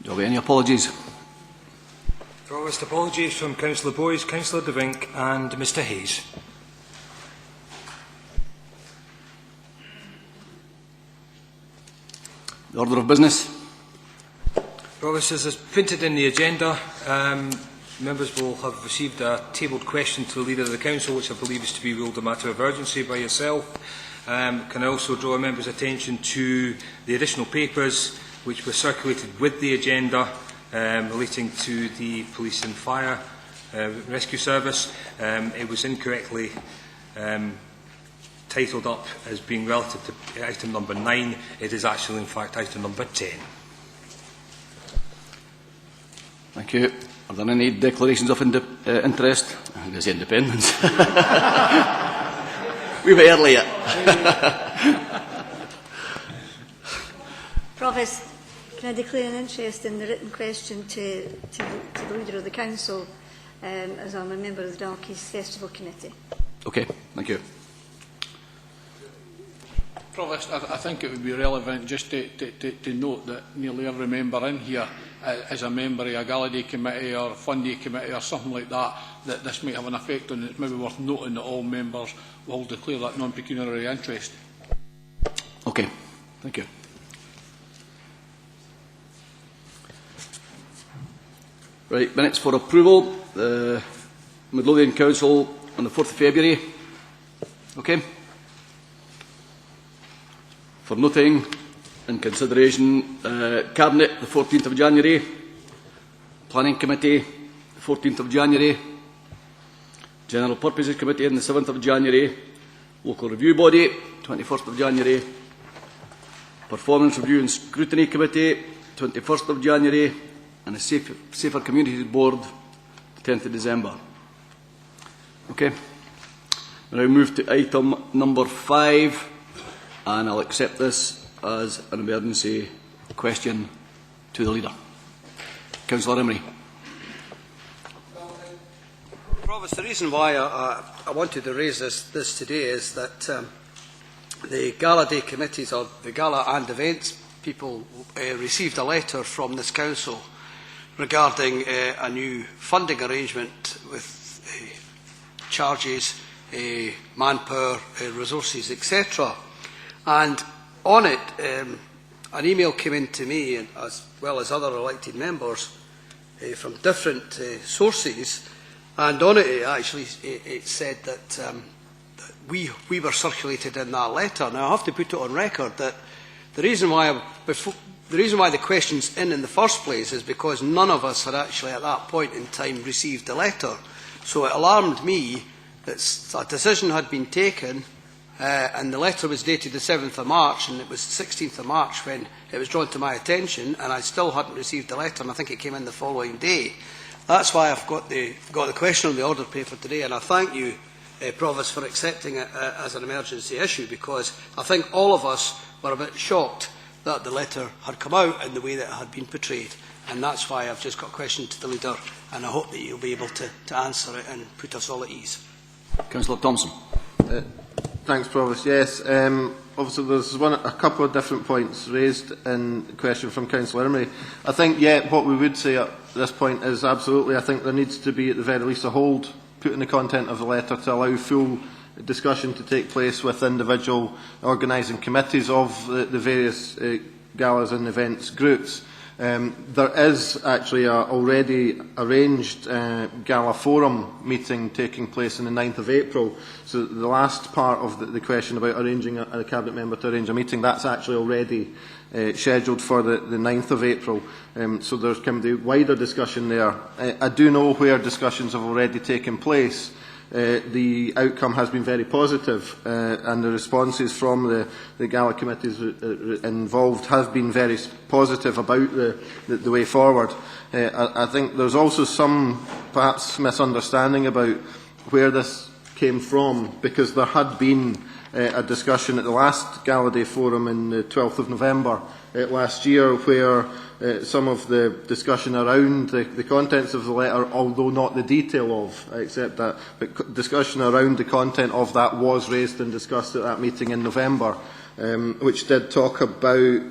Do we have any apologies? Provost, apologies from Councillor Boyes, Councillor De Vink and Mr Hayes. The order of business. Provost, as is printed in the agenda, members will have received a tabled question to the Leader of the Council, which I believe is to be ruled a matter of urgency by yourself. Can I also draw a member's attention to the additional papers which were circulated with the agenda relating to the Police and Fire Rescue Service. It was incorrectly titled up as being relative to item number 9. It is actually in fact item number 10. Thank you. Are there any declarations of interest? I guess independence. We were earlier. Provost, can I declare an interest in the written question to the Leader of the Council as I'm a member of the Dalkeith Festival Committee? Okay, thank you. Provost, I think it would be relevant just to note that nearly every member in here is a member of a Gala committee or Fundy committee or something like that, that this might have an effect on. It's maybe worth noting that all members will declare that non-pecuniary interest. Okay, thank you. Right, minutes for approval. The Midlothian Council on the 4th of February. Okay. For nothing, in consideration, Cabinet the 14th of January, Planning Committee the 14th of January, General Purposes Committee on the 7th of January, Local Review Body 21st of January, Performance Review and Scrutiny Committee 21st of January, and the Safer Communities Board 10th of December. Okay. Now move to item number 5. And I'll accept this as an emergency question to the Leader. Councillor Emery. Provost, the reason why I wanted to raise this today is that the Gala Day committees, or the Gala and events people, received a letter from this Council regarding a new funding arrangement with charges, manpower, resources, etc. And on it, an email came in to me, as well as other elected members from different sources, and on it it said that we were circulated in that letter. Now I have to put it on record that the reason why the question's in the first place is because none of us had actually at that point in time received the letter. So it alarmed me that a decision had been taken. And the letter was dated the 7th of March, and it was the 16th of March when it was drawn to my attention, and I still hadn't received the letter, and I think it came in the following day. That's why I've got the question on the order paper today, and I thank you, Provost, for accepting it as an emergency issue, because I think all of us were a bit shocked that the letter had come out in the way that it had been portrayed, and that's why I've just got a question to the Leader, and I hope that you'll be able to answer it and put us all at ease. Councillor Thompson. Thanks, Provost. Yes, obviously there's a couple of different points raised in the question from Councillor Emery. I think, what we would say at this point is absolutely, I think there needs to be at the very least a hold put in the content of the letter to allow full discussion to take place with individual organising committees of the various galas and events groups. There is actually an already arranged Gala Forum meeting taking place on the 9th of April. So the last part of the question about arranging a Cabinet member to arrange a meeting, that's actually already scheduled for the 9th of April. So there can be wider discussion there. I do know where discussions have already taken place. The outcome has been very positive, and the responses from the Gala committees involved have been very positive about the way forward. I think there's also some perhaps misunderstanding about where this came from, because there had been a discussion at the last Gala Day Forum on the 12th of November last year, where some of the discussion around the contents of the letter, although not the detail of, I accept that, but discussion around the content of that was raised and discussed at that meeting in November, which did talk about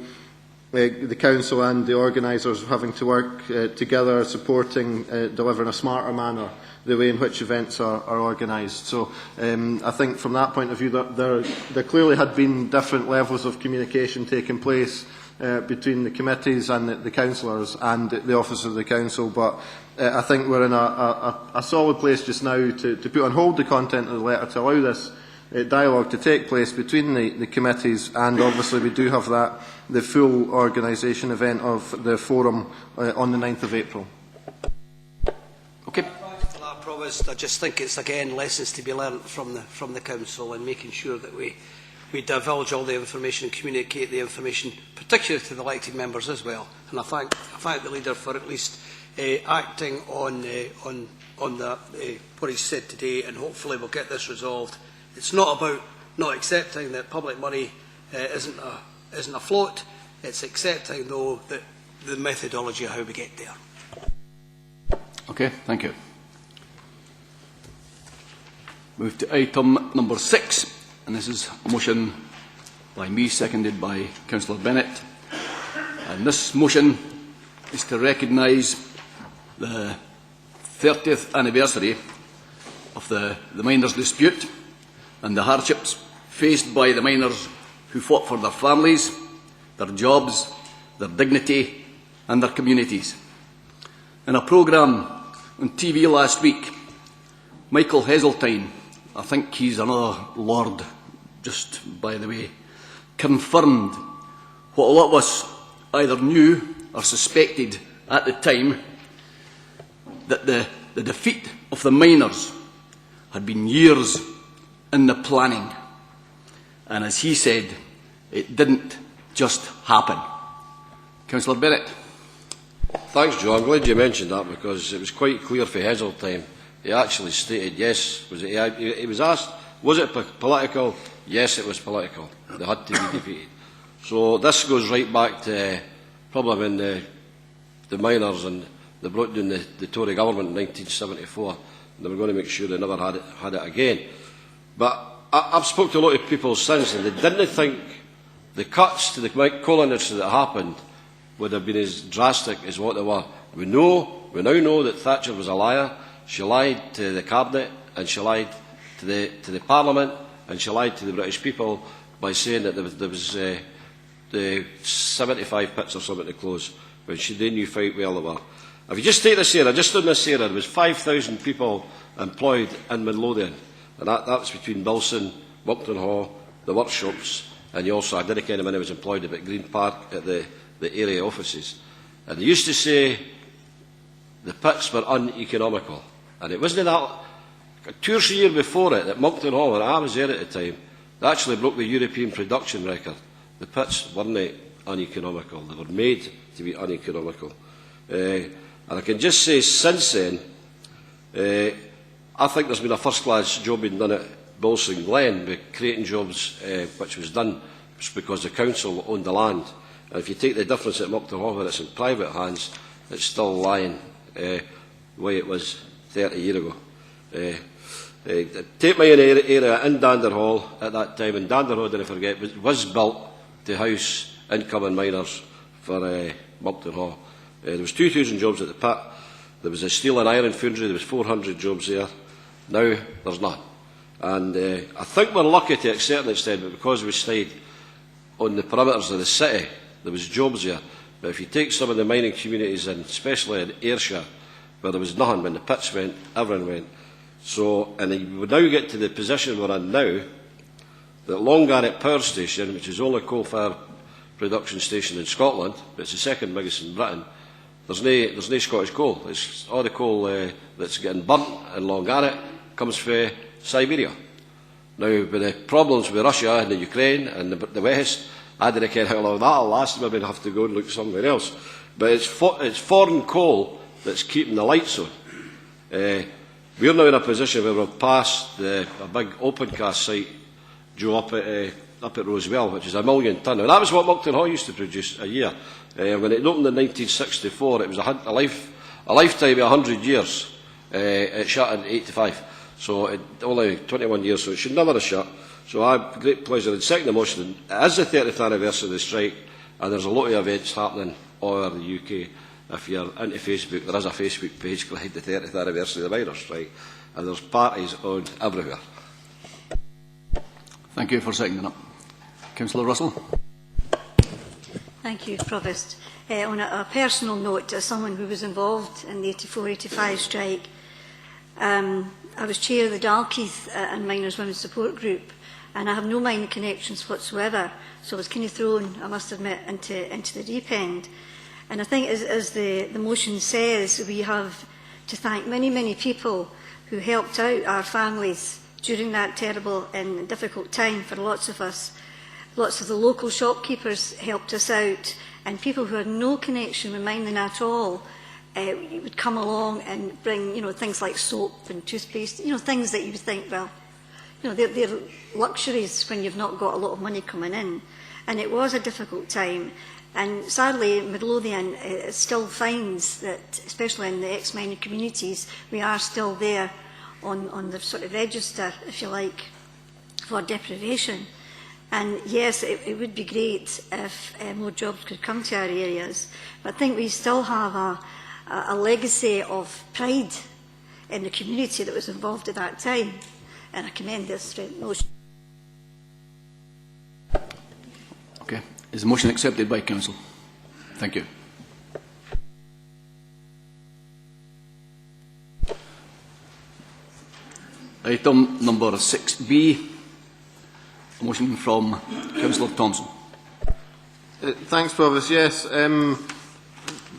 the council and the organisers having to work together, supporting, delivering a smarter manner the way in which events are organised. So I think from that point of view, there clearly had been different levels of communication taking place between the committees and the councillors and the office of the council, but I think we're in a solid place just now to put on hold the content of the letter to allow this dialogue to take place between the committees, and obviously we do have the full organisation event of the forum on the 9th of April. Okay. For that, Provost, I just think it's again lessons to be learned from the council and making sure that we divulge all the information and communicate the information, particularly to the elected members as well. And I thank the leader for at least acting on what he said today, and hopefully we'll get this resolved. It's not about not accepting that public money isn't afloat. It's accepting, though, that the methodology of how we get there. Okay, thank you. Move to item number 6, and this is a motion by me, seconded by Councillor Bennett. And this motion is to recognise the 30th anniversary of the miners' dispute and the hardships faced by the miners who fought for their families, their jobs, their dignity and their communities. In a programme on TV last week, Michael Heseltine, I think he's another lord, just by the way, confirmed what a lot of us either knew or suspected at the time, that the defeat of the miners had been years in the planning. And as he said, it didn't just happen. Councillor Bennett. Thanks, Joe. I'm glad you mentioned that, because it was quite clear for Heseltine. He actually stated, yes, he was asked, was it political? Yes, it was political. They had to be defeated. So this goes right back to probably when the miners and they brought down the Tory government in 1974. And they were going to make sure they never had it again. But I've spoken to a lot of people since, and they didn't think the cuts to the coal industry that happened would have been as drastic as what they were. We now know that Thatcher was a liar. She lied to the Cabinet, and she lied to the Parliament, and she lied to the British people by saying that there was the 75 pits or something to close, when they knew quite well they were. If you just take this area, just on this area, there was 5,000 people employed in Midlothian, and that's between Bilson, Monkton Hall, the workshops, and you also, I didn't know anyone who was employed at Green Park at the area offices. And they used to say the pits were uneconomical. And it wasn't that 2 or 3 years before it that Monkton Hall, and I was there at the time, they actually broke the European production record. The pits weren't uneconomical. They were made to be uneconomical. And I can just say since then, I think there's been a first-class job being done at Bilson Glen by creating jobs, which was done just because the council owned the land. And if you take the difference at Monkton Hall, where it's in private hands, it's still lying the way it was 30 years ago. Take my area in Dander Hall at that time, and Dander Hall, didn't forget, was built to house incoming miners for Monkton Hall. There was 2,000 jobs at the pit. There was a steel and iron foundry. There was 400 jobs there. Now there's none. And I think we're lucky to a certain extent, but because we stayed on the perimeters of the city, there was jobs there. But if you take some of the mining communities, and especially in Ayrshire, where there was nothing, when the pits went, everyone went. So, and we now get to the position we're in now, that Longarret Power Station, which is the only coal-fired production station in Scotland, but it's the second biggest in Britain, there's no Scottish coal. It's all the coal that's getting burnt in Longarret comes from Siberia. Now, with the problems with Russia and the Ukraine and the West, I don't know how long that'll last. Maybe I'll have to go and look somewhere else. But it's foreign coal that's keeping the lights on. We're now in a position where we've passed a big open cast site, Joe, up at Rosewell, which is 1 million tonne. And that was what Monkton Hall used to produce a year. When it opened in 1964, it was a lifetime of 100 years. It shut in 85. So only 21 years, so it should never have shut. So I have great pleasure in second the motion. As the 30th anniversary of the strike, and there's a lot of events happening all over the UK. If you're into Facebook, there is a Facebook page called the 30th anniversary of the miners, right? And there's parties on everywhere. Thank you for seconding that. Councillor Russell. Thank you, Provost. On a personal note, as someone who was involved in the 84-85 strike, I was chair of the Dalkeith and Miners Women's Support Group, and I have no mining connections whatsoever, so I was kind of thrown, I must admit, into the deep end. And I think, as the motion says, we have to thank many, many people who helped out our families during that terrible and difficult time for lots of us. Lots of the local shopkeepers helped us out, and people who had no connection with mining at all would come along and bring, things like soap and toothpaste, things that you would think, well, they're luxuries when you've not got a lot of money coming in. And it was a difficult time. And sadly, Midlothian still finds that, especially in the ex-mining communities, we are still there on the sort of register, if you like, for deprivation. And yes, it would be great if more jobs could come to our areas, but I think we still have a legacy of pride in the community that was involved at that time, and I commend this motion. Okay. Is the motion accepted by Council? Thank you. Item number 6B. A motion from Councillor Thompson. Thanks, Provost. Yes, the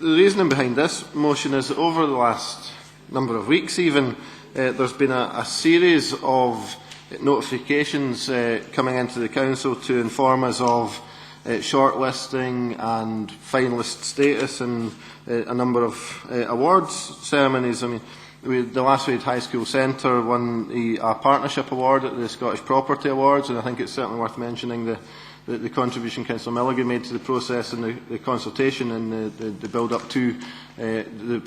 reasoning behind this motion is that over the last number of weeks even, there's been a series of notifications coming into the Council to inform us of shortlisting and finalist status and a number of awards ceremonies. I mean, the Lasswade High School Centre won a partnership award at the Scottish Property Awards, and I think it's certainly worth mentioning the contribution Councillor Milligan made to the process and the consultation and the build-up to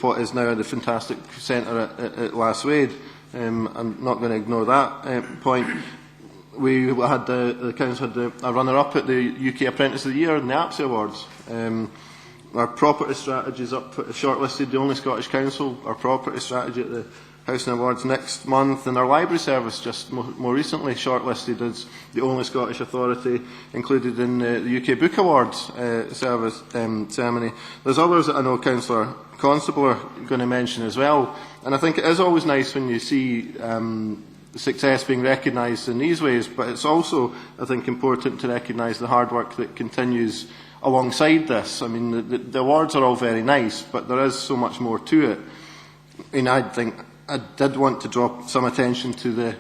what is now the fantastic centre at Lasswade. I'm not going to ignore that point. We had the Council had a runner-up at the UK Apprentice of the Year in the APSI Awards. Our property strategy is up shortlisted, the only Scottish Council, our property strategy at the Housing Awards next month, and our library service just more recently shortlisted as the only Scottish authority included in the UK Book Awards service ceremony. There's others that I know Councillor Constable are going to mention as well, and I think it is always nice when you see success being recognised in these ways, but it's also, I think, important to recognise the hard work that continues alongside this. I mean, the awards are all very nice, but there is so much more to it. I mean, I think I did want to draw some attention to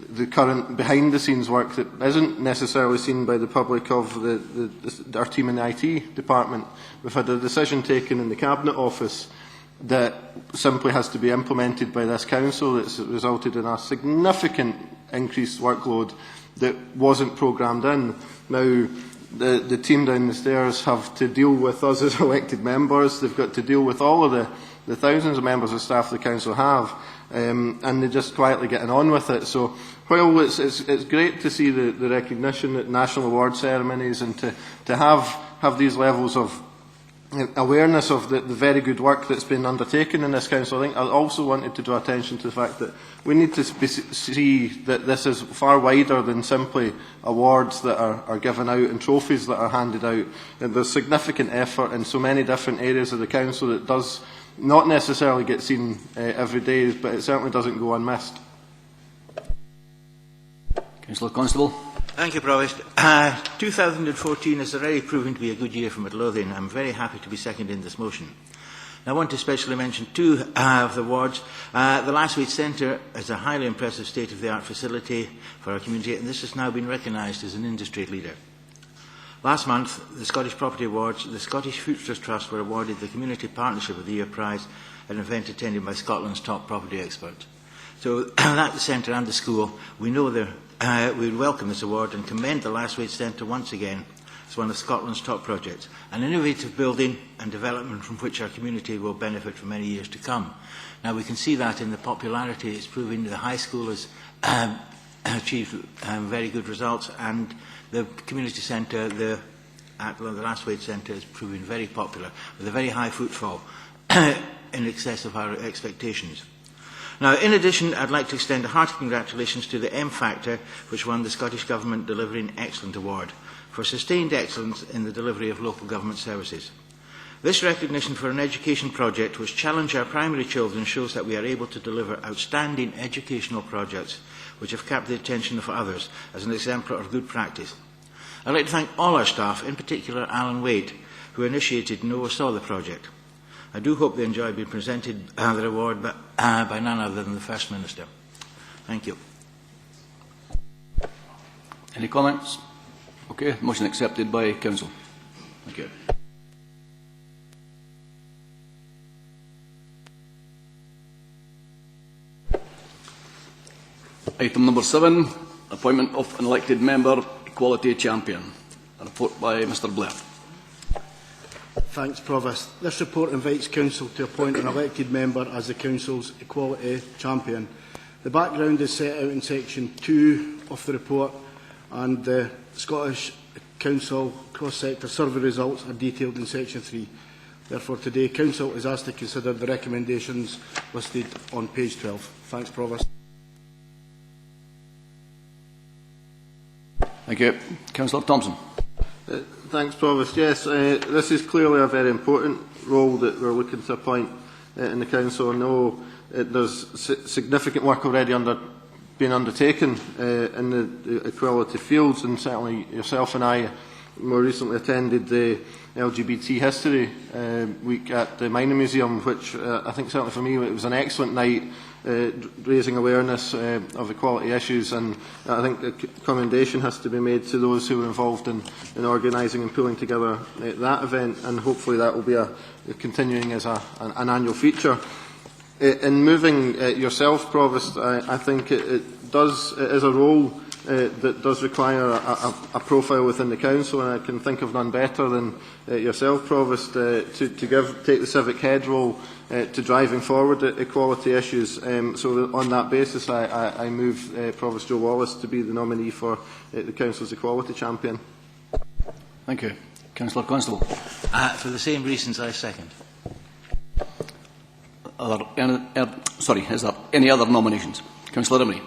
the current behind-the-scenes work that isn't necessarily seen by the public of our team in the IT department. We've had a decision taken in the Cabinet Office that simply has to be implemented by this Council. It's resulted in a significant increased workload that wasn't programmed in. Now, the team down the stairs have to deal with us as elected members. They've got to deal with all of the thousands of members of staff the Council have, and they're just quietly getting on with it. So while it's great to see the recognition at national award ceremonies and to have these levels of awareness of the very good work that's been undertaken in this Council, I think I also wanted to draw attention to the fact that we need to see that this is far wider than simply awards that are given out and trophies that are handed out. And there's significant effort in so many different areas of the Council that does not necessarily get seen every day, but it certainly doesn't go unmissed. Councillor Constable. Thank you, Provost. 2014 has already proven to be a good year for Midlothian. I'm very happy to be seconding this motion. Now, I want to especially mention two of the awards. The Lasswade Centre is a highly impressive state-of-the-art facility for our community, and this has now been recognised as an industry leader. Last month, the Scottish Property Awards, the Scottish Futures Trust were awarded the Community Partnership of the Year prize at an event attended by Scotland's top property experts. So, at the centre and the school, we know we would welcome this award and commend the Lasswade Centre once again as one of Scotland's top projects, an innovative building and development from which our community will benefit for many years to come. Now, we can see that in the popularity it's proving. The high school has achieved very good results, and the community centre, the at the last wage centre is proving very popular, with a very high footfall in excess of our expectations. Now, in addition, I'd like to extend a hearty congratulations to the M Factor, which won the Scottish Government Delivering Excellent Award for sustained excellence in the delivery of local government services. This recognition for an education project which challenged our primary children shows that we are able to deliver outstanding educational projects which have captured the attention of others as an exemplar of good practice. I'd like to thank all our staff, in particular Alan Waite, who initiated and oversaw the project. I do hope they enjoy being presented the award by none other than the First Minister. Thank you. Any comments? Okay, motion accepted by Council. Thank you. Item number 7, appointment of an elected member, Equality Champion. A report by Mr Blair. Thanks, Provost. This report invites Council to appoint an elected member as the Council's Equality Champion. The background is set out in Section 2 of the report, and the Scottish Council cross-sector survey results are detailed in Section 3. Therefore, today, Council is asked to consider the recommendations listed on page 12. Thanks, Provost. Thank you. Councillor Thompson. Thanks, Provost. Yes, this is clearly a very important role that we're looking to appoint in the Council. I know there's significant work already being undertaken in the equality fields, and certainly yourself and I more recently attended the LGBT History Week at the Mining Museum, which I think certainly for me it was an excellent night, raising awareness of equality issues, and I think a commendation has to be made to those who were involved in organising and pulling together that event, and hopefully that will be continuing as an annual feature. In moving yourself, Provost, I think it is a role that does require a profile within the Council, and I can think of none better than yourself, Provost, to take the civic head role to driving forward equality issues. So on that basis, I move Provost Joe Wallace to be the nominee for the Council's Equality Champion. Thank you. Councillor Constable. For the same reasons, I second. Is there any other nominations? Councillor Emery.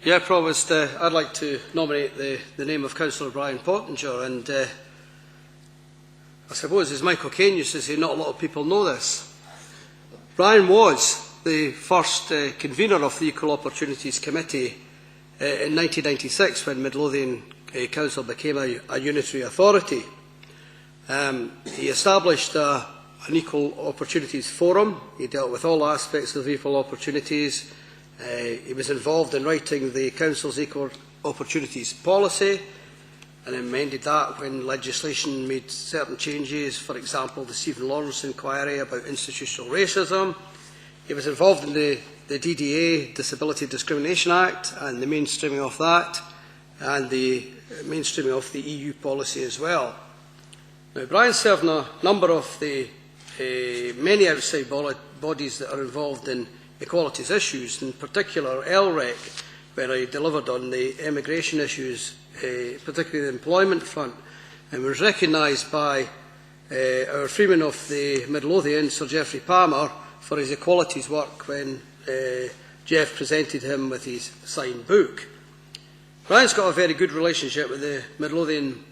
Yeah, Provost, I'd like to nominate the name of Councillor Brian Pottinger, and I suppose, as Michael Caine used to say, not a lot of people know this. Brian was the first convener of the Equal Opportunities Committee in 1996 when Midlothian Council became a unitary authority. He established an Equal Opportunities Forum. He dealt with all aspects of equal opportunities. He was involved in writing the Council's Equal Opportunities Policy and amended that when legislation made certain changes, for example, the Stephen Lawrence inquiry about institutional racism. He was involved in the DDA, Disability Discrimination Act, and the mainstreaming of that, and the mainstreaming of the EU policy as well. Now, Brian served in a number of the many outside bodies that are involved in equalities issues, in particular LREC, where I delivered on the immigration issues, particularly the employment front, and was recognised by our Freeman of the Midlothian, Sir Geoffrey Palmer, for his equalities work when Jeff presented him with his signed book. Brian's got a very good relationship with the Midlothian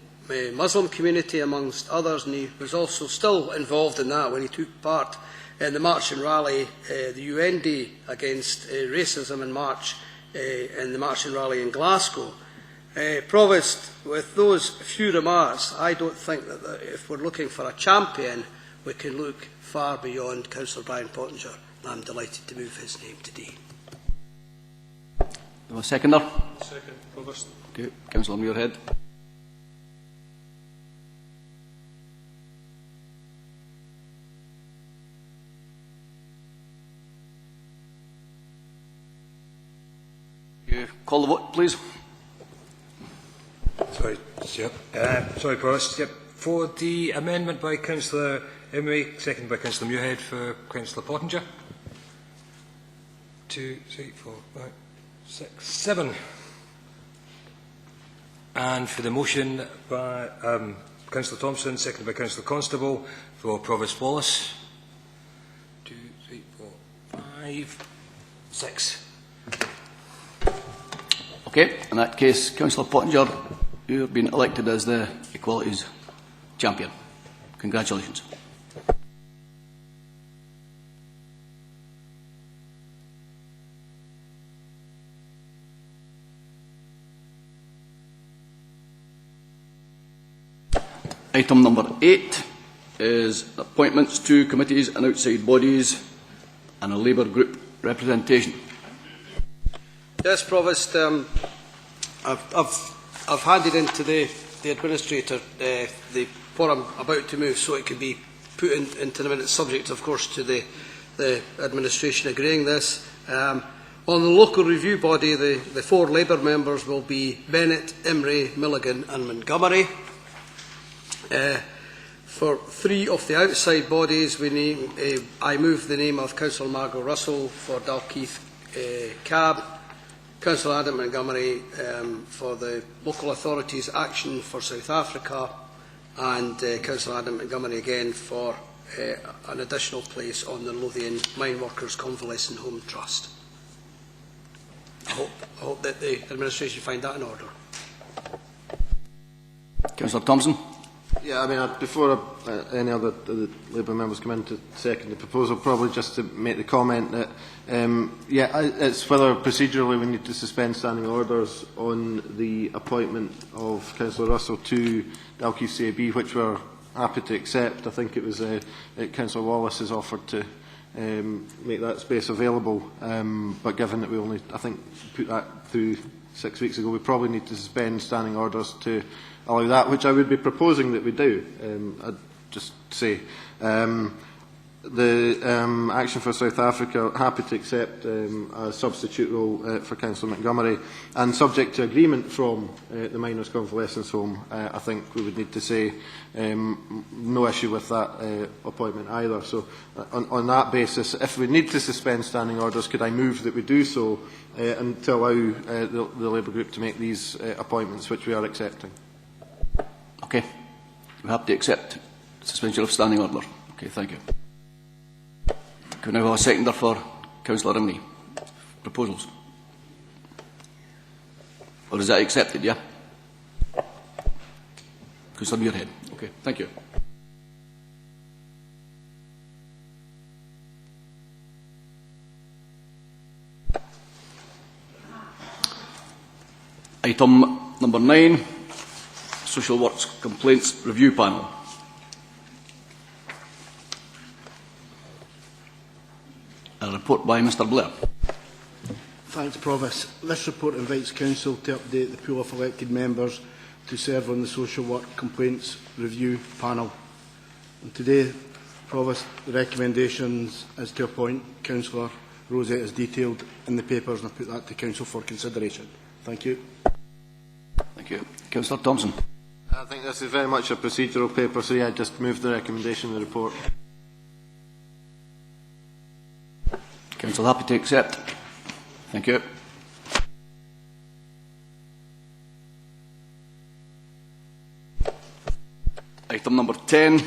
Muslim community, amongst others, and he was also still involved in that when he took part in the march and rally, the UN Day against racism in March, in the march and rally in Glasgow. Provost, with those few remarks, I don't think that if we're looking for a champion, we can look far beyond Councillor Brian Pottinger, and I'm delighted to move his name today. A seconder? Second, Provost. Okay. Councillor Muirhead. Call the vote, please. Sorry, Provost. Yep. For the amendment by Councillor Emery, seconded by Councillor Muirhead for Councillor Pottinger. 2, 3, 4, 5, 6, 7. And for the motion by Councillor Thompson, seconded by Councillor Constable, for Provost Wallace. 2, 3, 4, 5, 6. Okay, in that case, Councillor Pottinger, you have been elected as the Equalities Champion. Congratulations. Item number 8 is appointments to committees and outside bodies and a Labour group representation. Yes, Provost, I've handed in to the Administrator what I'm about to move, so it can be put into the minutes, subject, of course, to the Administration agreeing this. On the local review body, the 4 Labour members will be Bennett, Imrie, Milligan and Montgomery. For 3 of the outside bodies, I move the name of Councillor Margot Russell for Dalkeith Cab, Councillor Adam Montgomery for the Local Authorities Action for South Africa, and Councillor Adam Montgomery again for an additional place on the Midlothian Mine Workers Convalescent Home Trust. I hope that the Administration find that in order. Councillor Thompson. Yeah, I mean, before any other Labour members come in to second the proposal, probably just to make the comment that, it's whether procedurally we need to suspend standing orders on the appointment of Councillor Russell to Dalkeith CAB, which we're happy to accept. I think it was Councillor Wallace has offered to make that space available, but given that we only, I think, put that through 6 weeks ago, we probably need to suspend standing orders to allow that, which I would be proposing that we do. I'd just say the Action for South Africa, happy to accept a substitute role for Councillor Montgomery, and subject to agreement from the Miners' Convalescence Home, I think we would need to say no issue with that appointment either. So on that basis, if we need to suspend standing orders, could I move that we do so and to allow the Labour Group to make these appointments, which we are accepting? Okay. We have to accept suspension of standing order. Okay, thank you. Can we now have a seconder for Councillor Imrie? Proposals? Or is that accepted, yeah? Councillor Muirhead. Okay, thank you. Item number 9. Social Works Complaints Review Panel. A report by Mr Blair. Thanks, Provost. This report invites Council to update the pool of elected members to serve on the Social Work Complaints Review Panel. And today, Provost, the recommendations is to appoint Councillor Rosette as detailed in the papers, and I put that to Council for consideration. Thank you. Thank you. Councillor Thompson. I think this is very much a procedural paper, so yeah, just move the recommendation of the report. Council happy to accept. Thank you. Item number 10,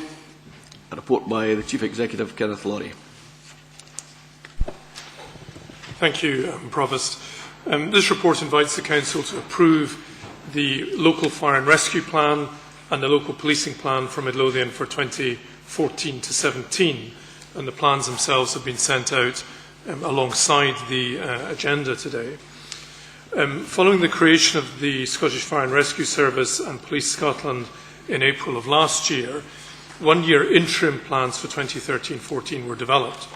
a report by the Chief Executive, Kenneth Laurie. Thank you, Provost. This report invites the Council to approve the local fire and rescue plan and the local policing plan for Midlothian for 2014 to 17, and the plans themselves have been sent out alongside the agenda today. Following the creation of the Scottish Fire and Rescue Service and Police Scotland in April of last year, one-year interim plans for 2013-14 were developed.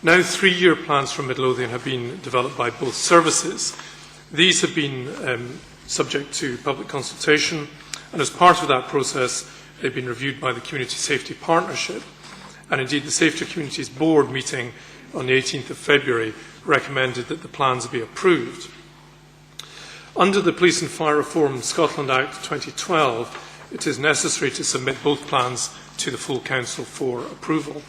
Now 3-year plans for Midlothian have been developed by both services. These have been subject to public consultation, and as part of that process they've been reviewed by the Community Safety Partnership, and indeed the Safety Communities Board meeting on the 18th of February recommended that the plans be approved. Under the Police and Fire Reform Scotland Act 2012, it is necessary to submit both plans to the full Council for approval.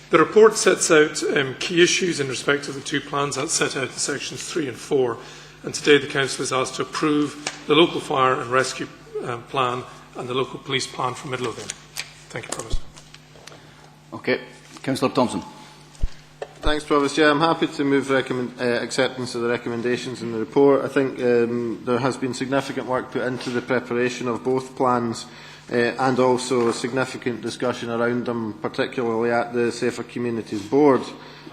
The report sets out key issues in respect of the two plans, that's set out in sections 3 and 4, and today the Council is asked to approve the local fire and rescue plan and the local police plan for Midlothian. Thank you, Provost. Okay. Councillor Thompson. Thanks, Provost. Yeah, I'm happy to move acceptance of the recommendations in the report. I think there has been significant work put into the preparation of both plans and also significant discussion around them, particularly at the Safer Communities Board.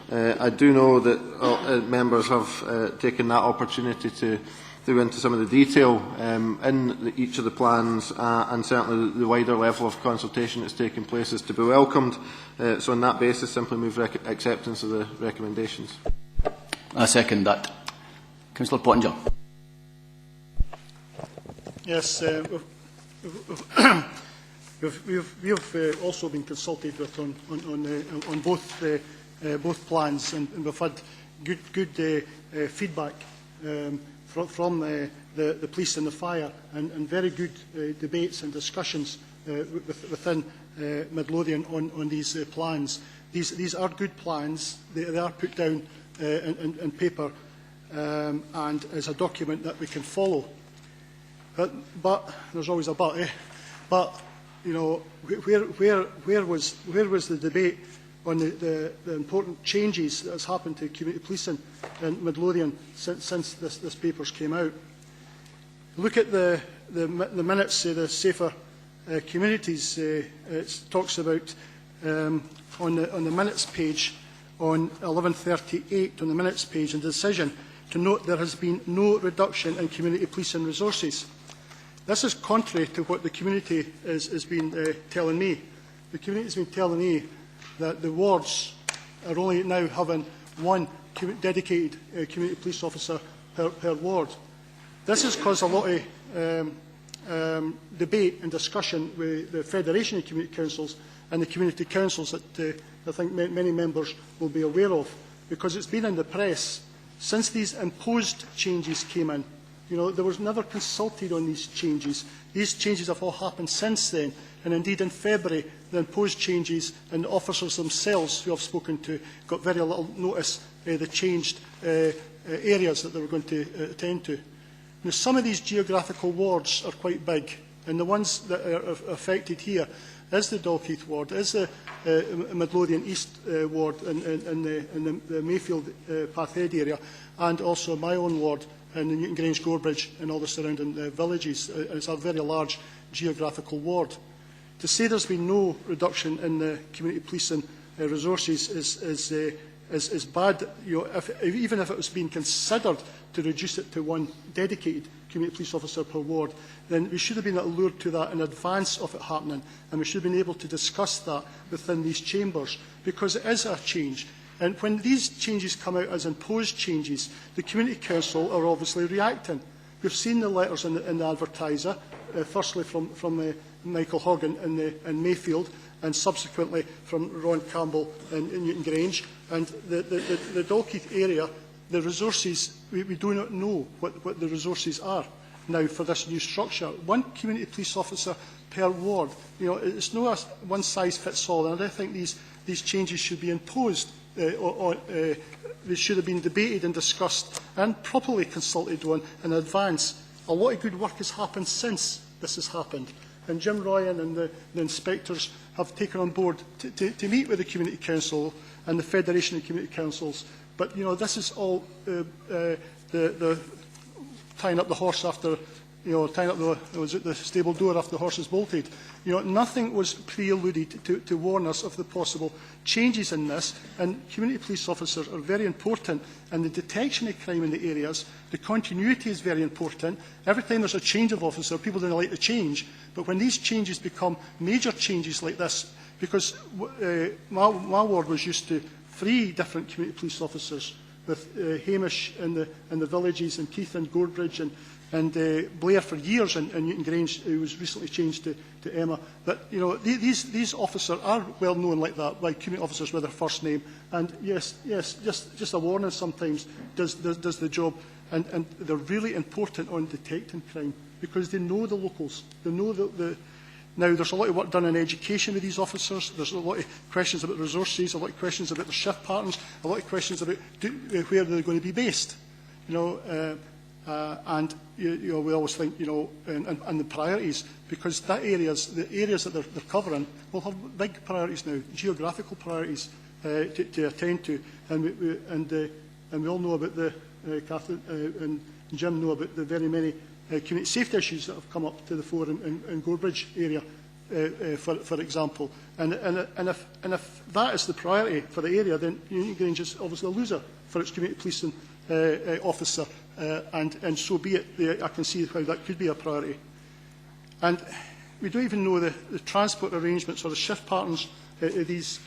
I do know that members have taken that opportunity to go into some of the detail in each of the plans, and certainly the wider level of consultation that's taking place is to be welcomed. So on that basis, simply move acceptance of the recommendations. I second that. Councillor Pottinger. Yes, we've also been consulted with on both plans, and we've had good feedback from the police and the fire, and very good debates and discussions within Midlothian on these plans. These are good plans. They are put down in paper and as a document that we can follow. But there's always a but. But you know, where was the debate on the important changes that has happened to community policing in Midlothian since this papers came out? Look at the minutes of the Safer Communities. It talks about on the minutes page on 1138 on the minutes page in the decision to note there has been no reduction in community policing resources. This is contrary to what the community has been telling me. The community has been telling me that the wards are only now having one dedicated community police officer per ward. This has caused a lot of debate and discussion with the Federation of Community Councils and the community councils that I think many members will be aware of, because it's been in the press since these imposed changes came in. You know, there was never consulted on these changes. These changes have all happened since then, and indeed in February the imposed changes, and the officers themselves who I've spoken to got very little notice of the changed areas that they were going to attend to. Now, some of these geographical wards are quite big, and the ones that are affected here is the Dalkeith ward, is the Midlothian East ward in the Mayfield Pathhead area, and also my own ward in the Newton Grange, Gorebridge and all the surrounding villages. It's a very large geographical ward. To say there's been no reduction in the community policing resources is bad. You know, even if it was being considered to reduce it to one dedicated community police officer per ward, then we should have been allured to that in advance of it happening, and we should have been able to discuss that within these chambers, because it is a change. And when these changes come out as imposed changes, the Community Council are obviously reacting. We've seen the letters in the advertiser, firstly from Michael Horgan in Mayfield, and subsequently from Ron Campbell in Newton Grange. And the Dalkeith area, the resources, we do not know what the resources are now for this new structure. One community police officer per ward. You know, it's no one size fits all, and I think these changes should be imposed. They should have been debated and discussed and properly consulted on in advance. A lot of good work has happened since this has happened, and Jim Ryan and the inspectors have taken on board to meet with the Community Council and the Federation of Community Councils. But you know, this is all the tying up the horse after, you know, tying up the stable door after the horse is bolted. You know, nothing was pre-alluded to warn us of the possible changes in this, and community police officers are very important in the detection of crime in the areas. The continuity is very important. Every time there's a change of officer, people don't like the change, but when these changes become major changes like this, because my ward was used to 3 different community police officers, with Hamish in the villages, and Keith and Gorebridge, and Blair for years in Newton Grange, who was recently changed to Emma. But you know, these officers are well known like that, like community officers with their first name. And yes, just a warning sometimes does the job. And they're really important on detecting crime, because they know the locals. They know Now, there's a lot of work done in education with these officers. There's a lot of questions about resources, a lot of questions about their shift patterns, a lot of questions about where they're going to be based. You know, And we always think, and the priorities, because the areas that they're covering will have big priorities now, geographical priorities to attend to, and we all know about Catherine and Jim know about the very many community safety issues that have come up to the fore in Gorebridge area, for example. And if that is the priority for the area, then Union Grange is obviously a loser for its community policing officer, and so be it. I can see how that could be a priority. And we don't even know the transport arrangements or the shift patterns of these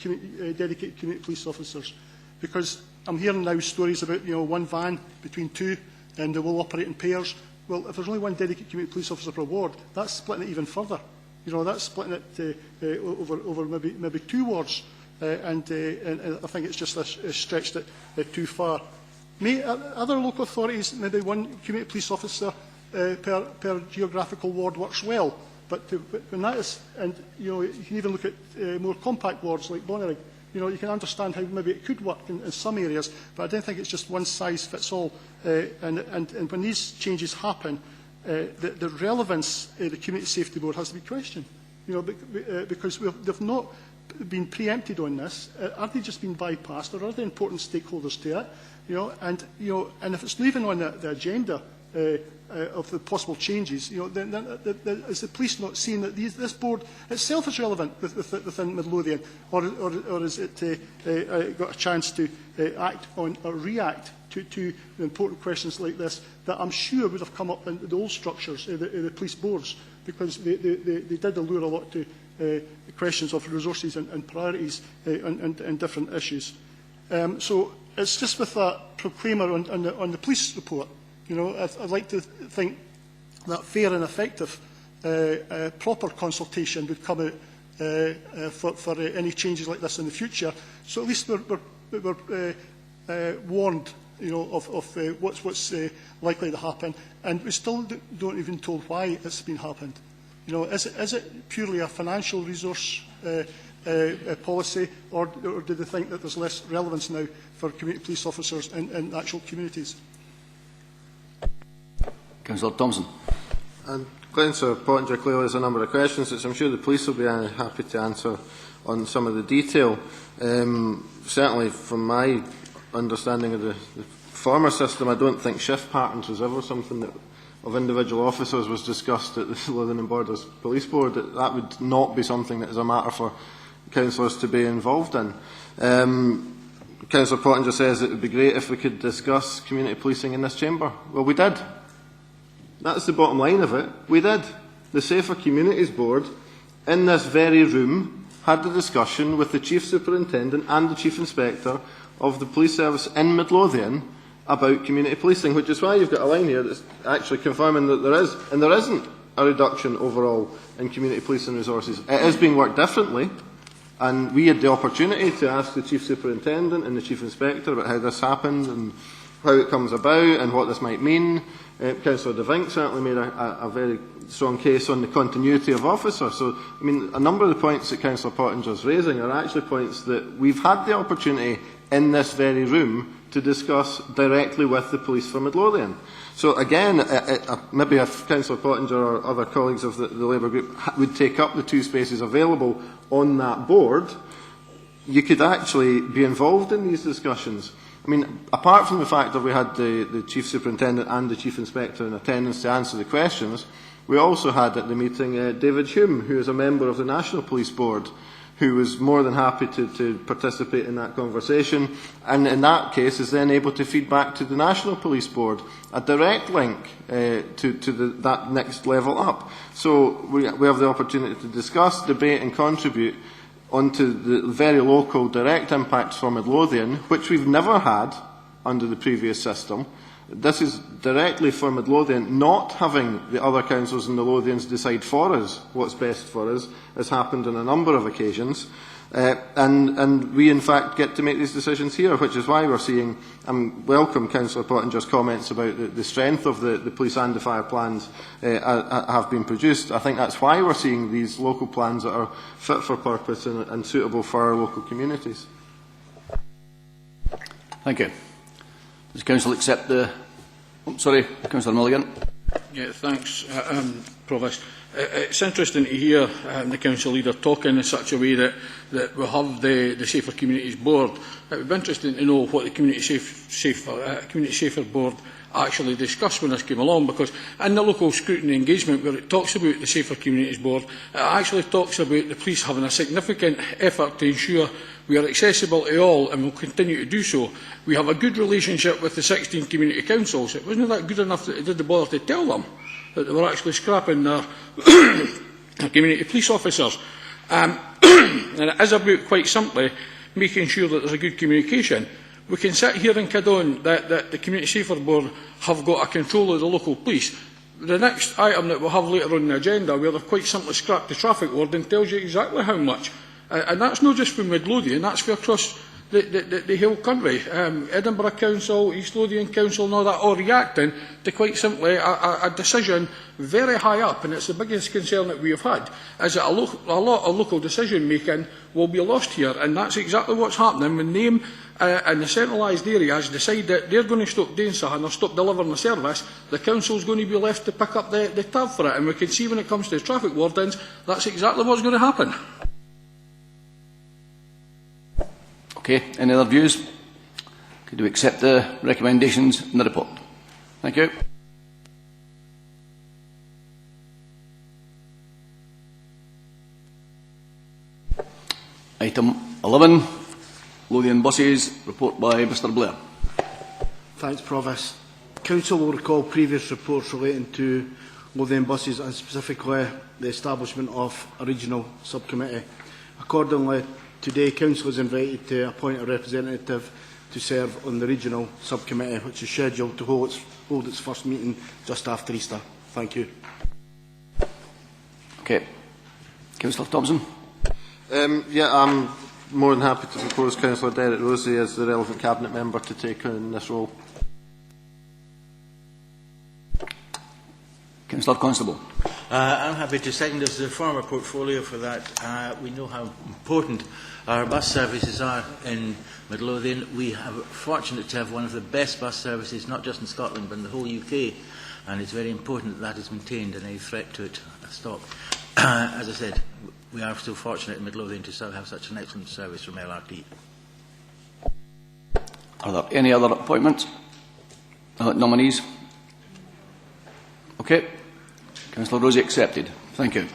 dedicated community police officers, because I'm hearing now stories about one van between two, and they will operate in pairs. Well, if there's only one dedicated community police officer per ward, that's splitting it even further. That's splitting it over maybe two wards, and I think it's just stretched it too far. Other local authorities, maybe one community police officer per geographical ward works well, but when that is, and you can even look at more compact wards like Bonnyrigg, you can understand how maybe it could work in some areas, but I don't think it's just one size fits all. And when these changes happen, the relevance of the Community Safety Board has to be questioned, because they've not been preempted on this. Are they just being bypassed, or are there important stakeholders to it? And if it's not even on the agenda of the possible changes, then is the police not seeing that this board itself is relevant within Midlothian, or is it got a chance to act on or react to important questions like this that I'm sure would have come up in the old structures of the police boards, because they did allure a lot to questions of resources and priorities and different issues. So it's just with that proclaimer on the police report. I'd like to think that fair and effective proper consultation would come out for any changes like this in the future. So at least we're warned of what's likely to happen, and we still don't even told why it's been happened. Is it purely a financial resource policy, or do they think that there's less relevance now for community police officers in actual communities? Councillor Thompson. And Councillor Pottinger clearly has a number of questions which I'm sure the police will be happy to answer on some of the detail. Certainly from my understanding of the former system, I don't think shift patterns was ever something that of individual officers was discussed at the Lothian and Borders Police Board. That would not be something that is a matter for councillors to be involved in. Councillor Pottinger says it would be great if we could discuss community policing in this chamber. Well, we did. That's the bottom line of it. We did. The Safer Communities Board, in this very room, had the discussion with the Chief Superintendent and the Chief Inspector of the Police Service in Midlothian about community policing, which is why you've got a line here that's actually confirming that there is, and there isn't, a reduction overall in community policing resources. It is being worked differently, and we had the opportunity to ask the Chief Superintendent and the Chief Inspector about how this happened and how it comes about and what this might mean. Councillor De Vink certainly made a very strong case on the continuity of officers. So, I mean, a number of the points that Councillor Pottinger is raising are actually points that we've had the opportunity in this very room to discuss directly with the police for Midlothian. So again, maybe if Councillor Pottinger or other colleagues of the Labour group would take up the two spaces available on that board, you could actually be involved in these discussions. I mean, apart from the fact that we had the Chief Superintendent and the Chief Inspector in attendance to answer the questions, we also had at the meeting David Hume, who is a member of the National Police Board, who was more than happy to participate in that conversation, and in that case is then able to feed back to the National Police Board a direct link to that next level up. So we have the opportunity to discuss, debate and contribute onto the very local direct impacts for Midlothian, which we've never had under the previous system. This is directly for Midlothian, not having the other councils in the Lothians decide for us what's best for us, has happened on a number of occasions. And we, in fact, get to make these decisions here, which is why we're seeing, welcome Councillor Pottinger's comments about the strength of the police and the fire plans have been produced. I think that's why we're seeing these local plans that are fit for purpose and suitable for our local communities. Thank you. Does Council accept the Oh, sorry, Councillor Mulligan. Yeah, thanks, Provost. It's interesting to hear the Council Leader talking in such a way that we have the Safer Communities Board. It would be interesting to know what the Community Safer Board actually discussed when this came along, because in the local scrutiny engagement where it talks about the Safer Communities Board, it actually talks about the police having a significant effort to ensure we are accessible to all and will continue to do so. We have a good relationship with the 16 community councils. It wasn't that good enough that they did the bother to tell them that they were actually scrapping their community police officers. And it is about, quite simply, making sure that there's a good communication. We can sit here and kid on that the Community Safer Board have got a control of the local police. The next item that we'll have later on the agenda, where they've quite simply scrapped the traffic warden, tells you exactly how much. And that's not just for Midlothian, that's for across the whole country. Edinburgh Council, East Lothian Council and all that, all reacting to quite simply a decision very high up, and it's the biggest concern that we have had, is that a lot of local decision making will be lost here, and that's exactly what's happening when they in the centralised areas decide that they're going to stop doing something or stop delivering the service. The council's going to be left to pick up the tab for it, and we can see when it comes to traffic wardens, that's exactly what's going to happen. Okay, any other views? Could we accept the recommendations in the report? Thank you. Item 11, Lothian buses, report by Mr Blair. Thanks, Provost. Council will recall previous reports relating to Lothian buses and specifically the establishment of a regional subcommittee. Accordingly, today Council is invited to appoint a representative to serve on the regional subcommittee, which is scheduled to hold its first meeting just after Easter. Thank you. Okay. Councillor Thompson. Yeah, I'm more than happy to propose Councillor Derek Rosey as the relevant Cabinet member to take on this role. Councillor Constable. I'm happy to second as the former portfolio for that. We know how important our bus services are in Midlothian. We are fortunate to have one of the best bus services, not just in Scotland, but in the whole UK. And it's very important that that is maintained and any threat to it stopped. As I said, we are still fortunate in Midlothian to have such an excellent service from LRT. Are there any other appointments? Nominees? Okay. Councillor Rosey accepted. Thank you.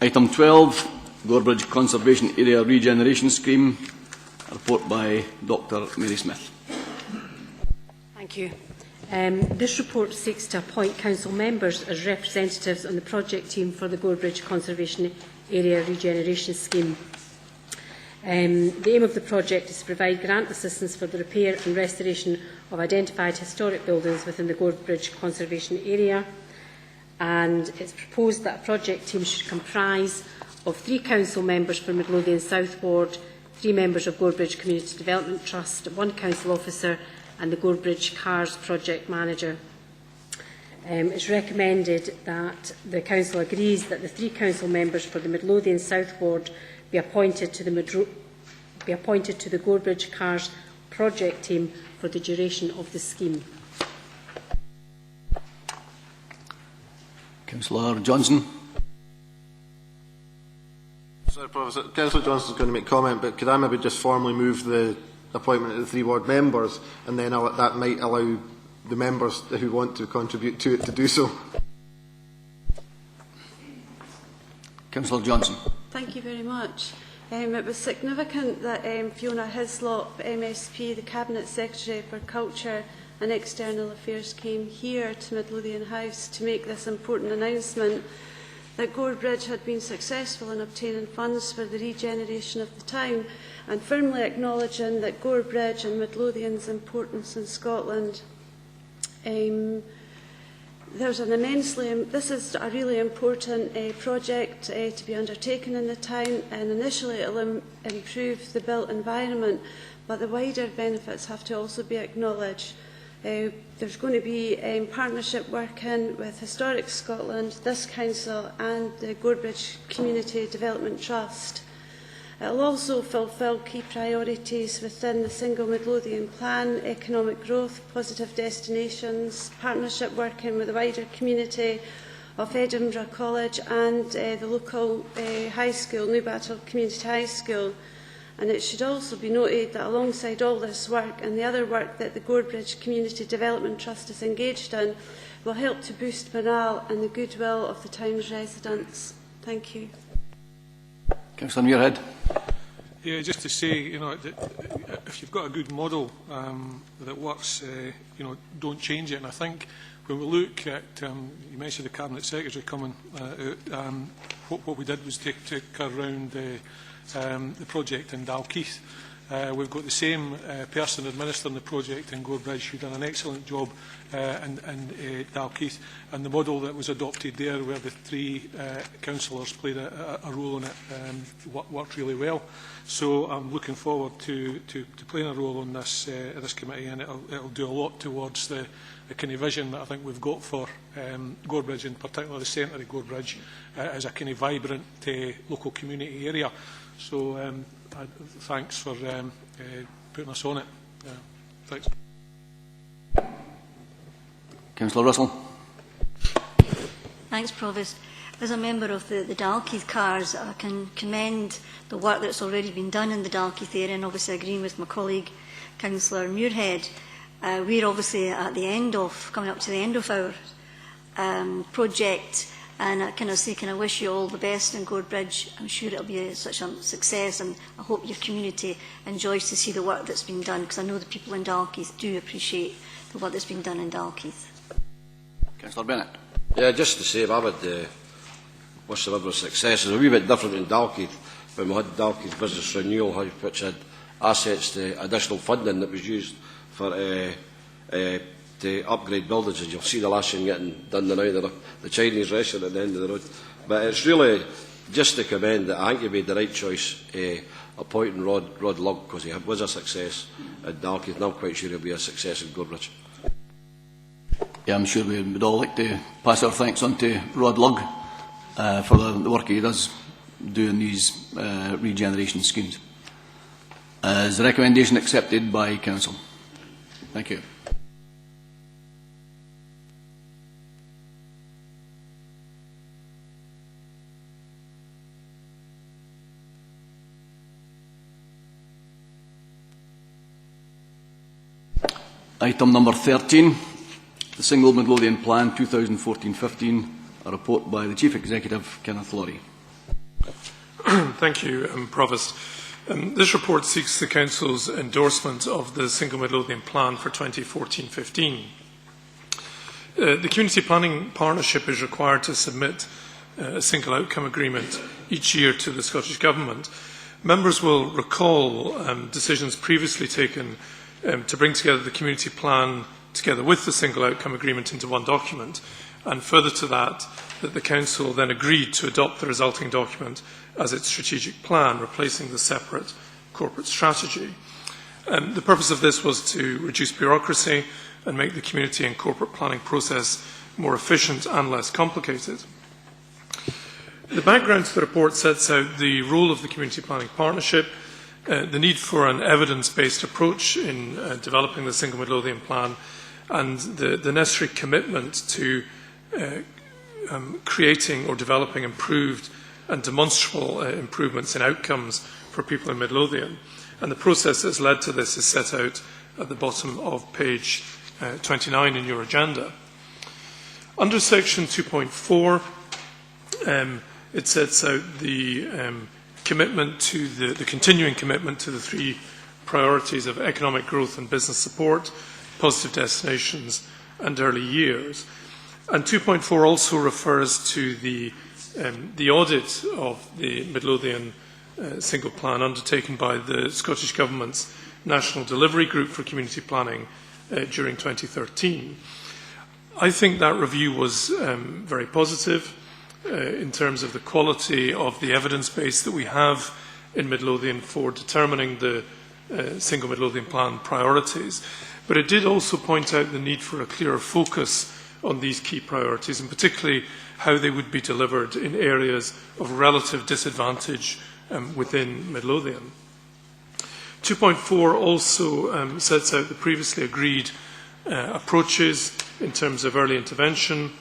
Item 12, Gorebridge Conservation Area Regeneration Scheme, a report by Dr Mary Smith. Thank you. This report seeks to appoint council members as representatives on the project team for the Gorebridge Conservation Area Regeneration Scheme. The aim of the project is to provide grant assistance for the repair and restoration of identified historic buildings within the Gorebridge Conservation Area, and it's proposed that a project team should comprise of 3 council members for Midlothian South Ward, 3 members of Gorebridge Community Development Trust, 1 council officer and the Gorebridge Cars Project Manager. It's recommended that the Council agrees that the 3 council members for the Midlothian South Ward be appointed to the Gorebridge Cars Project Team for the duration of the scheme. Councillor Johnson. Sorry, Professor. Councillor Johnson is going to make comment, but could I maybe just formally move the appointment of the 3 ward members, and then that might allow the members who want to contribute to it to do so. Councillor Johnson. Thank you very much. It was significant that Fiona Hislop, MSP, the Cabinet Secretary for Culture and External Affairs, came here to Midlothian House to make this important announcement that Gorebridge had been successful in obtaining funds for the regeneration of the town, and firmly acknowledging that Gorebridge and Midlothian's importance in Scotland. This is a really important project to be undertaken in the town, and initially it will improve the built environment, but the wider benefits have to also be acknowledged. There's going to be partnership working with Historic Scotland, this council and the Gorebridge Community Development Trust. It will also fulfil key priorities within the Single Midlothian Plan: economic growth, positive destinations, partnership working with the wider community of Edinburgh College and the local high school, Newbattle Community High School. And it should also be noted that alongside all this work and the other work that the Gorebridge Community Development Trust is engaged in will help to boost morale and the goodwill of the town's residents. Thank you. Councillor Muirhead. Yeah, just to say, you know, that if you've got a good model that works, you know, don't change it. And I think when we look at, you mentioned the Cabinet Secretary coming out, what we did was take her around the project in Dalkeith. We've got the same person administering the project in Gorebridge who done an excellent job in Dalkeith, and the model that was adopted there, where the three councillors played a role in it, worked really well. So I'm looking forward to playing a role on this committee, and it'll do a lot towards the kind of vision that I think we've got for Gorebridge, in particular the centre of Gorebridge, as a kind of vibrant local community area. So thanks for putting us on it. Thanks. Councillor Russell. Thanks, Provost. As a member of the Dalkeith cars, I can commend the work that's already been done in the Dalkeith area, and obviously agreeing with my colleague, Councillor Muirhead. We're obviously at the end of, coming up to the end of our project, and I wish you all the best in Gorebridge. I'm sure it'll be such a success, and I hope your community enjoys to see the work that's been done, because I know the people in Dalkeith do appreciate the work that's been done in Dalkeith. Councillor Bennett. Yeah, just to say, I would wish them every success. It's a wee bit different in Dalkeith, when we had Dalkeith Business Renewal, which had assets to additional funding that was used for to upgrade buildings, and you'll see the last thing getting done now, the Chinese restaurant at the end of the road. But it's really just to commend that I think you made the right choice appointing Rod Lugg, because he was a success at Dalkeith, and I'm quite sure he'll be a success in Gorebridge. Yeah, I'm sure we would all like to pass our thanks on to Rod Lugg for the work he does doing these regeneration schemes. Is the recommendation accepted by Council? Thank you. Item number 13, the Single Midlothian Plan 2014-15, a report by the Chief Executive, Kenneth Laurie. Thank you, Provost. This report seeks the Council's endorsement of the Single Midlothian Plan for 2014-15. The Community Planning Partnership is required to submit a single outcome agreement each year to the Scottish Government. Members will recall decisions previously taken to bring together the community plan together with the single outcome agreement into one document, and further to that, that the Council then agreed to adopt the resulting document as its strategic plan, replacing the separate corporate strategy. The purpose of this was to reduce bureaucracy and make the community and corporate planning process more efficient and less complicated. The background to the report sets out the role of the Community Planning Partnership, the need for an evidence-based approach in developing the Single Midlothian Plan, and the necessary commitment to creating or developing improved and demonstrable improvements in outcomes for people in Midlothian. And the process that's led to this is set out at the bottom of page 29 in your agenda. Under section 2.4, it sets out the commitment to the continuing commitment to the three priorities of economic growth and business support, positive destinations and early years. And 2.4 also refers to the audit of the Midlothian single plan undertaken by the Scottish Government's National Delivery Group for Community Planning during 2013. I think that review was very positive in terms of the quality of the evidence base that we have in Midlothian for determining the Single Midlothian Plan priorities. But it did also point out the need for a clearer focus on these key priorities, and particularly how they would be delivered in areas of relative disadvantage within Midlothian. 2.4 also sets out the previously agreed approaches in terms of early intervention,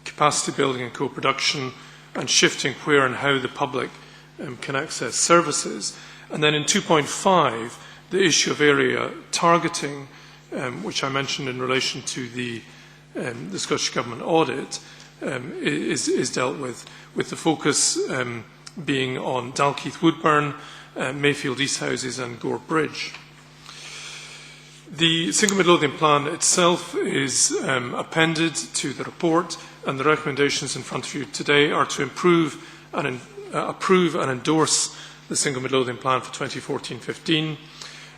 capacity building and co-production, and shifting where and how the public can access services. And then in 2.5, the issue of area targeting, which I mentioned in relation to the Scottish Government audit, is dealt with the focus being on Dalkeith Woodburn, Mayfield East Houses and Gore Bridge. The Single Midlothian Plan itself is appended to the report, and the recommendations in front of you today are to approve and endorse the Single Midlothian Plan for 2014-15.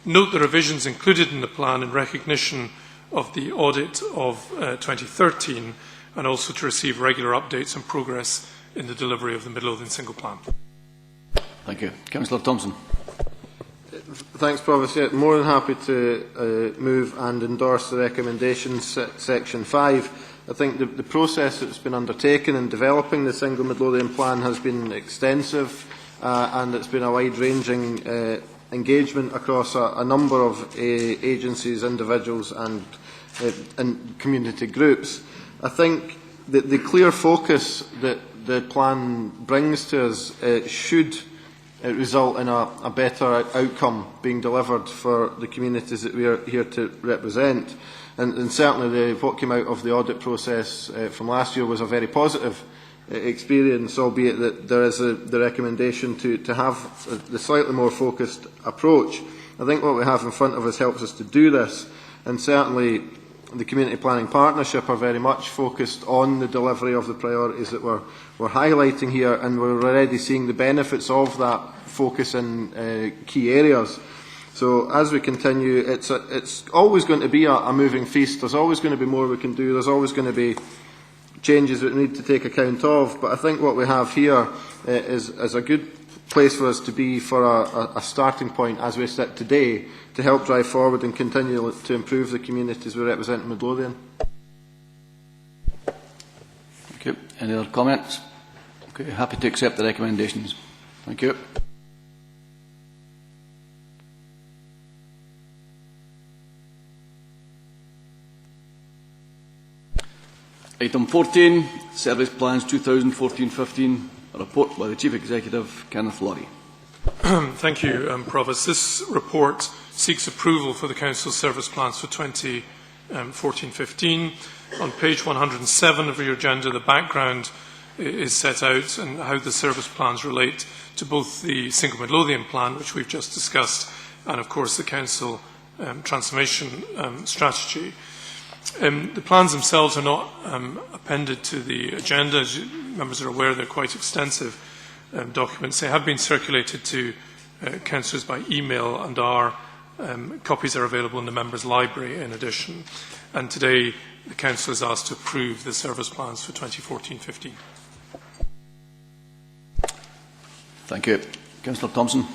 Note the revisions included in the plan in recognition of the audit of 2013, and also to receive regular updates on progress in the delivery of the Midlothian Single Plan. Thank you. Councillor Thompson. Thanks, Provost. Yeah, more than happy to move and endorse the recommendations, section 5. I think the process that's been undertaken in developing the Single Midlothian Plan has been extensive, and it's been a wide-ranging engagement across a number of agencies, individuals and community groups. I think that the clear focus that the plan brings to us should result in a better outcome being delivered for the communities that we are here to represent. And certainly what came out of the audit process from last year was a very positive experience, albeit that there is the recommendation to have the slightly more focused approach. I think what we have in front of us helps us to do this, and certainly the Community Planning Partnership are very much focused on the delivery of the priorities that we're highlighting here, and we're already seeing the benefits of that focus in key areas. So as we continue, it's always going to be a moving feast. There's always going to be more we can do. There's always going to be changes that we need to take account of. But I think what we have here is a good place for us to be for a starting point as we sit today to help drive forward and continue to improve the communities we represent in Midlothian. Thank you. Any other comments? Okay, happy to accept the recommendations. Thank you. Item 14, Service Plans 2014-15, a report by the Chief Executive, Kenneth Laurie. Thank you, Provost. This report seeks approval for the Council's service plans for 2014-15. On page 107 of your agenda, the background is set out and how the service plans relate to both the Single Midlothian Plan, which we've just discussed, and of course the Council transformation strategy. The plans themselves are not appended to the agenda. As members are aware, they're quite extensive documents. They have been circulated to councillors by email, and copies are available in the members' library in addition. And today, the Council is asked to approve the service plans for 2014-15. Thank you. Councillor Thompson.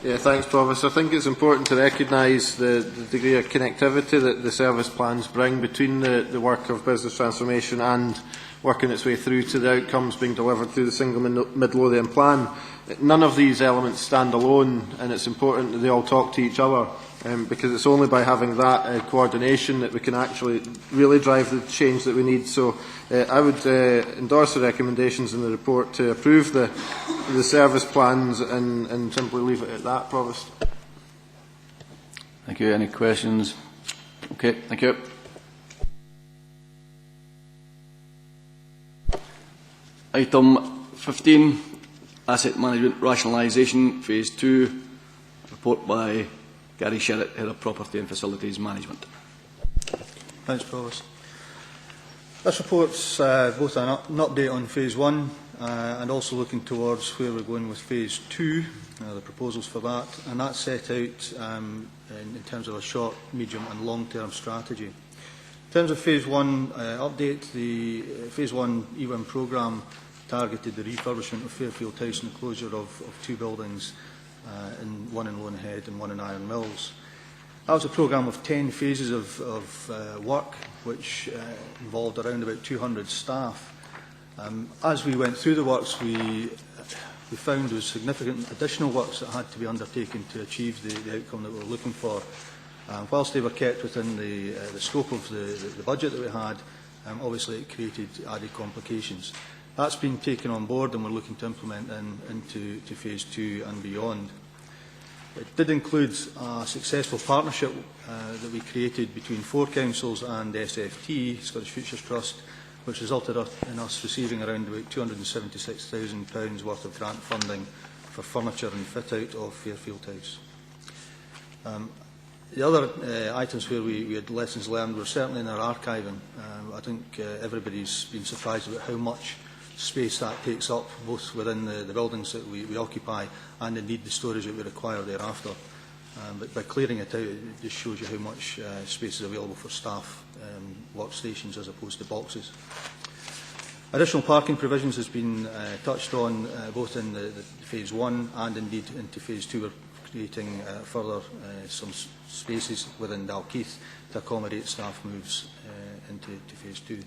Yeah, thanks, Provost. I think it's important to recognise the degree of connectivity that the service plans bring between the work of business transformation and working its way through to the outcomes being delivered through the Single Midlothian Plan. None of these elements stand alone, and it's important that they all talk to each other, because it's only by having that coordination that we can actually really drive the change that we need. So I would endorse the recommendations in the report to approve the service plans and simply leave it at that, Provost. Thank you. Any questions? Okay, thank you. Item 15, Asset Management Rationalisation, Phase 2, report by Gary Sherritt, Head of Property and Facilities Management. Thanks, Provost. This report's both an update on Phase 1 and also looking towards where we're going with Phase 2, the proposals for that, and that's set out in terms of a short, medium and long-term strategy. In terms of Phase 1 update, the Phase 1 EWIM programme targeted the refurbishment of Fairfield House and the closure of 2 buildings one in Loanhead and one in Iron Mills. That was a programme of 10 phases of work, which involved around about 200 staff. As we went through the works, we found there was significant additional works that had to be undertaken to achieve the outcome that we were looking for. Whilst they were kept within the scope of the budget that we had, obviously it created added complications. That's been taken on board and we're looking to implement into phase 2 and beyond. It did include a successful partnership that we created between 4 councils and SFT, Scottish Futures Trust, which resulted in us receiving around about £276,000 worth of grant funding for furniture and fit-out of Fairfield House. The other items where we had lessons learned were certainly in our archiving. I think everybody's been surprised about how much space that takes up, both within the buildings that we occupy and indeed the storage that we require thereafter. But by clearing it out, it just shows you how much space is available for staff workstations as opposed to boxes. Additional parking provisions has been touched on both in the phase 1 and indeed into phase 2. We're creating further some spaces within Dalkeith to accommodate staff moves into phase 2.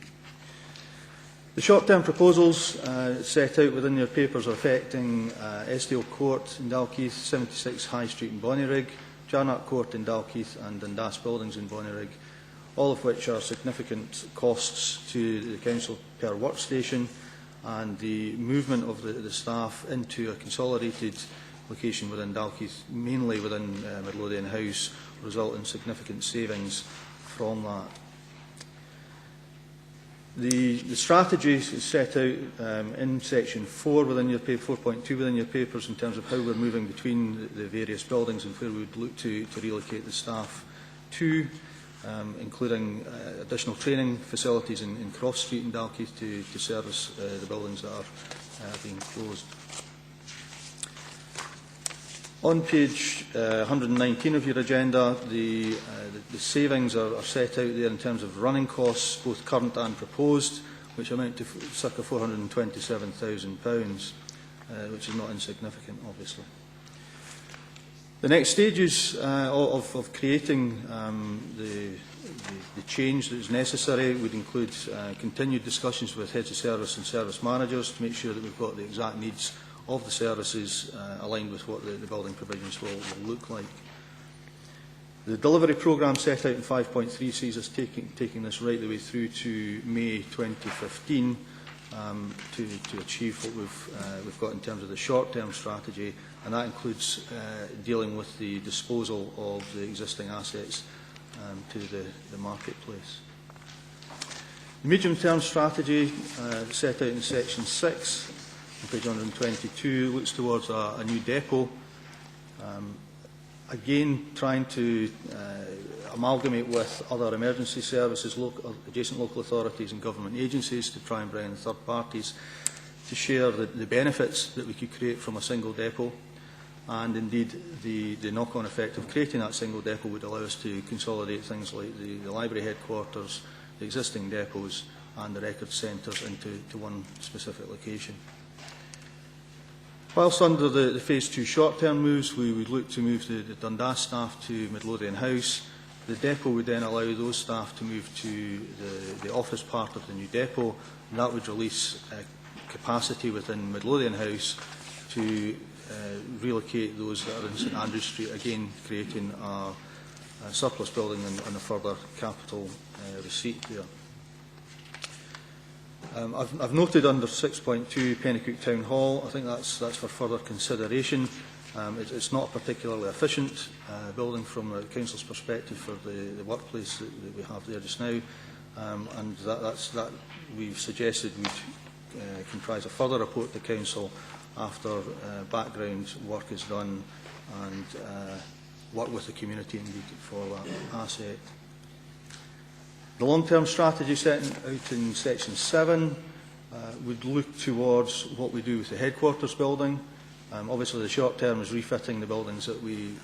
The short-term proposals set out within your papers are affecting Estill Court in Dalkeith, 76 High Street in Bonnyrigg, Jarnac Court in Dalkeith and Dundas Buildings in Bonnyrigg, all of which are significant costs to the council per workstation, and the movement of the staff into a consolidated location within Dalkeith, mainly within Midlothian House, will result in significant savings from that. The strategy is set out in section 4 within your paper, 4.2 within your papers, in terms of how we're moving between the various buildings and where we would look to relocate the staff to, including additional training facilities in Cross Street in Dalkeith to service the buildings that are being closed. On page 119 of your agenda, the savings are set out there in terms of running costs, both current and proposed, which amount to circa £427,000, which is not insignificant, obviously. The next stages of creating the change that is necessary would include continued discussions with heads of service and service managers to make sure that we've got the exact needs of the services aligned with what the building provisions will look like. The delivery programme set out in 5.3 sees us taking this right the way through to May 2015 to achieve what we've got in terms of the short-term strategy, and that includes dealing with the disposal of the existing assets to the marketplace. The medium-term strategy set out in section 6 on page 122 looks towards a new depot. Again, trying to amalgamate with other emergency services, adjacent local authorities and government agencies to try and bring in third parties to share the benefits that we could create from a single depot. And indeed, the knock-on effect of creating that single depot would allow us to consolidate things like the library headquarters, the existing depots and the record centres into one specific location. Whilst under the phase 2 short-term moves, we would look to move the Dundas staff to Midlothian House. The depot would then allow those staff to move to the office part of the new depot, and that would release capacity within Midlothian House to relocate those that are in St Andrews Street, again creating a surplus building and a further capital receipt there. I've noted under 6.2 Pennycook Town Hall. I think that's for further consideration. It's not a particularly efficient building from the council's perspective for the workplace that we have there just now, and that we've suggested would comprise a further report to council after background work is done and work with the community indeed for that asset. The long-term strategy set out in section 7 would look towards what we do with the headquarters building. Obviously the short term is refitting the buildings that we've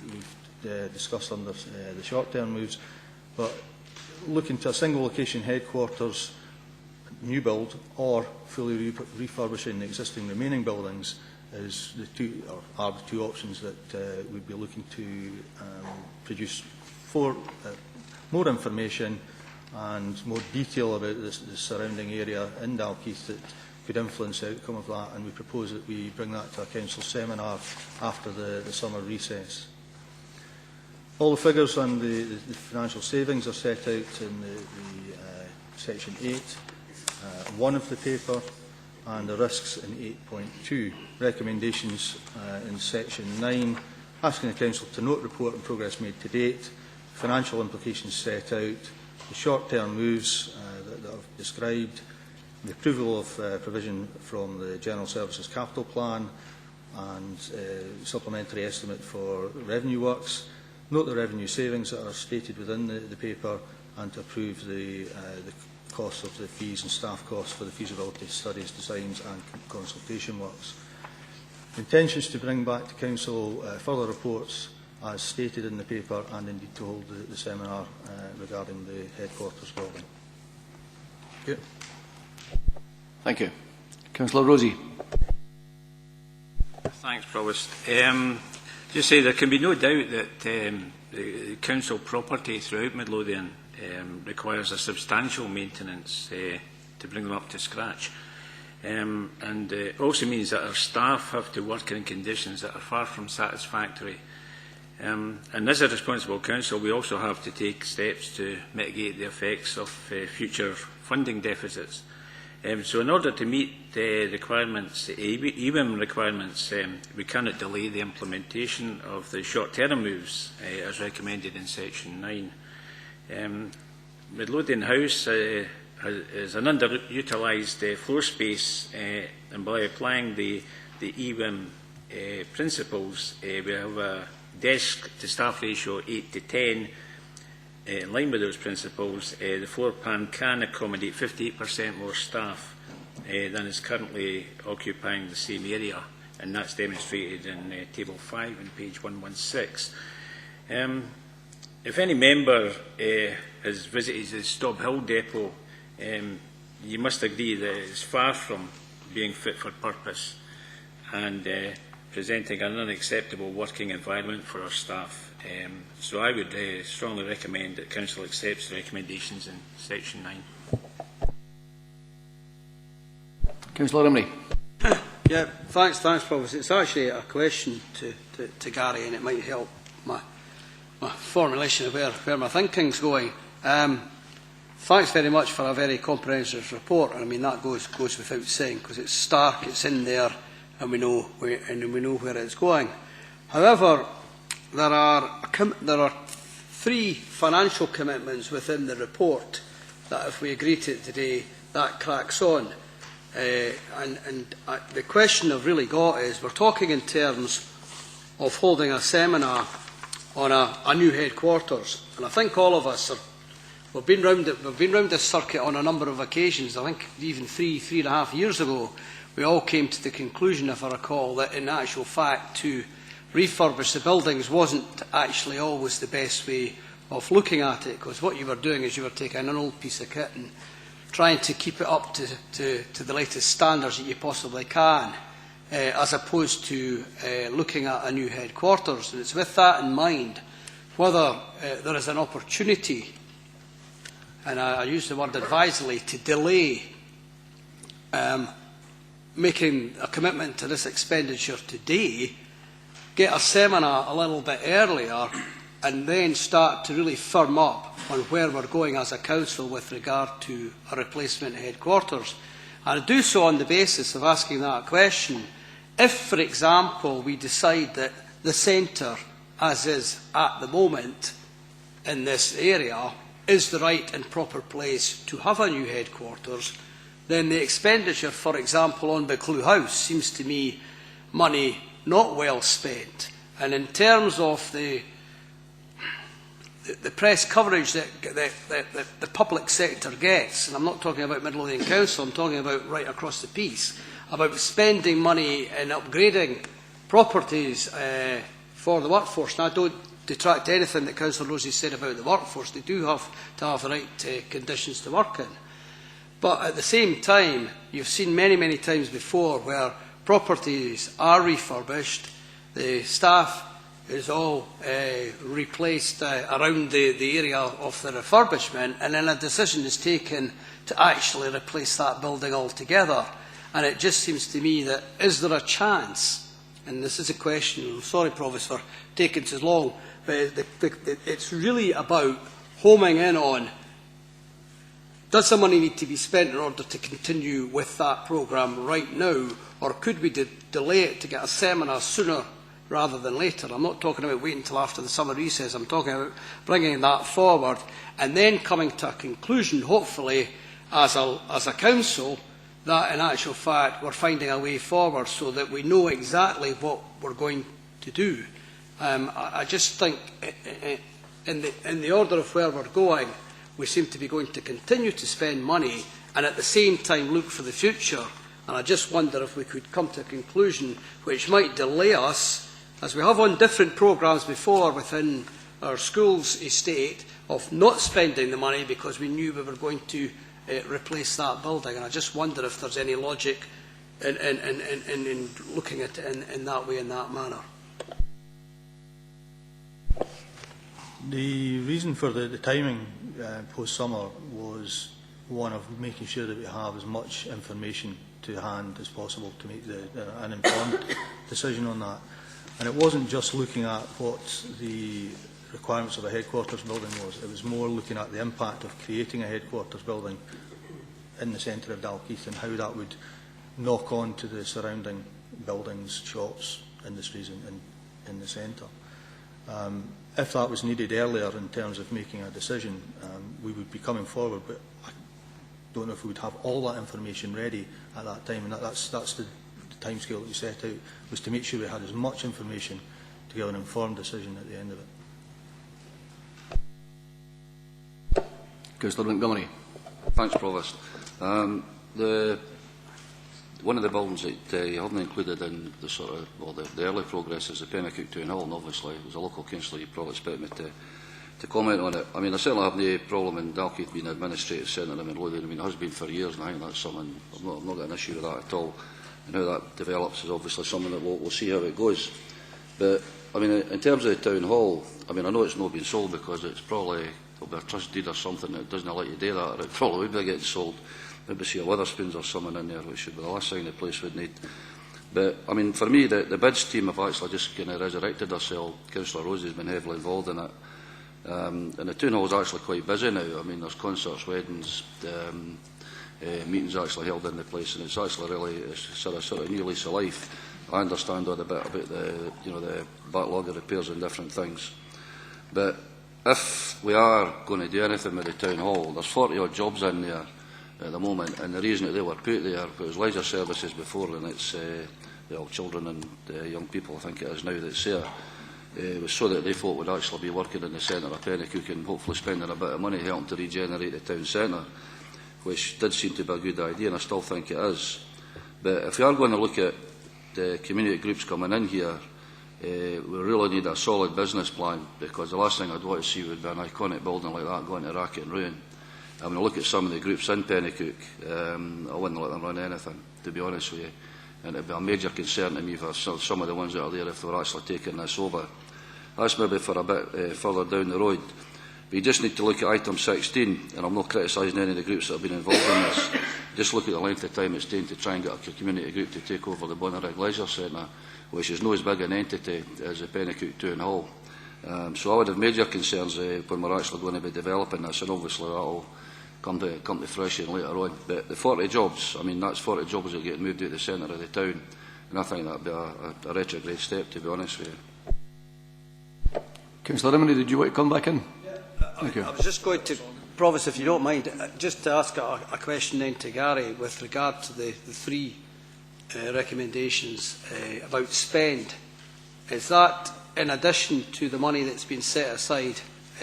discussed under the short-term moves, but looking to a single location headquarters, new build, or fully refurbishing the existing remaining buildings are the two options that we'd be looking to produce more information and more detail about the surrounding area in Dalkeith that could influence the outcome of that, and we propose that we bring that to a council seminar after the summer recess. All the figures on the financial savings are set out in the section 8(1) of the paper, and the risks in 8.2. Recommendations in section 9, asking the council to note, report and progress made to date, financial implications set out, the short-term moves that I've described, the approval of provision from the General Services Capital Plan and supplementary estimate for revenue works, note the revenue savings that are stated within the paper, and to approve the cost of the fees and staff costs for the feasibility studies, designs and consultation works. Intentions to bring back to Council further reports as stated in the paper, and indeed to hold the seminar regarding the headquarters building. Thank you. Thank you. Councillor Rosie. Thanks, Provost. Just say there can be no doubt that the council property throughout Midlothian requires a substantial maintenance to bring them up to scratch. And it also means that our staff have to work in conditions that are far from satisfactory. And as a responsible council, we also have to take steps to mitigate the effects of future funding deficits. So in order to meet the requirements, the EWIM requirements, we cannot delay the implementation of the short-term moves as recommended in section 9. Midlothian House is an underutilised floor space, and by applying the EWIM principles, we have a desk to staff ratio 8 to 10. In line with those principles, the floor plan can accommodate 58% more staff than is currently occupying the same area, and that's demonstrated in table 5 on page 116. If any member has visited the Stob Hill depot, you must agree that it is far from being fit for purpose and presenting an unacceptable working environment for our staff. So I would strongly recommend that Council accepts the recommendations in section 9. Councillor Imrie. Yeah, thanks, Provost. It's actually a question to Gary, and it might help my formulation of where my thinking's going. Thanks very much for a very comprehensive report. I mean, that goes without saying, because it's stark, it's in there, and we know where it's going. However, there are 3 financial commitments within the report that, if we agree to it today, that cracks on. The question I've really got is, we're talking in terms of holding a seminar on a new headquarters, and I think all of us we've been round this circuit on a number of occasions. I think even 3.5 years ago, we all came to the conclusion, if I recall, that in actual fact to refurbish the buildings wasn't actually always the best way of looking at it, because what you were doing is you were taking an old piece of kit and trying to keep it up to the latest standards that you possibly can, as opposed to looking at a new headquarters. And it's with that in mind whether there is an opportunity, and I use the word advisedly, to delay making a commitment to this expenditure today, get a seminar a little bit earlier, and then start to really firm up on where we're going as a council with regard to a replacement headquarters. And I do so on the basis of asking that question. If, for example, we decide that the centre, as is at the moment in this area, is the right and proper place to have a new headquarters, then the expenditure, for example, on Buccleuch House seems to me money not well spent. And in terms of the press coverage that the public sector gets, and I'm not talking about Midlothian Council, I'm talking about right across the piece, about spending money in upgrading properties for the workforce. And I don't detract anything that Councillor Rosie said about the workforce. They do have to have the right conditions to work in. But at the same time, you've seen many, many times before where properties are refurbished, the staff is all replaced around the area of the refurbishment, and then a decision is taken to actually replace that building altogether. And it just seems to me that, is there a chance, and this is a question, I'm sorry Provost for taking so long, but it's really about homing in on, does the money need to be spent in order to continue with that programme right now, or could we delay it to get a seminar sooner rather than later? I'm not talking about waiting until after the summer recess, I'm talking about bringing that forward and then coming to a conclusion, hopefully, as a council, that in actual fact we're finding a way forward so that we know exactly what we're going to do. I just think in the order of where we're going, we seem to be going to continue to spend money and at the same time look for the future. And I just wonder if we could come to a conclusion which might delay us, as we have on different programmes before within our schools estate, of not spending the money because we knew we were going to replace that building. And I just wonder if there's any logic in looking at it in that way, in that manner. The reason for the timing post-summer was one of making sure that we have as much information to hand as possible to make an informed decision on that. And it wasn't just looking at what the requirements of a headquarters building was. It was more looking at the impact of creating a headquarters building in the centre of Dalkeith and how that would knock on to the surrounding buildings, shops, industries in the centre. If that was needed earlier in terms of making a decision, we would be coming forward, but I don't know if we would have all that information ready at that time, and that's the timescale that we set out, was to make sure we had as much information to give an informed decision at the end of it. Councillor Montgomery. Thanks, Provost. One of the buildings that you haven't included in the sort of, well, the early progress is the Pennacook Town Hall, and obviously as a local councillor you probably expect me to comment on it. I mean, I certainly have no problem in Dalkeith being an administrative centre in Midlothian. I mean, it has been for years, and I think that's something, I've not got an issue with that at all. And how that develops is obviously something that we'll see how it goes. But, I mean, in terms of the Town Hall, I mean, I know it's not been sold because it's probably, there'll be a trust deed or something that doesn't let you do that, or it probably would be getting sold. Maybe see a Witherspoons or something in there, which would be the last thing the place would need. But, I mean, for me, the bids team have actually just kind of resurrected themselves. Councillor Rosie has been heavily involved in it. And the Town Hall is actually quite busy now. I mean, there's concerts, weddings, meetings actually held in the place, and it's actually really sort of new lease of life. I understand all the bit about the backlog of repairs and different things. But if we are going to do anything with the Town Hall, there's 40 odd jobs in there at the moment, and the reason that they were put there, it was leisure services before, and it's children and young people, I think it is now, that's there, was so that they thought would actually be working in the centre of Pennacook and hopefully spending a bit of money helping to regenerate the town centre, which did seem to be a good idea, and I still think it is. But if we are going to look at the community groups coming in here, we really need a solid business plan, because the last thing I'd want to see would be an iconic building like that going to racket and ruin. I mean, look at some of the groups in Pennacook, I wouldn't let them run anything, to be honest with you. And it would be a major concern to me for some of the ones that are there if they were actually taking this over. That's maybe for a bit further down the road. But you just need to look at item 16, and I'm not criticising any of the groups that have been involved in this. Just look at the length of time it's taken to try and get a community group to take over the Bonnerig Leisure Centre, which is not as big an entity as the Pennacook Town Hall. So I would have major concerns when we're actually going to be developing this, and obviously that will come to fruition later on. But the 40 jobs, I mean, that's 40 jobs that get moved out of the centre of the town, and I think that would be a retrograde step, to be honest with you. Councillor Rimini, did you want to come back in? Thank you. I was just going to, Provost, if you don't mind, just to ask a question then to Gary with regard to the three recommendations about spend. Is that in addition to the money that's been set aside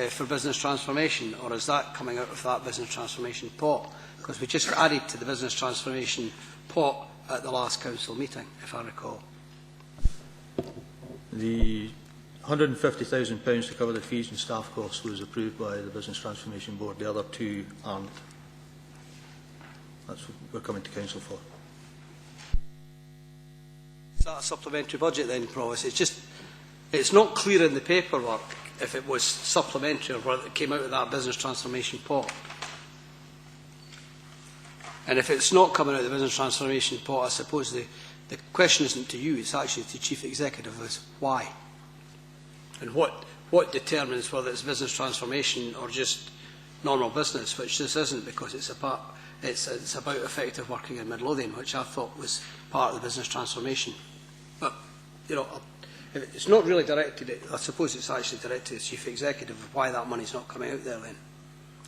for business transformation, or is that coming out of that business transformation pot? Because we just added to the business transformation pot at the last council meeting, if I recall. The £150,000 to cover the fees and staff costs was approved by the Business Transformation Board. The other two aren't. That's what we're coming to council for. Is that a supplementary budget then, Provost? It's not clear in the paperwork if it was supplementary or whether it came out of that business transformation pot. And if it's not coming out of the business transformation pot, I suppose the question isn't to you, it's actually to the Chief Executive, is why? And what determines whether it's business transformation or just normal business, which this isn't, because it's about effective working in Midlothian, which I thought was part of the business transformation. But, you know, if it's not really directed, I suppose it's actually directed to the Chief Executive of why that money's not coming out there then,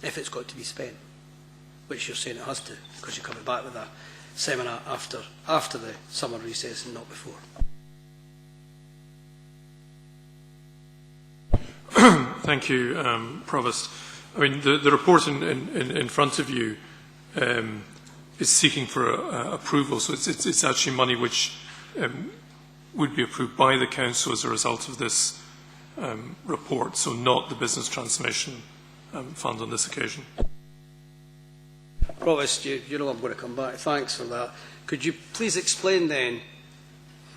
if it's got to be spent, which you're saying it has to, because you're coming back with a seminar after the summer recess and not before. Thank you, Provost. I mean, the report in front of you is seeking for approval, so it's actually money which would be approved by the Council as a result of this report, so not the Business Transformation Fund on this occasion. Provost, you know I'm going to come back. Thanks for that. Could you please explain then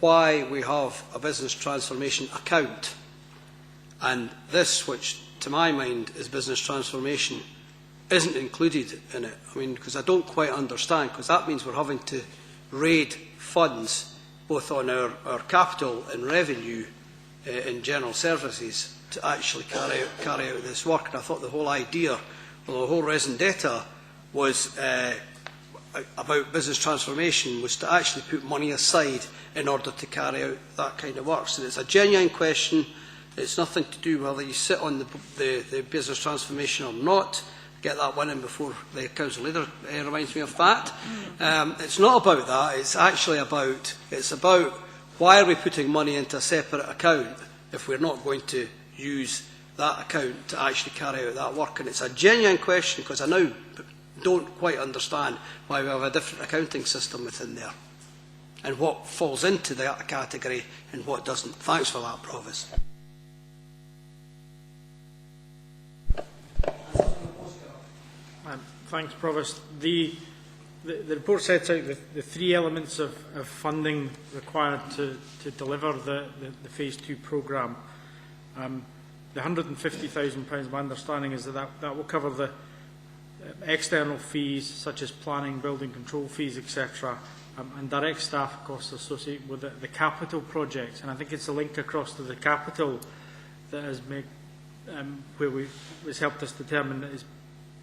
why we have a business transformation account and this, which to my mind is business transformation, isn't included in it? I mean, because I don't quite understand, because that means we're having to raid funds both on our capital and revenue in general services to actually carry out this work. And I thought the whole idea, well, the whole raison d'etre was about business transformation was to actually put money aside in order to carry out that kind of work. So it's a genuine question. It's nothing to do whether you sit on the business transformation or not. Get that one in before the council leader reminds me of that. It's not about that. It's actually about why are we putting money into a separate account if we're not going to use that account to actually carry out that work. And it's a genuine question, because I now don't quite understand why we have a different accounting system within there and what falls into that category and what doesn't. Thanks for that, Provost. Thanks, Provost. The report sets out the three elements of funding required to deliver the Phase 2 programme. The £150,000, my understanding is that will cover the external fees such as planning, building control fees, etc., and direct staff costs associated with the capital projects. And I think it's a link across to the capital that has made, has helped us determine that it's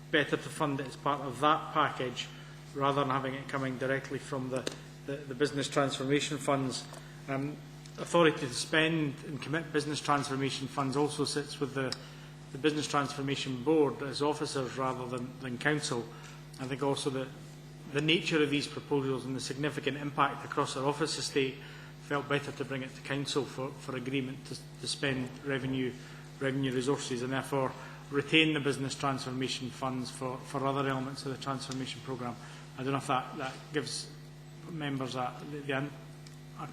better to fund it as part of that package rather than having it coming directly from the business transformation funds. Authority to spend and commit business transformation funds also sits with the Business Transformation Board as officers rather than council. I think also that the nature of these proposals and the significant impact across our office estate felt better to bring it to council for agreement to spend revenue resources and therefore retain the business transformation funds for other elements of the transformation programme. I don't know if that gives members a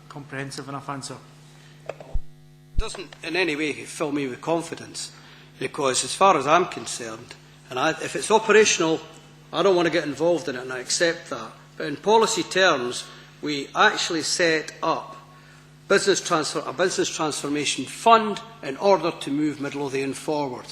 comprehensive enough answer. It doesn't in any way fill me with confidence, because as far as I'm concerned, and if it's operational, I don't want to get involved in it, and I accept that. But in policy terms, we actually set up a business transformation fund in order to move Midlothian forward.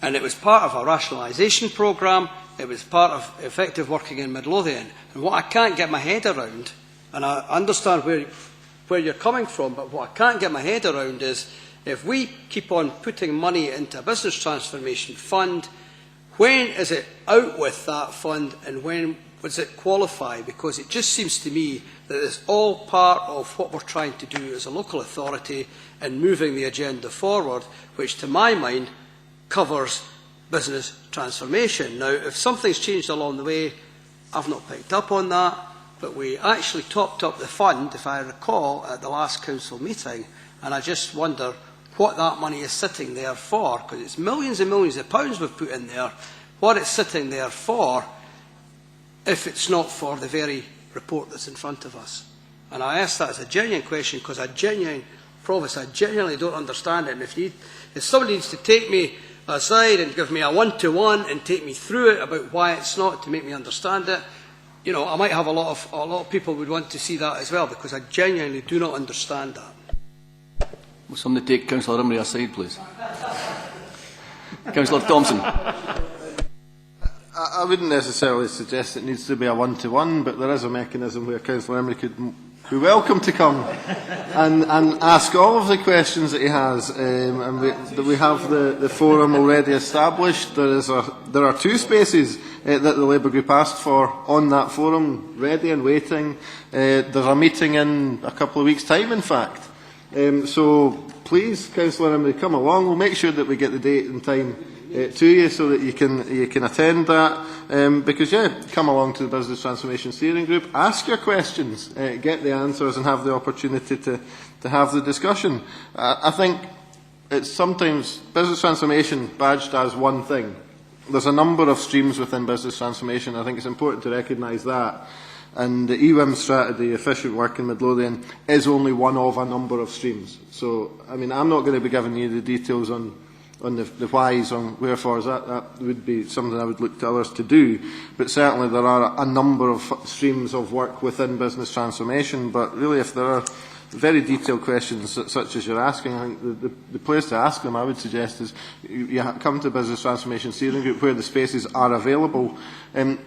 And it was part of a rationalisation programme, it was part of effective working in Midlothian. And what I can't get my head around, and I understand where you're coming from, but what I can't get my head around is if we keep on putting money into a business transformation fund, when is it out with that fund and when does it qualify? Because it just seems to me that it's all part of what we're trying to do as a local authority and moving the agenda forward, which to my mind covers business transformation. Now, if something's changed along the way, I've not picked up on that, but we actually topped up the fund, if I recall, at the last council meeting, and I just wonder what that money is sitting there for, because it's millions and millions of pounds we've put in there, what it's sitting there for, if it's not for the very report that's in front of us. And I ask that as a genuine question, because I genuinely don't understand it. And if somebody needs to take me aside and give me a one-to-one and take me through it about why it's not, to make me understand it, you know, I might have a lot of people would want to see that as well, because I genuinely do not understand that. Will somebody take Councillor Imrie aside, please? Councillor Thompson. I wouldn't necessarily suggest it needs to be a one-to-one, but there is a mechanism where Councillor Imrie could be welcome to come and ask all of the questions that he has. And we have the forum already established. There are 2 spaces that the Labour Group asked for on that forum, ready and waiting. There's a meeting in a couple of weeks' time, in fact. So please, Councillor Imrie, come along. We'll make sure that we get the date and time to you so that you can attend that. Because, come along to the Business Transformation Steering Group, ask your questions, get the answers and have the opportunity to have the discussion. I think it's sometimes business transformation badged as one thing. There's a number of streams within business transformation. I think it's important to recognise that. And the EWIM strategy, efficient work in Midlothian, is only one of a number of streams. So, I mean, I'm not going to be giving you the details on the whys, on wherefores. That would be something I would look to others to do. But certainly there are a number of streams of work within business transformation. But really, if there are very detailed questions such as you're asking, I think the place to ask them, I would suggest, is you come to Business Transformation Steering Group where the spaces are available.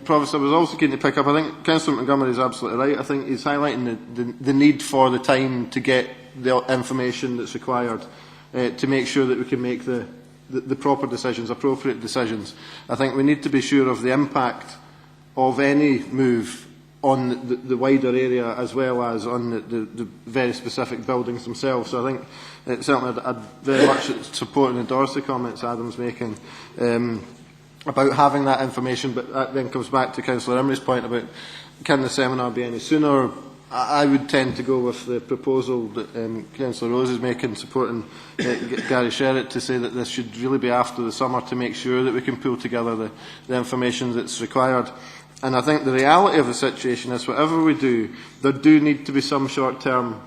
Provost, I was also keen to pick up, I think Councillor Montgomery is absolutely right. I think he's highlighting the need for the time to get the information that's required to make sure that we can make the proper decisions, appropriate decisions. I think we need to be sure of the impact of any move on the wider area as well as on the very specific buildings themselves. So I think certainly I'd very much support and endorse the comments Adam's making about having that information, but that then comes back to Councillor Imrie's point about can the seminar be any sooner. I would tend to go with the proposal that Councillor Rose is making, supporting Gary Sherritt, to say that this should really be after the summer to make sure that we can pull together the information that's required. And I think the reality of the situation is whatever we do, there do need to be some short-term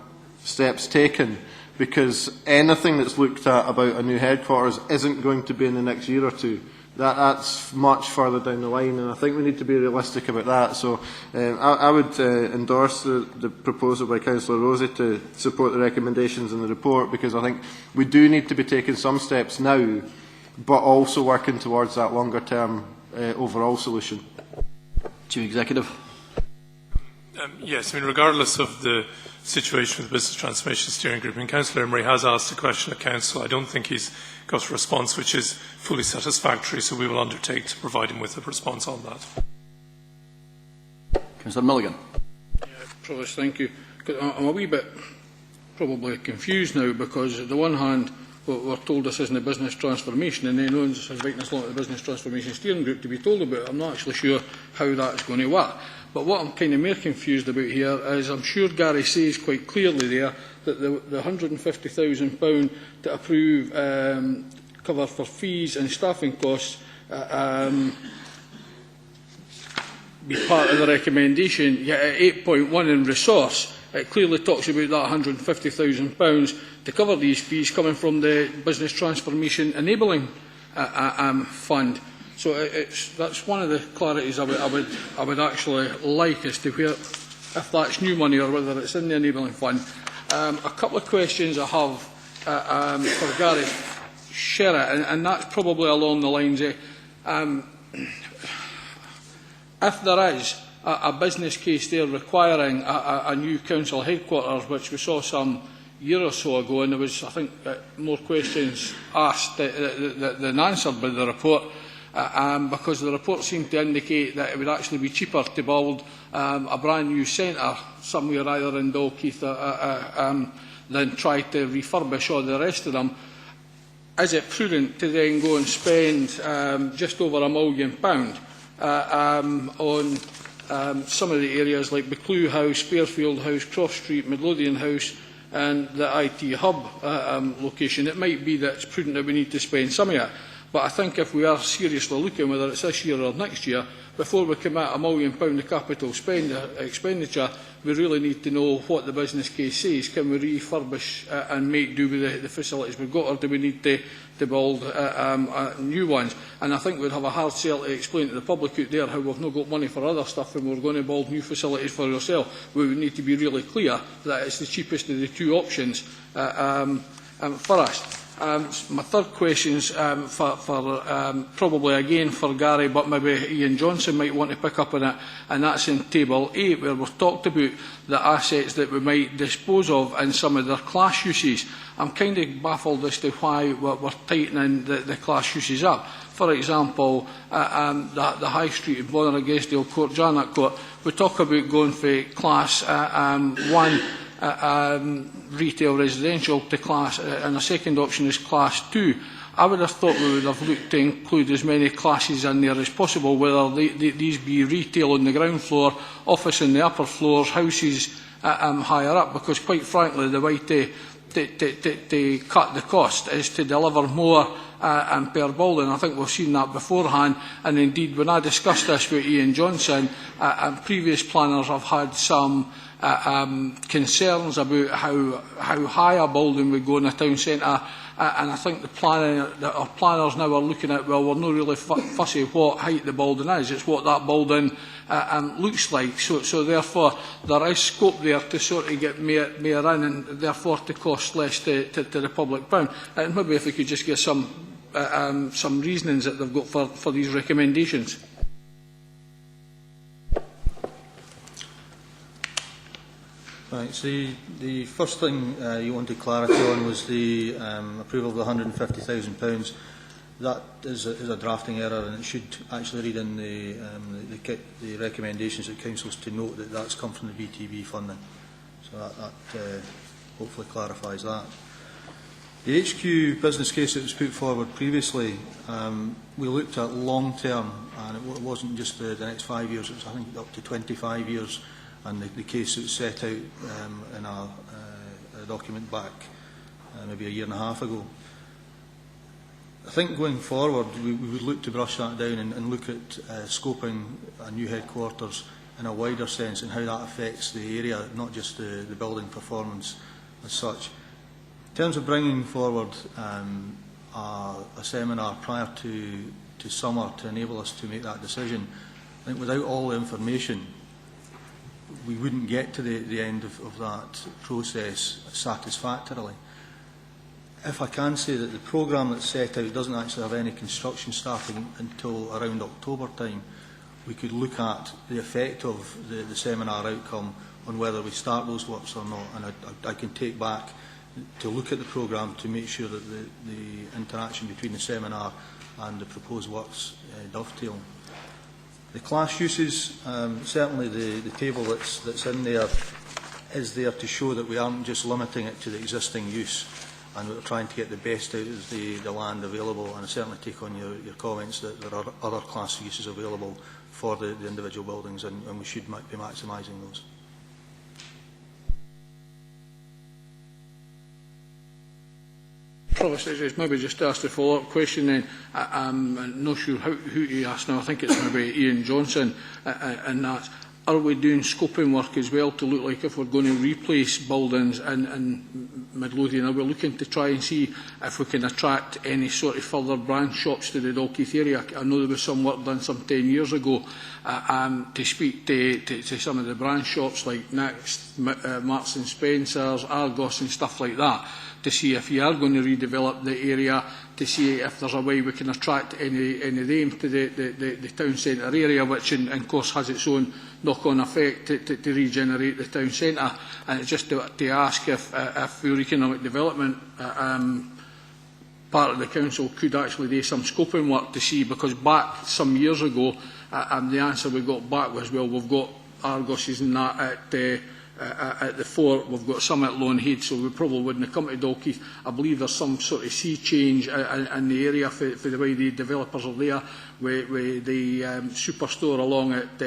steps taken, because anything that's looked at about a new headquarters isn't going to be in the next year or two. That's much further down the line, and I think we need to be realistic about that. So I would endorse the proposal by Councillor Rosie to support the recommendations in the report, because I think we do need to be taking some steps now, but also working towards that longer-term overall solution. Chief Executive. Yes, I mean, regardless of the situation with the Business Transformation Steering Group, and Councillor Imrie has asked a question of Council, I don't think he's got a response which is fully satisfactory, so we will undertake to provide him with a response on that. Councillor Milligan. Provost, thank you. I'm a wee bit probably confused now, because on the one hand, we're told this isn't a business transformation, and then owns us inviting us along to the Business Transformation Steering Group to be told about it. I'm not actually sure how that's going to work. But what I'm kind of more confused about here is I'm sure Gary says quite clearly there that the £150,000 to approve cover for fees and staffing costs be part of the recommendation. Yet at 8.1 in resource, it clearly talks about that £150,000 to cover these fees coming from the Business Transformation Enabling Fund. So that's one of the clarities I would actually like as to where, if that's new money or whether it's in the Enabling Fund. A couple of questions I have for Gary Sherritt, and that's probably along the lines of if there is a business case there requiring a new council headquarters, which we saw some year or so ago, and there was, I think, more questions asked than answered by the report, because the report seemed to indicate that it would actually be cheaper to build a brand new centre somewhere either in Dalkeith than try to refurbish all the rest of them. Is it prudent to then go and spend just over £1 million on some of the areas like Buccleuch House, Fairfield House, Cross Street, Midlothian House and the IT hub location? It might be that it's prudent that we need to spend some of it. But I think if we are seriously looking, whether it's this year or next year, before we commit £1 million of capital expenditure, we really need to know what the business case says. Can we refurbish and make do with the facilities we've got, or do we need to build new ones? And I think we'd have a hard sell to explain to the public out there how we've not got money for other stuff and we're going to build new facilities for ourselves. We would need to be really clear that it's the cheapest of the two options for us. My third question is probably again for Gary, but maybe Ian Johnson might want to pick up on it, and that's in Table 8, where we've talked about the assets that we might dispose of and some of their class uses. I'm kind of baffled as to why we're tightening the class uses up. For example, the High Street of Bonner Guestdale Court, Janet Court, we talk about going for class 1 retail residential to class, and a second option is class 2. I would have thought we would have looked to include as many classes in there as possible, whether these be retail on the ground floor, office on the upper floors, houses higher up, because quite frankly the way to cut the cost is to deliver more per building. I think we've seen that beforehand, and indeed when I discussed this with Ian Johnson, previous planners have had some concerns about how high a building would go in a town centre, and I think our planners now are looking at, well, we're not really fussy what height the building is, it's what that building looks like. So therefore there is scope there to sort of get more in, and therefore to cost less to the public pound. And maybe if we could just get some reasonings that they've got for these recommendations. Right, so the first thing you wanted clarity on was the approval of the £150,000. That is a drafting error, and it should actually read in the recommendations of councils to note that that's come from the BTB funding. So that hopefully clarifies that. The HQ business case that was put forward previously, we looked at long term, and it wasn't just the next 5 years, it was I think up to 25 years. And the case that was set out in a document back maybe a year and a half ago. I think going forward we would look to brush that down and look at scoping a new headquarters in a wider sense and how that affects the area, not just the building performance as such. In terms of bringing forward a seminar prior to summer to enable us to make that decision, I think without all the information we wouldn't get to the end of that process satisfactorily. If I can say that the programme that's set out doesn't actually have any construction starting until around October time, we could look at the effect of the seminar outcome on whether we start those works or not. And I can take back to look at the programme to make sure that the interaction between the seminar and the proposed works dovetail. The class uses, certainly the table that's in there is there to show that we aren't just limiting it to the existing use, and we're trying to get the best out of the land available, and I certainly take on your comments that there are other class uses available for the individual buildings, and we should be maximising those. Provost, maybe just ask the follow-up question then. I'm not sure who to ask now. I think it's maybe Ian Johnson, and that. Are we doing scoping work as well to look like if we're going to replace buildings in Midlothian? Are we looking to try and see if we can attract any sort of further branch shops to the Dalkeith area? I know there was some work done some 10 years ago to speak to some of the branch shops like Next, Marks and Spencer's, Argos and stuff like that, to see if you are going to redevelop the area, to see if there's a way we can attract any of them to the town centre area, which of course has its own knock-on effect to regenerate the town centre. And it's just to ask if your economic development part of the council could actually do some scoping work to see, because back some years ago the answer we got back was, well, we've got Argos's and that at the fort, we've got some at Loneheed, so we probably wouldn't have come to Dalkeith. I believe there's some sort of sea change in the area for the way the developers are there, with the superstore along at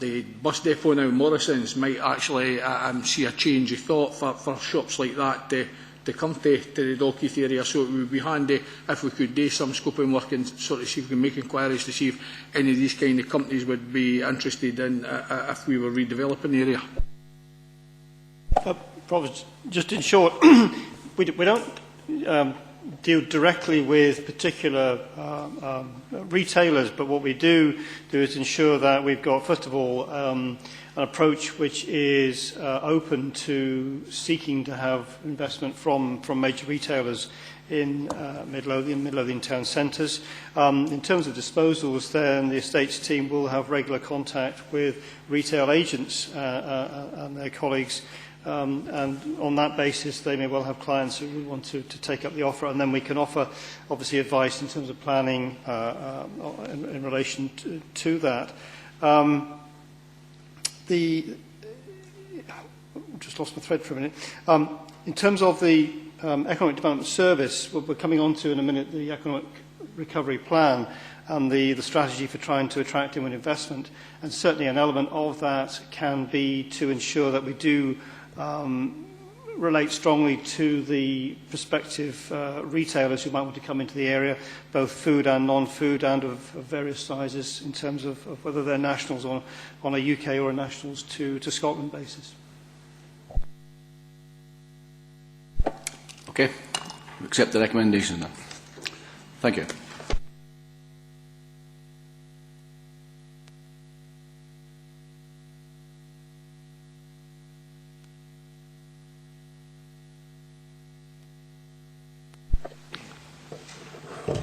the bus depot now, Morrison's, might actually see a change of thought for shops like that to to come to the Dalkeith area, so it would be handy if we could do some scoping work and sort of see if we can make inquiries to see if any of these kind of companies would be interested in if we were redeveloping the area. Probably just in short, we don't deal directly with particular retailers, but what we do is ensure that we've got, first of all, an approach which is open to seeking to have investment from major retailers in Midlothian town centres. In terms of disposals, then the estates team will have regular contact with retail agents and their colleagues. And on that basis, they may well have clients who want to take up the offer, and then we can offer, obviously, advice in terms of planning in relation to that. Just lost my thread for a minute. In terms of the Economic Development Service, we're coming on to in a minute the Economic Recovery Plan and the strategy for trying to attract inward investment. And certainly an element of that can be to ensure that we do relate strongly to the prospective retailers who might want to come into the area, both food and non-food and of various sizes, in terms of whether they're nationals on a UK or a nationals to Scotland basis. Okay. We accept the recommendation then. Thank you.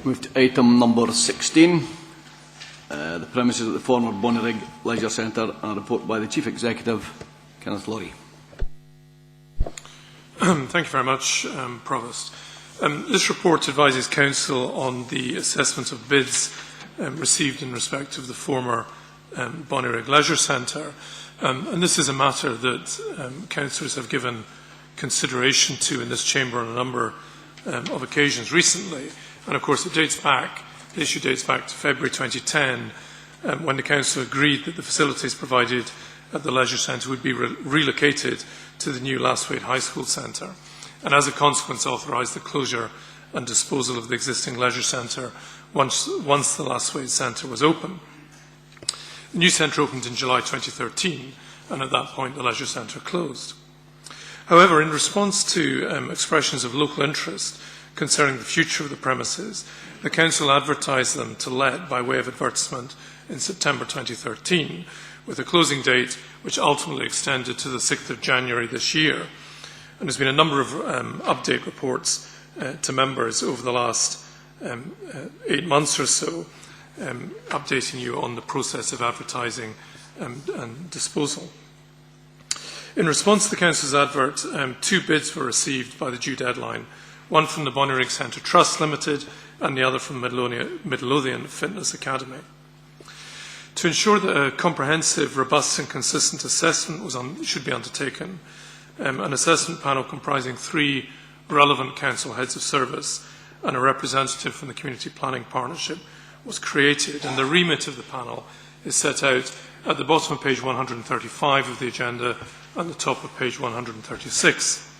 Move to item number 16, the premises at the former Bonnyrigg Leisure Centre, and a report by the Chief Executive, Kenneth Laurie. Thank you very much, Provost. This report advises Council on the assessment of bids received in respect of the former Bonnyrigg Leisure Centre. And this is a matter that councillors have given consideration to in this chamber on a number of occasions recently. And of course, the issue dates back to February 2010, when the Council agreed that the facilities provided at the Leisure Centre would be relocated to the new Lastwaite High School Centre, and as a consequence authorised the closure and disposal of the existing Leisure Centre once the Lastwaite Centre was open. The new centre opened in July 2013, and at that point the Leisure Centre closed. However, in response to expressions of local interest concerning the future of the premises, the Council advertised them to let by way of advertisement in September 2013, with a closing date which ultimately extended to the 6th of January this year. And there's been a number of update reports to members over the last 8 months or so, updating you on the process of advertising and disposal. In response to the Council's advert, 2 bids were received by the due deadline, one from the Bonnyrigg Centre Trust Limited and the other from Midlothian Fitness Academy. To ensure that a comprehensive, robust and consistent assessment should be undertaken, an assessment panel comprising 3 relevant council heads of service and a representative from the Community Planning Partnership was created, and the remit of the panel is set out at the bottom of page 135 of the agenda and the top of page 136.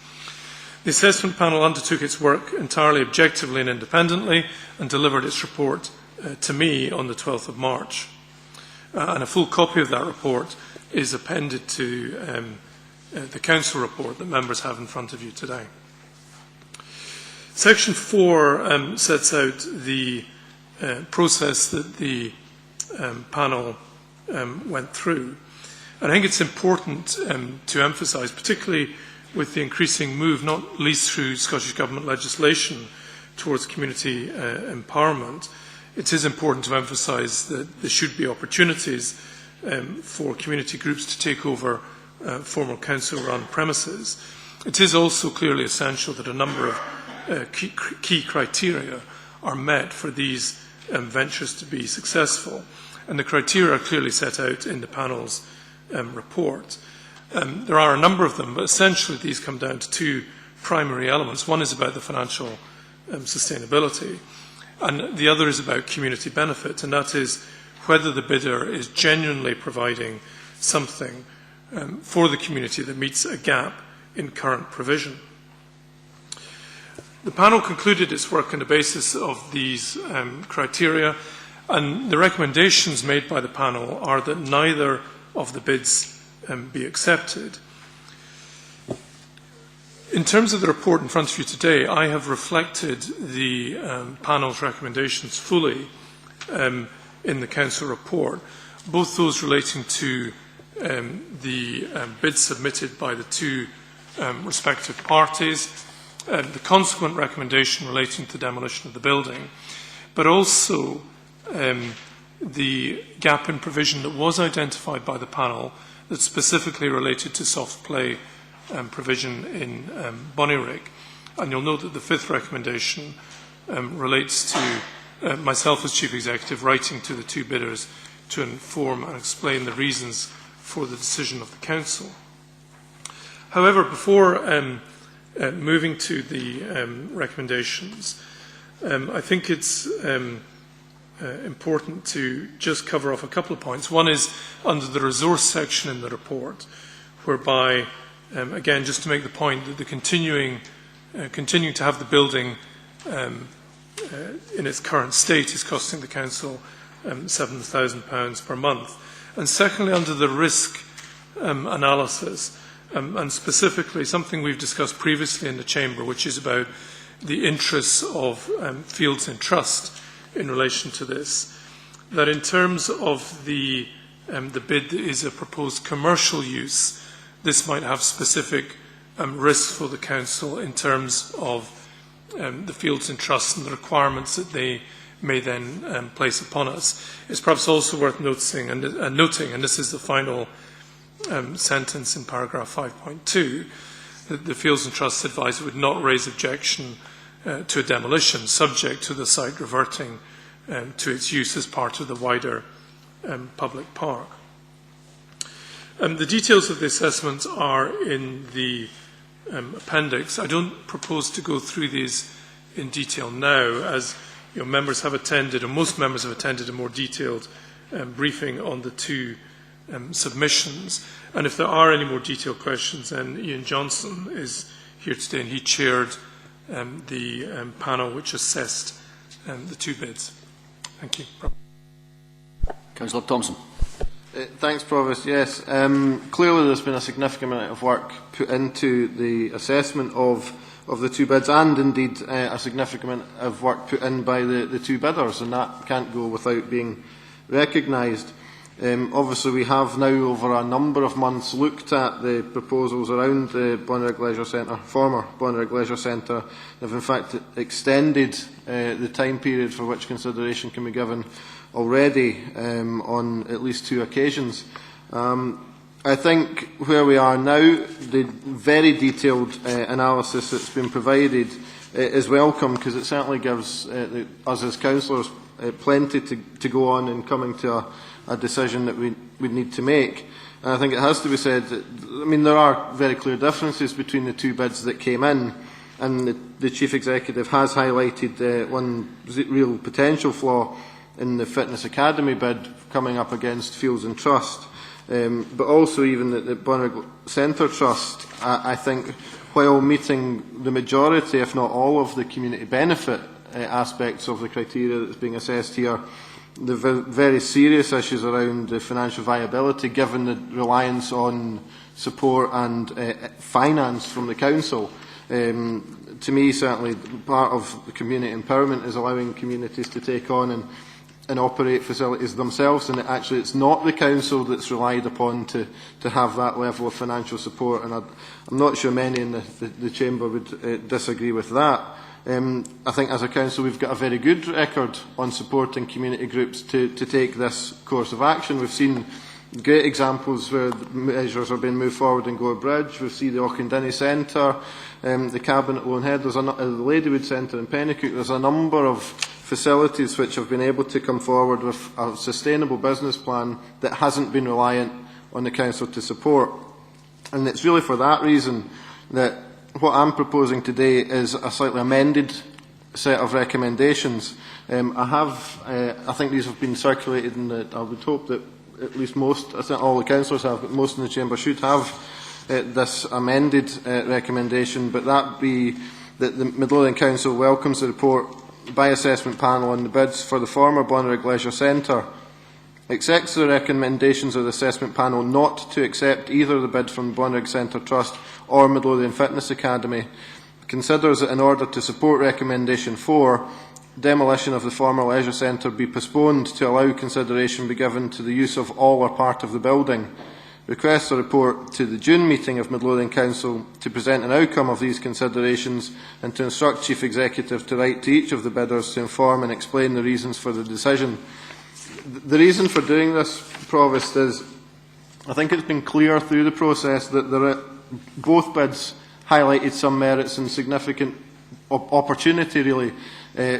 The assessment panel undertook its work entirely objectively and independently and delivered its report to me on the 12th of March. And a full copy of that report is appended to the Council report that members have in front of you today. Section 4 sets out the process that the panel went through. And I think it's important to emphasise, particularly with the increasing move, not least through Scottish Government legislation, towards community empowerment, it is important to emphasise that there should be opportunities for community groups to take over former council-run premises. It is also clearly essential that a number of key criteria are met for these ventures to be successful, and the criteria are clearly set out in the panel's report. There are a number of them, but essentially these come down to 2 primary elements. One is about the financial sustainability, and the other is about community benefit, and that is whether the bidder is genuinely providing something for the community that meets a gap in current provision. The panel concluded its work on the basis of these criteria, and the recommendations made by the panel are that neither of the bids be accepted. In terms of the report in front of you today, I have reflected the panel's recommendations fully in the Council report, both those relating to the bids submitted by the two respective parties, the consequent recommendation relating to demolition of the building, but also the gap in provision that was identified by the panel that specifically related to soft play provision in Bonnyrigg. And you'll note that the fifth recommendation relates to myself as Chief Executive writing to the two bidders to inform and explain the reasons for the decision of the Council. However, before moving to the recommendations, I think it's important to just cover off a couple of points. One is under the resource section in the report, whereby, again, just to make the point that the continuing to have the building in its current state is costing the Council £7,000 per month. And secondly, under the risk analysis, and specifically something we've discussed previously in the Chamber, which is about the interests of fields in trust in relation to this, that in terms of the bid that is a proposed commercial use, this might have specific risks for the Council in terms of the fields in trust and the requirements that they may then place upon us. It's perhaps also worth noting, and this is the final sentence in paragraph 5.2, that the Fields and Trusts Advisor would not raise objection to a demolition subject to the site reverting to its use as part of the wider public park. The details of the assessment are in the appendix. I don't propose to go through these in detail now, as members have attended, and most members have attended, a more detailed briefing on the two submissions. And if there are any more detailed questions, then Ian Johnson is here today, and he chaired the panel which assessed the two bids. Thank you. Councillor Thompson. Thanks, Provost. Yes, clearly there's been a significant amount of work put into the assessment of the two bids, and indeed a significant amount of work put in by the two bidders, and that can't go without being recognised. Obviously, we have now over a number of months looked at the proposals around the Bonnyrigg Leisure Centre, former Bonnyrigg Leisure Centre, and have in fact extended the time period for which consideration can be given already on at least two occasions. I think where we are now, the very detailed analysis that's been provided is welcome, because it certainly gives us as councillors plenty to go on in coming to a decision that we need to make. And I think it has to be said that, I mean, there are very clear differences between the two bids that came in, and the Chief Executive has highlighted one real potential flaw in the Fitness Academy bid coming up against Fields and Trust. But also even the Bonnyrigg Centre Trust, I think, while meeting the majority, if not all, of the community benefit aspects of the criteria that's being assessed here, the very serious issues around the financial viability, given the reliance on support and finance from the Council, to me, certainly part of the community empowerment is allowing communities to take on and operate facilities themselves, and actually it's not the Council that's relied upon to have that level of financial support, and I'm not sure many in the Chamber would disagree with that. I think as a Council we've got a very good record on supporting community groups to take this course of action. We've seen great examples where measures are being moved forward in Gore Bridge. We've seen the Auchendinny Centre, the Cabin at Lonehead, the Ladywood Centre in Pennycook. There's a number of facilities which have been able to come forward with a sustainable business plan that hasn't been reliant on the Council to support. And it's really for that reason that what I'm proposing today is a slightly amended set of recommendations. I think these have been circulated, and I would hope that at least most, I think all the councillors have, but most in the Chamber should have this amended recommendation, but that be that the Midlothian Council welcomes the report by assessment panel on the bids for the former Bonnerig Leisure Centre, accepts the recommendations of the assessment panel not to accept either the bid from the Bonnerig Centre Trust or Midlothian Fitness Academy, considers that in order to support recommendation 4, demolition of the former leisure centre be postponed to allow consideration be given to the use of all or part of the building, requests a report to the June meeting of Midlothian Council to present an outcome of these considerations and to instruct Chief Executive to write to each of the bidders to inform and explain the reasons for the decision. The reason for doing this, Provost, is I think it's been clear through the process that both bids highlighted some merits and significant opportunity, really,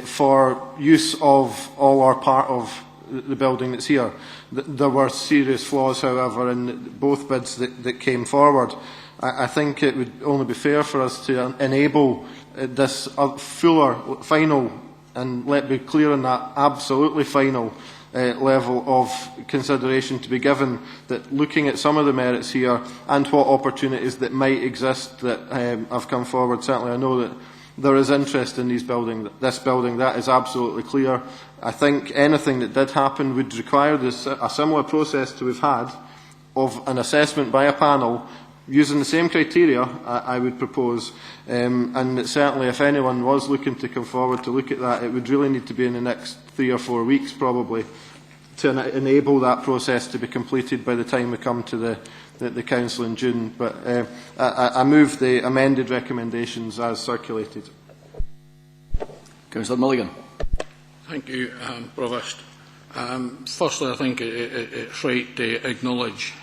for use of all or part of the building that's here. There were serious flaws, however, in both bids that came forward. I think it would only be fair for us to enable this fuller, final, and let me be clear on that, absolutely final level of consideration to be given, that looking at some of the merits here and what opportunities that might exist that have come forward. Certainly I know that there is interest in this building, that is absolutely clear. I think anything that did happen would require a similar process to we've had of an assessment by a panel using the same criteria, I would propose, and certainly if anyone was looking to come forward to look at that, it would really need to be in the next 3 or 4 weeks probably to enable that process to be completed by the time we come to the Council in June. But I move the amended recommendations as circulated. Councillor Mulligan. Thank you, Provost. Firstly, I think it's right to acknowledge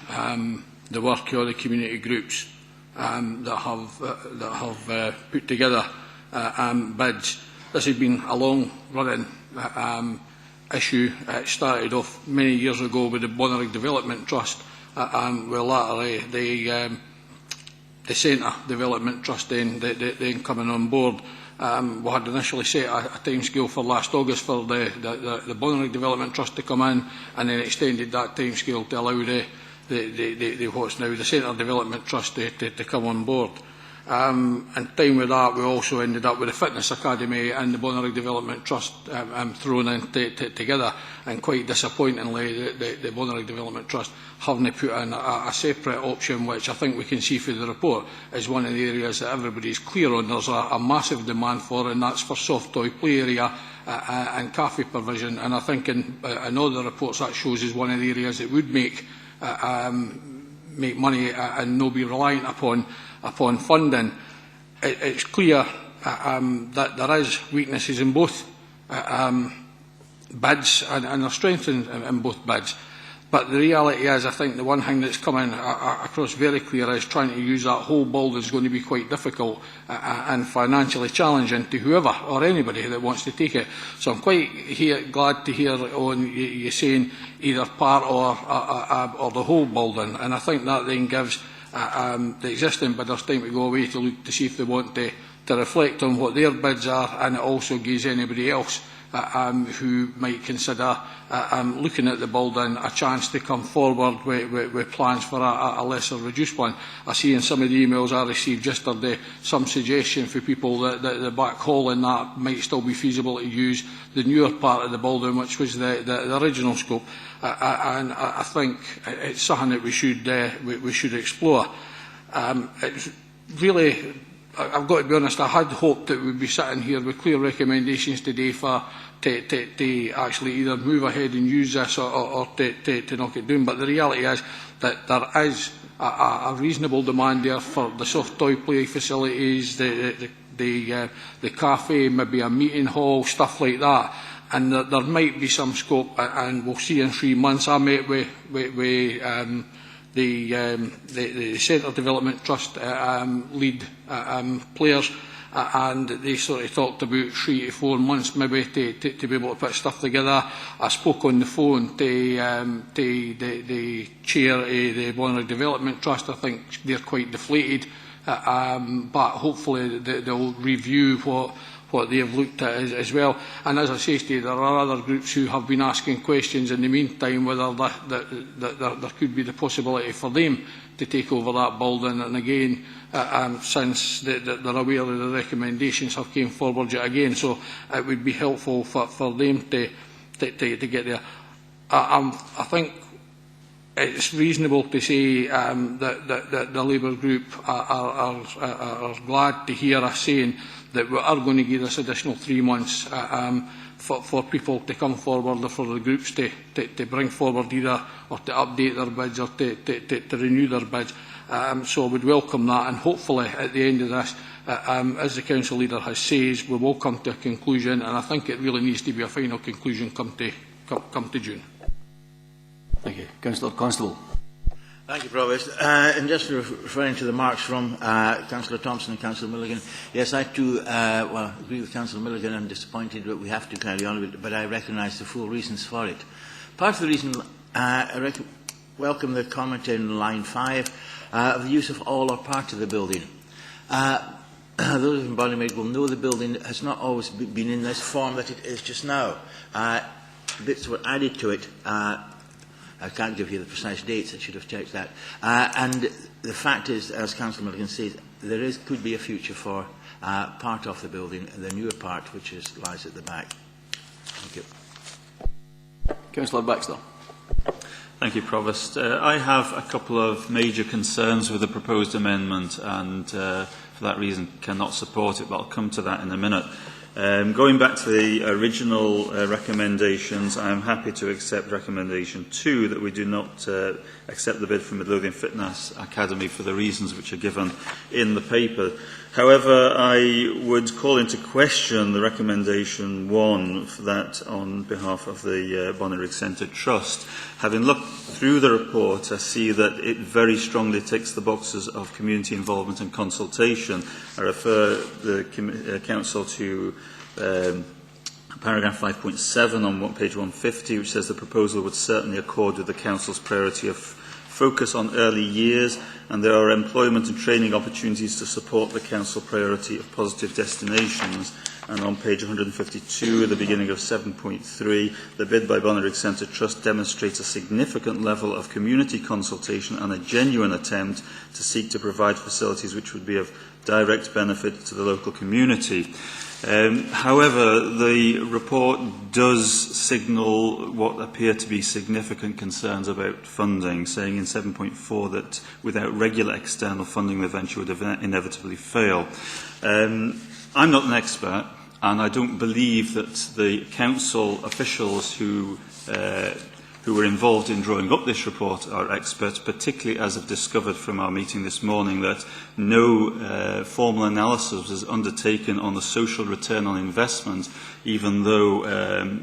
the work of the community groups that have put together bids. This has been a long-running issue. It started off many years ago with the Bonnerig Development Trust, and well, latterly the Centre Development Trust then coming on board. We had initially set a timescale for last August for the Bonnerig Development Trust to come in, and then extended that timescale to allow what's now the Centre Development Trust to come on board. And time with that, we also ended up with the Fitness Academy and the Bonnerig Development Trust thrown in together, and quite disappointingly, the Bonnerig Development Trust haven't put in a separate option, which I think we can see through the report is one of the areas that everybody is clear on. There's a massive demand for, and that's for soft toy play area and cafe provision, and I think in all the reports that shows is one of the areas that would make money and not be reliant upon funding. It's clear that there is weaknesses in both bids, and there's strength in both bids. But the reality is, I think the one thing that's coming across very clear is trying to use that whole build is going to be quite difficult and financially challenging to whoever or anybody that wants to take it. So I'm quite glad to hear on you saying either part or the whole building, and I think that then gives the existing bidders time to go away to look to see if they want to reflect on what their bids are, and it also gives anybody else who might consider looking at the building a chance to come forward with plans for a lesser reduced one. I see in some of the emails I received yesterday some suggestion for people that the back hall in that might still be feasible to use the newer part of the building, which was the original scope, and I think it's something that we should explore. It's really, I've got to be honest, I had hoped that we'd be sitting here with clear recommendations today to actually either move ahead and use this or to knock it down. But the reality is that there is a reasonable demand there for the soft toy play facilities, the cafe, maybe a meeting hall, stuff like that. And there might be some scope, and we'll see in 3 months. I met with the Centre Development Trust lead players, and they sort of talked about 3 to 4 months maybe to be able to put stuff together. I spoke on the phone to the chair of the Bonnerig Development Trust. I think they're quite deflated, but hopefully they'll review what they have looked at as well. And as I say to you, there are other groups who have been asking questions in the meantime whether there could be the possibility for them to take over that building. And again, since they're aware of the recommendations have came forward yet again, so it would be helpful for them to get there. I think it's reasonable to say that the Labour group are glad to hear us saying that we are going to give this additional 3 months for people to come forward, or for the groups to bring forward either or to update their bids or to renew their bids. So I would welcome that, and hopefully at the end of this, as the Council Leader has said, we will come to a conclusion, and I think it really needs to be a final conclusion come to June. Thank you. Councillor Constable. Thank you, Provost. And just referring to the remarks from Councillor Thompson and Councillor Milligan, yes, I too agree with Councillor Milligan. I'm disappointed that we have to carry on with it, but I recognise the full reasons for it. Part of the reason I welcome the comment in line 5 of the use of all or part of the building. Those in Ballymake will know the building has not always been in this form that it is just now. Bits were added to it. I can't give you the precise dates, I should have checked that. And the fact is, as Councillor Milligan says, there could be a future for part of the building, the newer part, which lies at the back. Thank you. Councillor Baxter. Thank you, Provost. I have a couple of major concerns with the proposed amendment, and for that reason cannot support it, but I'll come to that in a minute. Going back to the original recommendations, I am happy to accept recommendation 2, that we do not accept the bid from Midlothian Fitness Academy for the reasons which are given in the paper. However, I would call into question the recommendation 1 for that on behalf of the Bonnyrigg Centre Trust. Having looked through the report, I see that it very strongly ticks the boxes of community involvement and consultation. I refer the Council to paragraph 5.7 on page 150, which says the proposal would certainly accord with the Council's priority of focus on early years, and there are employment and training opportunities to support the Council priority of positive destinations. And on page 152, at the beginning of 7.3, the bid by Bonnyrigg Centre Trust demonstrates a significant level of community consultation and a genuine attempt to seek to provide facilities which would be of direct benefit to the local community. However, the report does signal what appear to be significant concerns about funding, saying in 7.4 that without regular external funding the venture would inevitably fail. I'm not an expert, and I don't believe that the council officials who were involved in drawing up this report are experts, particularly as I've discovered from our meeting this morning that no formal analysis was undertaken on the social return on investment, even though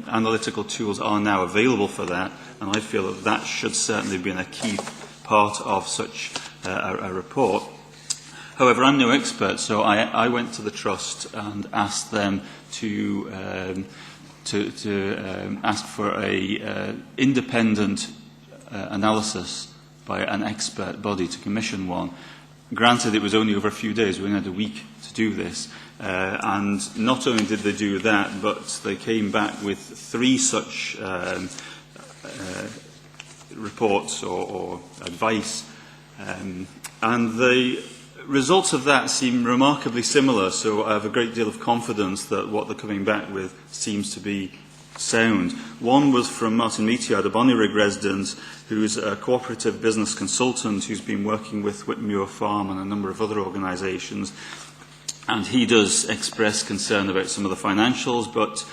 analytical tools are now available for that, and I feel that that should certainly be a key part of such a report. However, I'm no expert, so I went to the Trust and asked them to ask for an independent analysis by an expert body, to commission one. Granted, it was only over a few days. We only had a week to do this. And not only did they do that, but they came back with 3 such reports or advice. And the results of that seem remarkably similar, so I have a great deal of confidence that what they're coming back with seems to be sound. One was from Martin Meteard, a Bonnyrigg resident, who's a cooperative business consultant who's been working with Whitmuir Farm and a number of other organisations. And he does express concern about some of the financials, but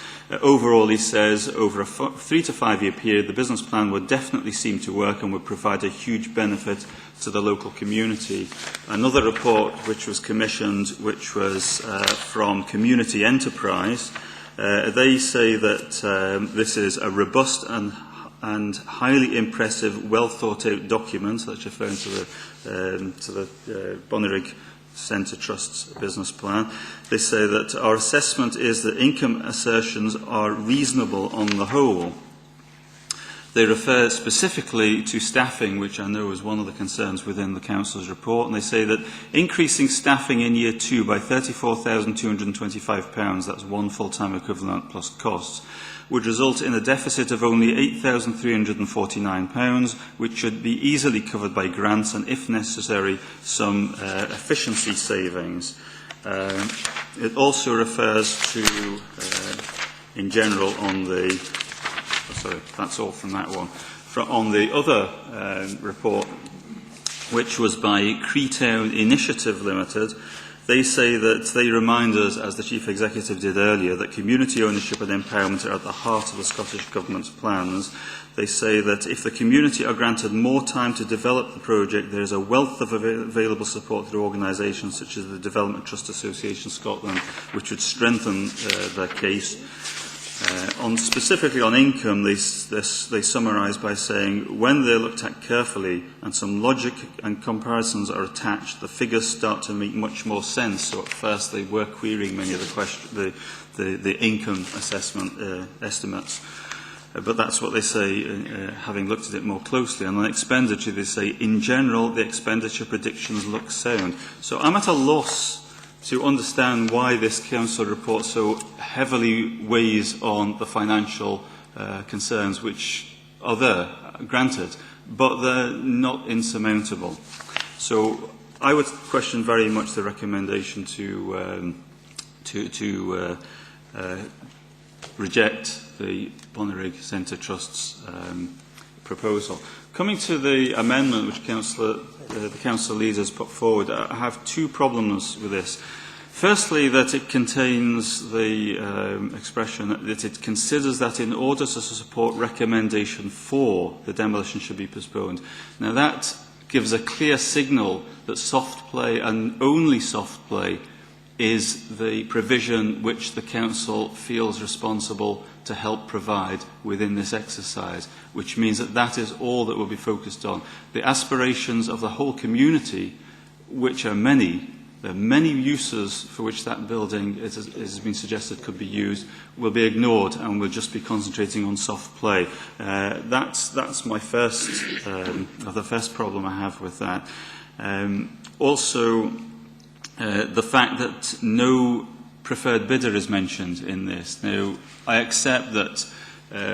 overall he says over a 3 to 5 year period the business plan would definitely seem to work and would provide a huge benefit to the local community. Another report which was commissioned, which was from Community Enterprise, they say that this is a robust and highly impressive, well thought out document, that's referring to the Bonnyrigg Centre Trust's business plan. They say that our assessment is that income assertions are reasonable on the whole. They refer specifically to staffing, which I know is one of the concerns within the Council's report, and they say that increasing staffing in Year 2 by £34,225, that's one full-time equivalent plus costs, would result in a deficit of only £8,349, which should be easily covered by grants and, if necessary, some efficiency savings. It also refers to, in general, on the... sorry, that's all from that one. On the other report, which was by Creetown Initiative Limited, they say that they remind us, as the Chief Executive did earlier, that community ownership and empowerment are at the heart of the Scottish Government's plans. They say that if the community are granted more time to develop the project, there is a wealth of available support through organisations such as the Development Trust Association Scotland, which would strengthen their case. Specifically on income, they summarise by saying, when they're looked at carefully and some logic and comparisons are attached, the figures start to make much more sense. So at first they were querying many of the income assessment estimates. But that's what they say, having looked at it more closely. And on expenditure, they say, in general, the expenditure predictions look sound. So I'm at a loss to understand why this Council report so heavily weighs on the financial concerns which are there, granted, but they're not insurmountable. So I would question very much the recommendation to reject the Bonnyrigg Centre Trust's proposal. Coming to the amendment which the Council leaders put forward, I have two problems with this. Firstly, that it contains the expression that it considers that in order to support recommendation 4, the demolition should be postponed. Now that gives a clear signal that soft play and only soft play is the provision which the Council feels responsible to help provide within this exercise, which means that that is all that will be focused on. The aspirations of the whole community, which are many, there are many uses for which that building, it has been suggested, could be used, will be ignored and will just be concentrating on soft play. That's my first, the first problem I have with that. Also, the fact that no preferred bidder is mentioned in this. Now, I accept that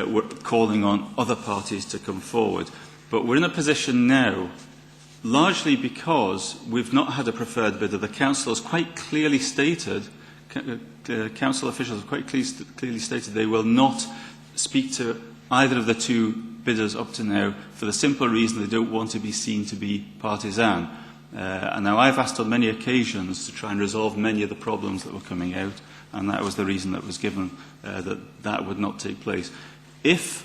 we're calling on other parties to come forward, but we're in a position now, largely because we've not had a preferred bidder. The Council has quite clearly stated, Council officials have quite clearly stated they will not speak to either of the two bidders up to now for the simple reason they don't want to be seen to be partisan. And now I've asked on many occasions to try and resolve many of the problems that were coming out, and that was the reason that was given, that would not take place. If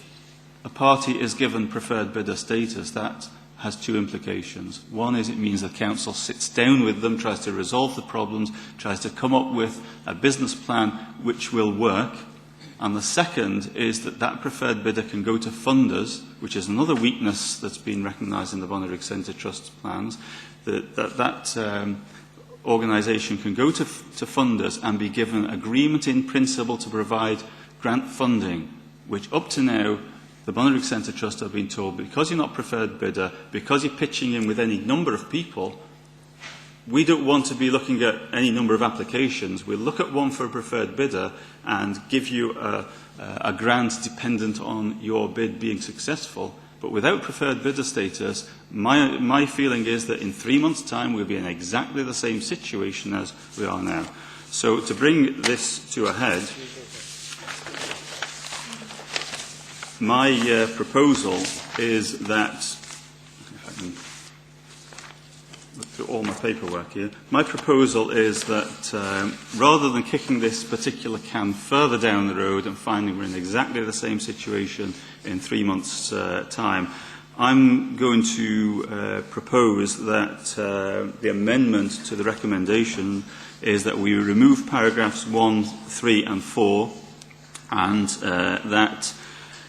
a party is given preferred bidder status, that has two implications. One is it means the Council sits down with them, tries to resolve the problems, tries to come up with a business plan which will work. And the second is that that preferred bidder can go to funders, which is another weakness that's been recognised in the Bonnyrigg Centre Trust plans, that organisation can go to funders and be given agreement in principle to provide grant funding, which up to now the Bonnyrigg Centre Trust have been told, because you're not preferred bidder, because you're pitching in with any number of people, we don't want to be looking at any number of applications. We'll look at one for a preferred bidder and give you a grant dependent on your bid being successful. But without preferred bidder status, my feeling is that in 3 months' time we'll be in exactly the same situation as we are now. So to bring this to a head, my proposal is that, if I can look through all my paperwork here, my proposal is that rather than kicking this particular can further down the road and finding we're in exactly the same situation in 3 months' time, I'm going to propose that the amendment to the recommendation is that we remove paragraphs 1, 3 and 4 and that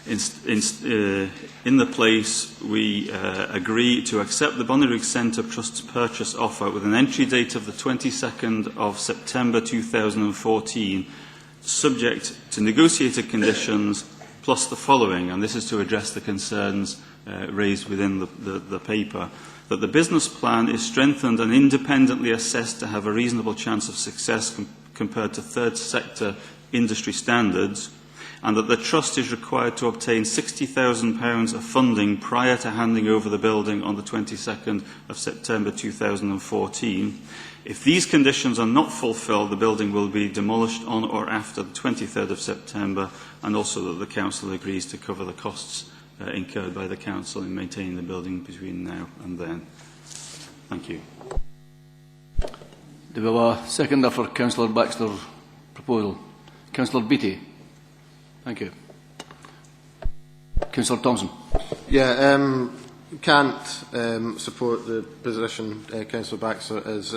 in the place we agree to accept the Bonnyrigg Centre Trust's purchase offer with an entry date of the 22nd of September 2014, subject to negotiated conditions plus the following, and this is to address the concerns raised within the paper, that the business plan is strengthened and independently assessed to have a reasonable chance of success compared to third sector industry standards, and that the Trust is required to obtain £60,000 of funding prior to handing over the building on the 22nd of September 2014. If these conditions are not fulfilled, the building will be demolished on or after the 23rd of September, and also that the Council agrees to cover the costs incurred by the Council in maintaining the building between now and then. Thank you. Do we have a seconder for Councillor Baxter's proposal? Councillor Beattie. Thank you. Councillor Thompson. Yeah, can't support the position Councillor Baxter is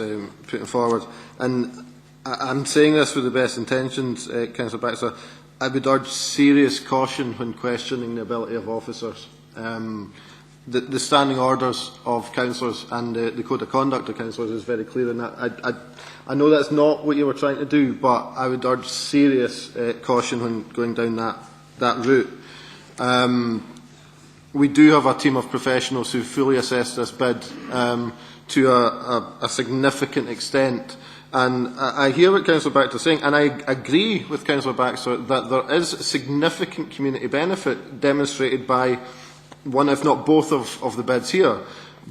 putting forward. And I'm saying this with the best intentions, Councillor Baxter. I would urge serious caution when questioning the ability of officers. The standing orders of councillors and the code of conduct of councillors is very clear in that. I know that's not what you were trying to do, but I would urge serious caution when going down that route. We do have a team of professionals who fully assessed this bid to a significant extent. And I hear what Councillor Baxter is saying, and I agree with Councillor Baxter that there is significant community benefit demonstrated by one, if not both, of the bids here.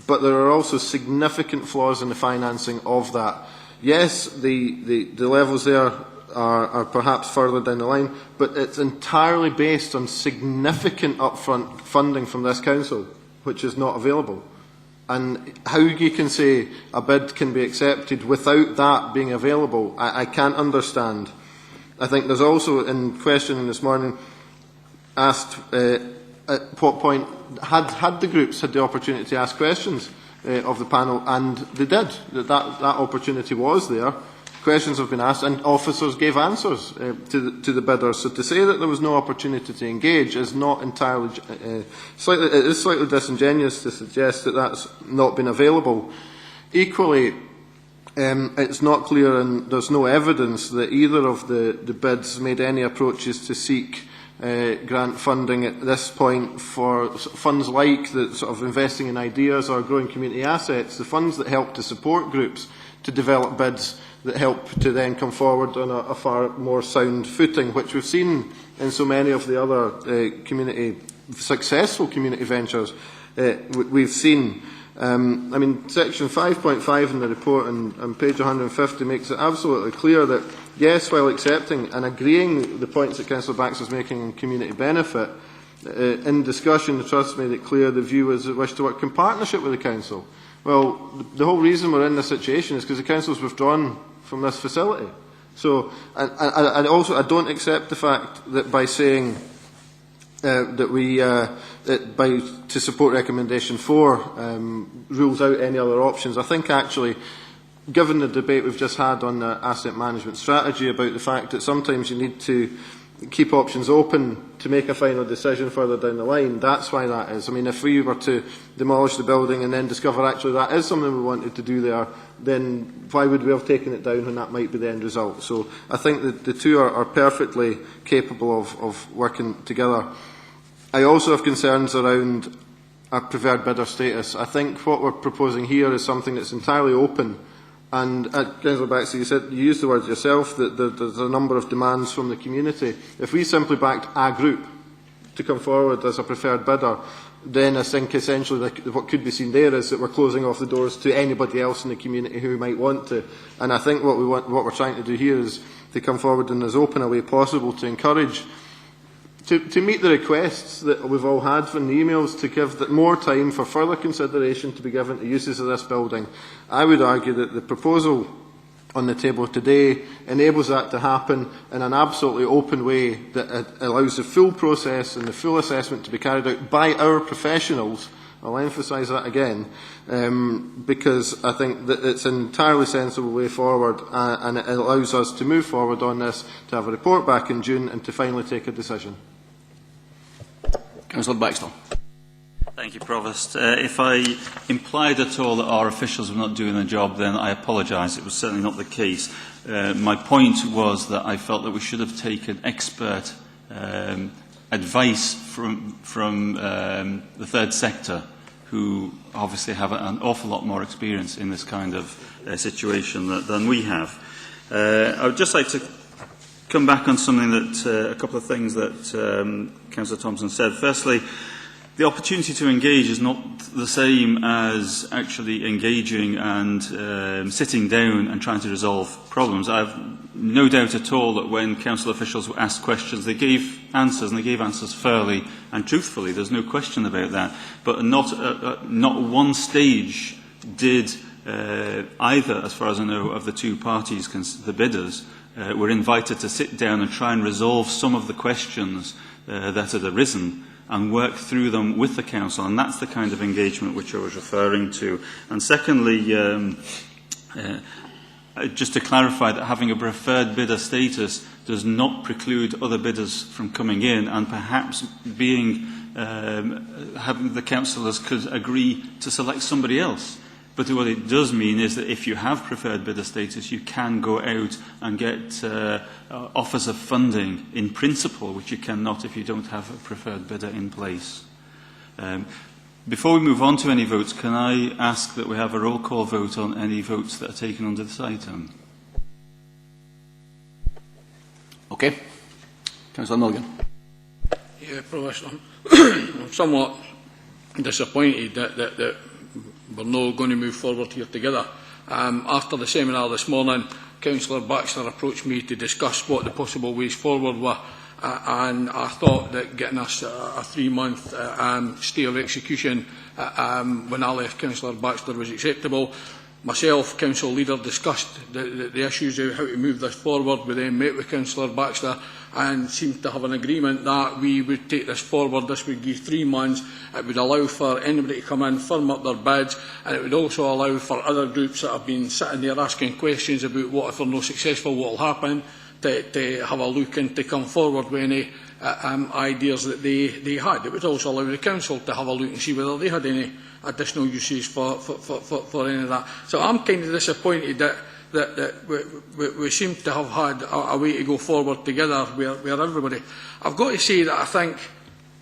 But there are also significant flaws in the financing of that. Yes, the levels there are perhaps further down the line, but it's entirely based on significant upfront funding from this council, which is not available. And how you can say a bid can be accepted without that being available, I can't understand. I think there's also, in questioning this morning, asked at what point had the groups had the opportunity to ask questions of the panel, and they did. That opportunity was there. Questions have been asked, and officers gave answers to the bidders. So to say that there was no opportunity to engage is not entirely it is slightly disingenuous to suggest that that's not been available. Equally, it's not clear, and there's no evidence that either of the bids made any approaches to seek grant funding at this point for funds like the sort of investing in ideas or growing community assets, the funds that help to support groups to develop bids that help to then come forward on a far more sound footing, which we've seen in so many of the other successful community ventures we've seen. I mean, section 5.5 in the report on page 150 makes it absolutely clear that, yes, while accepting and agreeing the points that Councillor Baxter is making in community benefit, in discussion the Trust made it clear the view was it wished to work in partnership with the Council. Well, the whole reason we're in this situation is because the Council has withdrawn from this facility. So, and also, I don't accept the fact that by saying that we, to support recommendation 4, rules out any other options. I think actually, given the debate we've just had on the asset management strategy about the fact that sometimes you need to keep options open to make a final decision further down the line, that's why that is. I mean, if we were to demolish the building and then discover actually that is something we wanted to do there, then why would we have taken it down when that might be the end result? So I think that the two are perfectly capable of working together. I also have concerns around our preferred bidder status. I think what we're proposing here is something that's entirely open. And Councillor Baxter, you used the word yourself that there's a number of demands from the community. If we simply backed a group to come forward as a preferred bidder, then I think essentially what could be seen there is that we're closing off the doors to anybody else in the community who might want to. And I think what we're trying to do here is to come forward in as open a way possible to encourage to meet the requests that we've all had from the emails to give more time for further consideration to be given to uses of this building. I would argue that the proposal on the table today enables that to happen in an absolutely open way that allows the full process and the full assessment to be carried out by our professionals. I'll emphasise that again, because I think that it's an entirely sensible way forward, and it allows us to move forward on this, to have a report back in June and to finally take a decision. Councillor Baxter. Thank you, Provost. If I implied at all that our officials were not doing their job, then I apologise. It was certainly not the case. My point was that I felt that we should have taken expert advice from the third sector, who obviously have an awful lot more experience in this kind of situation than we have. I would just like to come back on something that, a couple of things that Councillor Thompson said. Firstly, the opportunity to engage is not the same as actually engaging and sitting down and trying to resolve problems. I have no doubt at all that when council officials were asked questions, they gave answers, and they gave answers fairly and truthfully. There's no question about that. But not one stage did either, as far as I know, of the two parties, the bidders, were invited to sit down and try and resolve some of the questions that had arisen and work through them with the council. And that's the kind of engagement which I was referring to. And secondly, just to clarify that having a preferred bidder status does not preclude other bidders from coming in, and perhaps having the councillors could agree to select somebody else. But what it does mean is that if you have preferred bidder status, you can go out and get offers of funding in principle, which you cannot if you don't have a preferred bidder in place. Before we move on to any votes, can I ask that we have a roll call vote on any votes that are taken under this item? Okay. Councillor Milligan. Yeah, Provost, I'm somewhat disappointed that we're not going to move forward here together. After the seminar this morning, Councillor Baxter approached me to discuss what the possible ways forward were, and I thought that getting us a 3-month stay of execution when I left Councillor Baxter was acceptable. Myself, council leader, discussed the issues of how to move this forward. We then met with Councillor Baxter and seemed to have an agreement that we would take this forward. This would give 3 months. It would allow for anybody to come in, firm up their bids, and it would also allow for other groups that have been sitting there asking questions about what if they're not successful, what will happen, to have a look and to come forward with any ideas that they had. It would also allow the council to have a look and see whether they had any additional uses for any of that. So I'm kind of disappointed that we seem to have had a way to go forward together where everybody... I've got to say that I think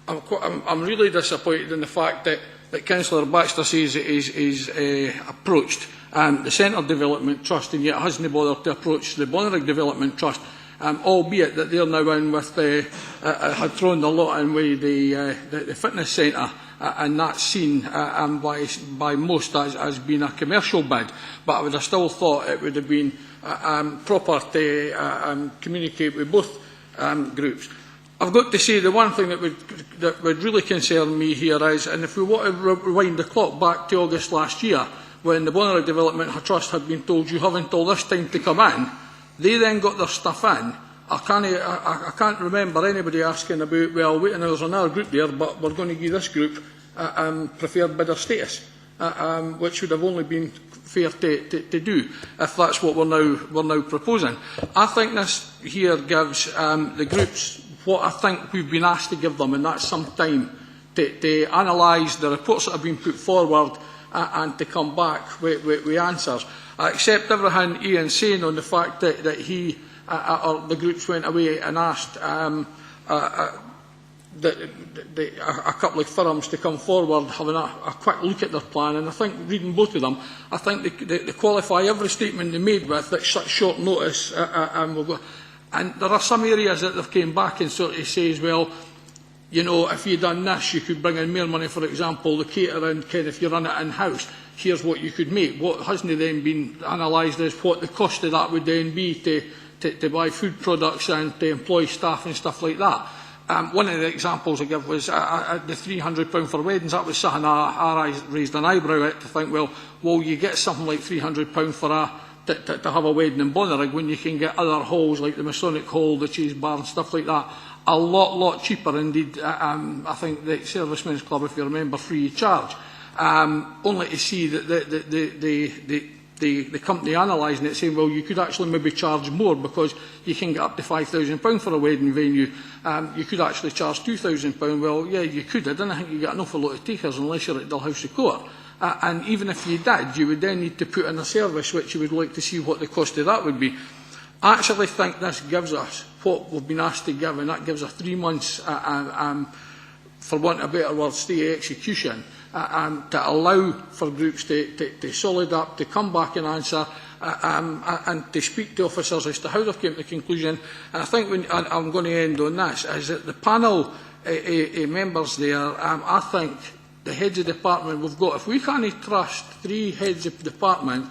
I'm really disappointed in the fact that Councillor Baxter says is approached the Centre Development Trust and yet hasn't bothered to approach the Bonnerick Development Trust, albeit that they're now in with had thrown the lot in with the fitness centre, and that's seen by most as being a commercial bid. But I would have still thought it would have been proper to communicate with both groups. I've got to say the one thing that would really concern me here is, and if we want to rewind the clock back to August last year, when the Bonnerick Development Trust had been told you have until this time to come in, they then got their stuff in. I can't remember anybody asking about, well, wait, there's another group there, but we're going to give this group preferred bidder status, which would have only been fair to do if that's what we're now proposing. I think this here gives the groups what I think we've been asked to give them, and that's some time to analyse the reports that have been put forward and to come back with answers. I accept everything Ian's saying on the fact that he or the groups went away and asked a couple of firms to come forward having a quick look at their plan, and I think reading both of them, I think they qualify every statement they made with at such short notice, and there are some areas that they've came back and sort of says, well, you know, if you'd done this, you could bring in more money. For example, the catering, if you run it in-house, here's what you could make. What hasn't then been analysed is what the cost of that would then be to buy food products and to employ staff and stuff like that. One of the examples I give was the £300 for weddings. That was something I raised an eyebrow at, to think, well, will you get something like £300 for to have a wedding in Bonnerick when you can get other halls like the Masonic Hall, the Cheese Bar and stuff like that a lot cheaper. Indeed, I think the Servicemen's Club, if you remember, free of charge. Only to see that the company analysing it saying, well, you could actually maybe charge more because you can get up to £5,000 for a wedding venue. You could actually charge £2,000. Well, yeah, you could. I don't think you get an awful lot of takers unless you're at Dalhousie Court. And even if you did, you would then need to put in a service which you would like to see what the cost of that would be. I actually think this gives us what we've been asked to give, and that gives us 3 months, for want of a better word, stay execution, to allow for groups to solid up, to come back and answer, and to speak to officers as to how they've come to the conclusion. And I think I'm going to end on this, is that the panel members there, I think the heads of department we've got, if we can't trust 3 heads of department,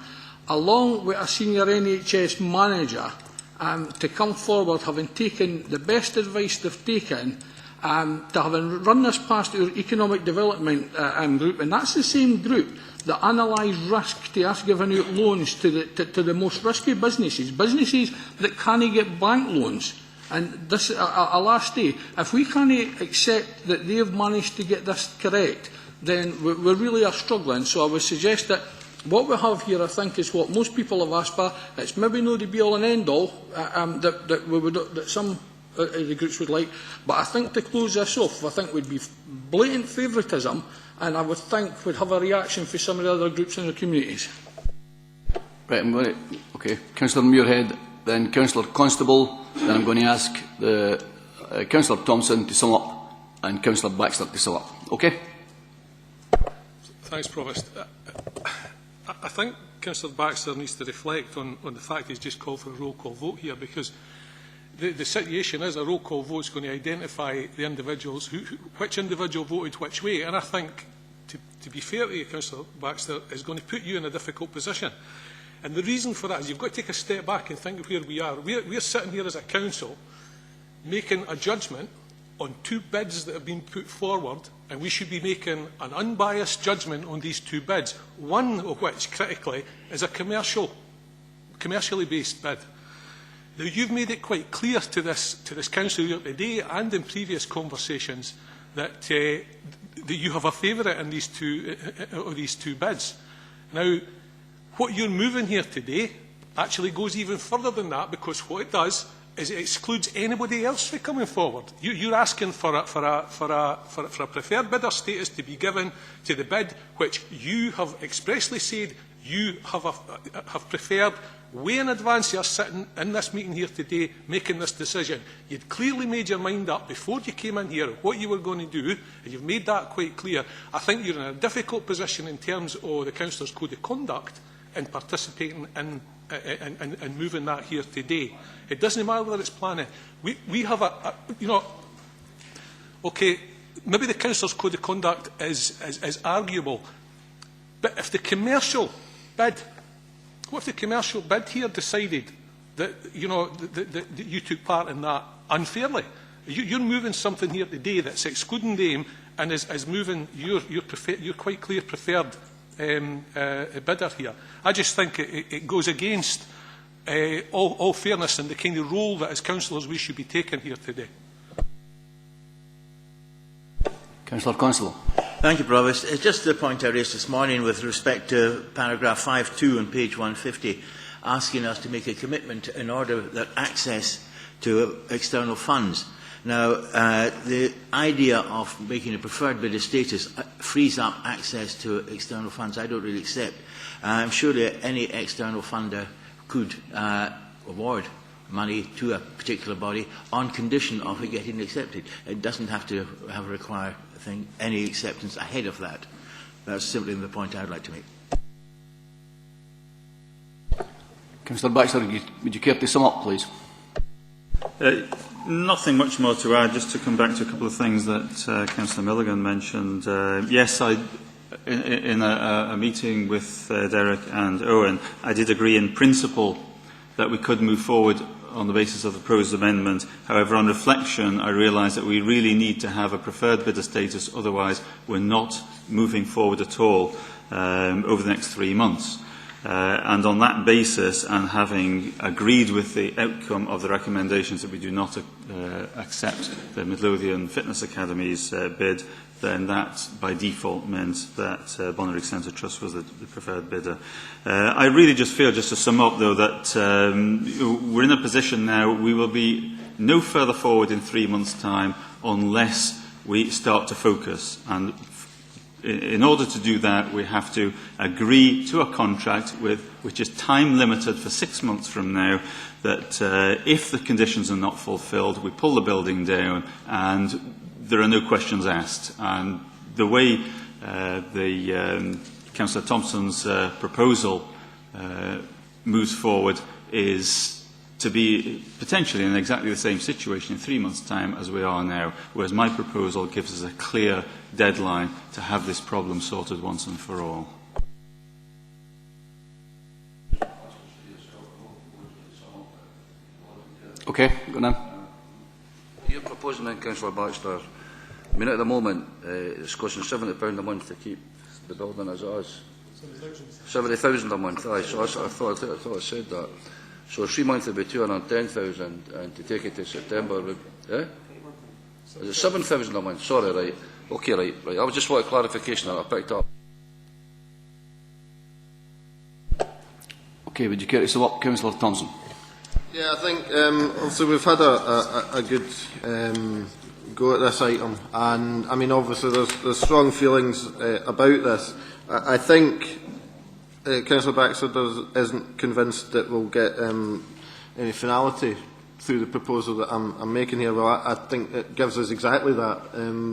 along with a senior NHS manager, to come forward, having taken the best advice they've taken, to having run this past our economic development group, and that's the same group that analyse risk to us giving out loans to the most risky businesses that can't get bank loans. And this, a last day, if we can't accept that they've managed to get this correct, then we really are struggling. So I would suggest that what we have here, I think, is what most people have asked for. It's maybe not the be-all and end-all that some of the groups would like, but I think to close this off, I think would be blatant favouritism, and I would think would have a reaction for some of the other groups in the communities. Right, I'm going to... Okay, Councillor Muirhead, then Councillor Constable, then I'm going to ask the Councillor Thompson to sum up, and Councillor Baxter to sum up. Okay? Thanks, Provost. I think Councillor Baxter needs to reflect on the fact he's just called for a roll call vote here, because the situation is a roll call vote is going to identify the individuals, which individual voted which way. And I think, to be fair to you, Councillor Baxter, is going to put you in a difficult position. And the reason for that is you've got to take a step back and think of where we are. We're sitting here as a council making a judgment on 2 bids that have been put forward, and we should be making an unbiased judgment on these 2 bids, one of which, critically, is a commercially based bid. Now, you've made it quite clear to this council here today and in previous conversations that you have a favourite in these two bids. Now, what you're moving here today actually goes even further than that, because what it does is it excludes anybody else from coming forward. You're asking for a preferred bidder status to be given to the bid which you have expressly said you have preferred way in advance. You're sitting in this meeting here today making this decision. You'd clearly made your mind up before you came in here what you were going to do, and you've made that quite clear. I think you're in a difficult position in terms of the Councillors' Code of Conduct in participating in and moving that here today. It doesn't matter whether it's planning. We have okay, maybe the Councillors' Code of Conduct is arguable, but if the commercial bid, what if the commercial bid here decided that, that you took part in that unfairly? You're moving something here today that's excluding them and is moving your quite clear preferred bidder here. I just think it goes against all fairness and the kind of role that as councillors we should be taking here today. Councillor Constable. Thank you, Provost. Just the point I raised this morning with respect to paragraph 5.2 on page 150, asking us to make a commitment in order that access to external funds. Now, the idea of making a preferred bidder status frees up access to external funds. I don't really accept. I'm sure that any external funder could award money to a particular body on condition of it getting accepted. It doesn't have to require any acceptance ahead of that. That's simply the point I'd like to make. Councillor Baxter, would you care to sum up, please? Nothing much more to add, just to come back to a couple of things that Councillor Milligan mentioned. Yes, in a meeting with Derek and Owen, I did agree in principle that we could move forward on the basis of the proposed amendment. However, on reflection, I realise that we really need to have a preferred bidder status, otherwise we're not moving forward at all over the next 3 months. And on that basis, and having agreed with the outcome of the recommendations that we do not accept the Midlothian Fitness Academy's bid, then that by default meant that Bonnerick Centre Trust was the preferred bidder. I really just feel, just to sum up though, that we're in a position now, we will be no further forward in 3 months' time unless we start to focus. And in order to do that, we have to agree to a contract which is time limited for 6 months from now, that if the conditions are not fulfilled, we pull the building down and there are no questions asked. And the way Councillor Thompson's proposal moves forward is to be potentially in exactly the same situation in 3 months' time as we are now, whereas my proposal gives us a clear deadline to have this problem sorted once and for all. Okay, go on. You're proposing then, Councillor Baxter, I mean, at the moment, it's costing £70 a month to keep the building as it is. 70,000 a month, aye, so I thought I said that. So 3 months would be 210,000, and to take it to September would, is it 7,000 a month? Sorry, right. Okay, right. I was just want a clarification that I picked up. Okay, would you care to sum up, Councillor Thompson? Yeah, I think obviously we've had a good go at this item, and I mean obviously there's strong feelings about this. I think Councillor Baxter isn't convinced that we'll get any finality through the proposal that I'm making here. Well, I think it gives us exactly that,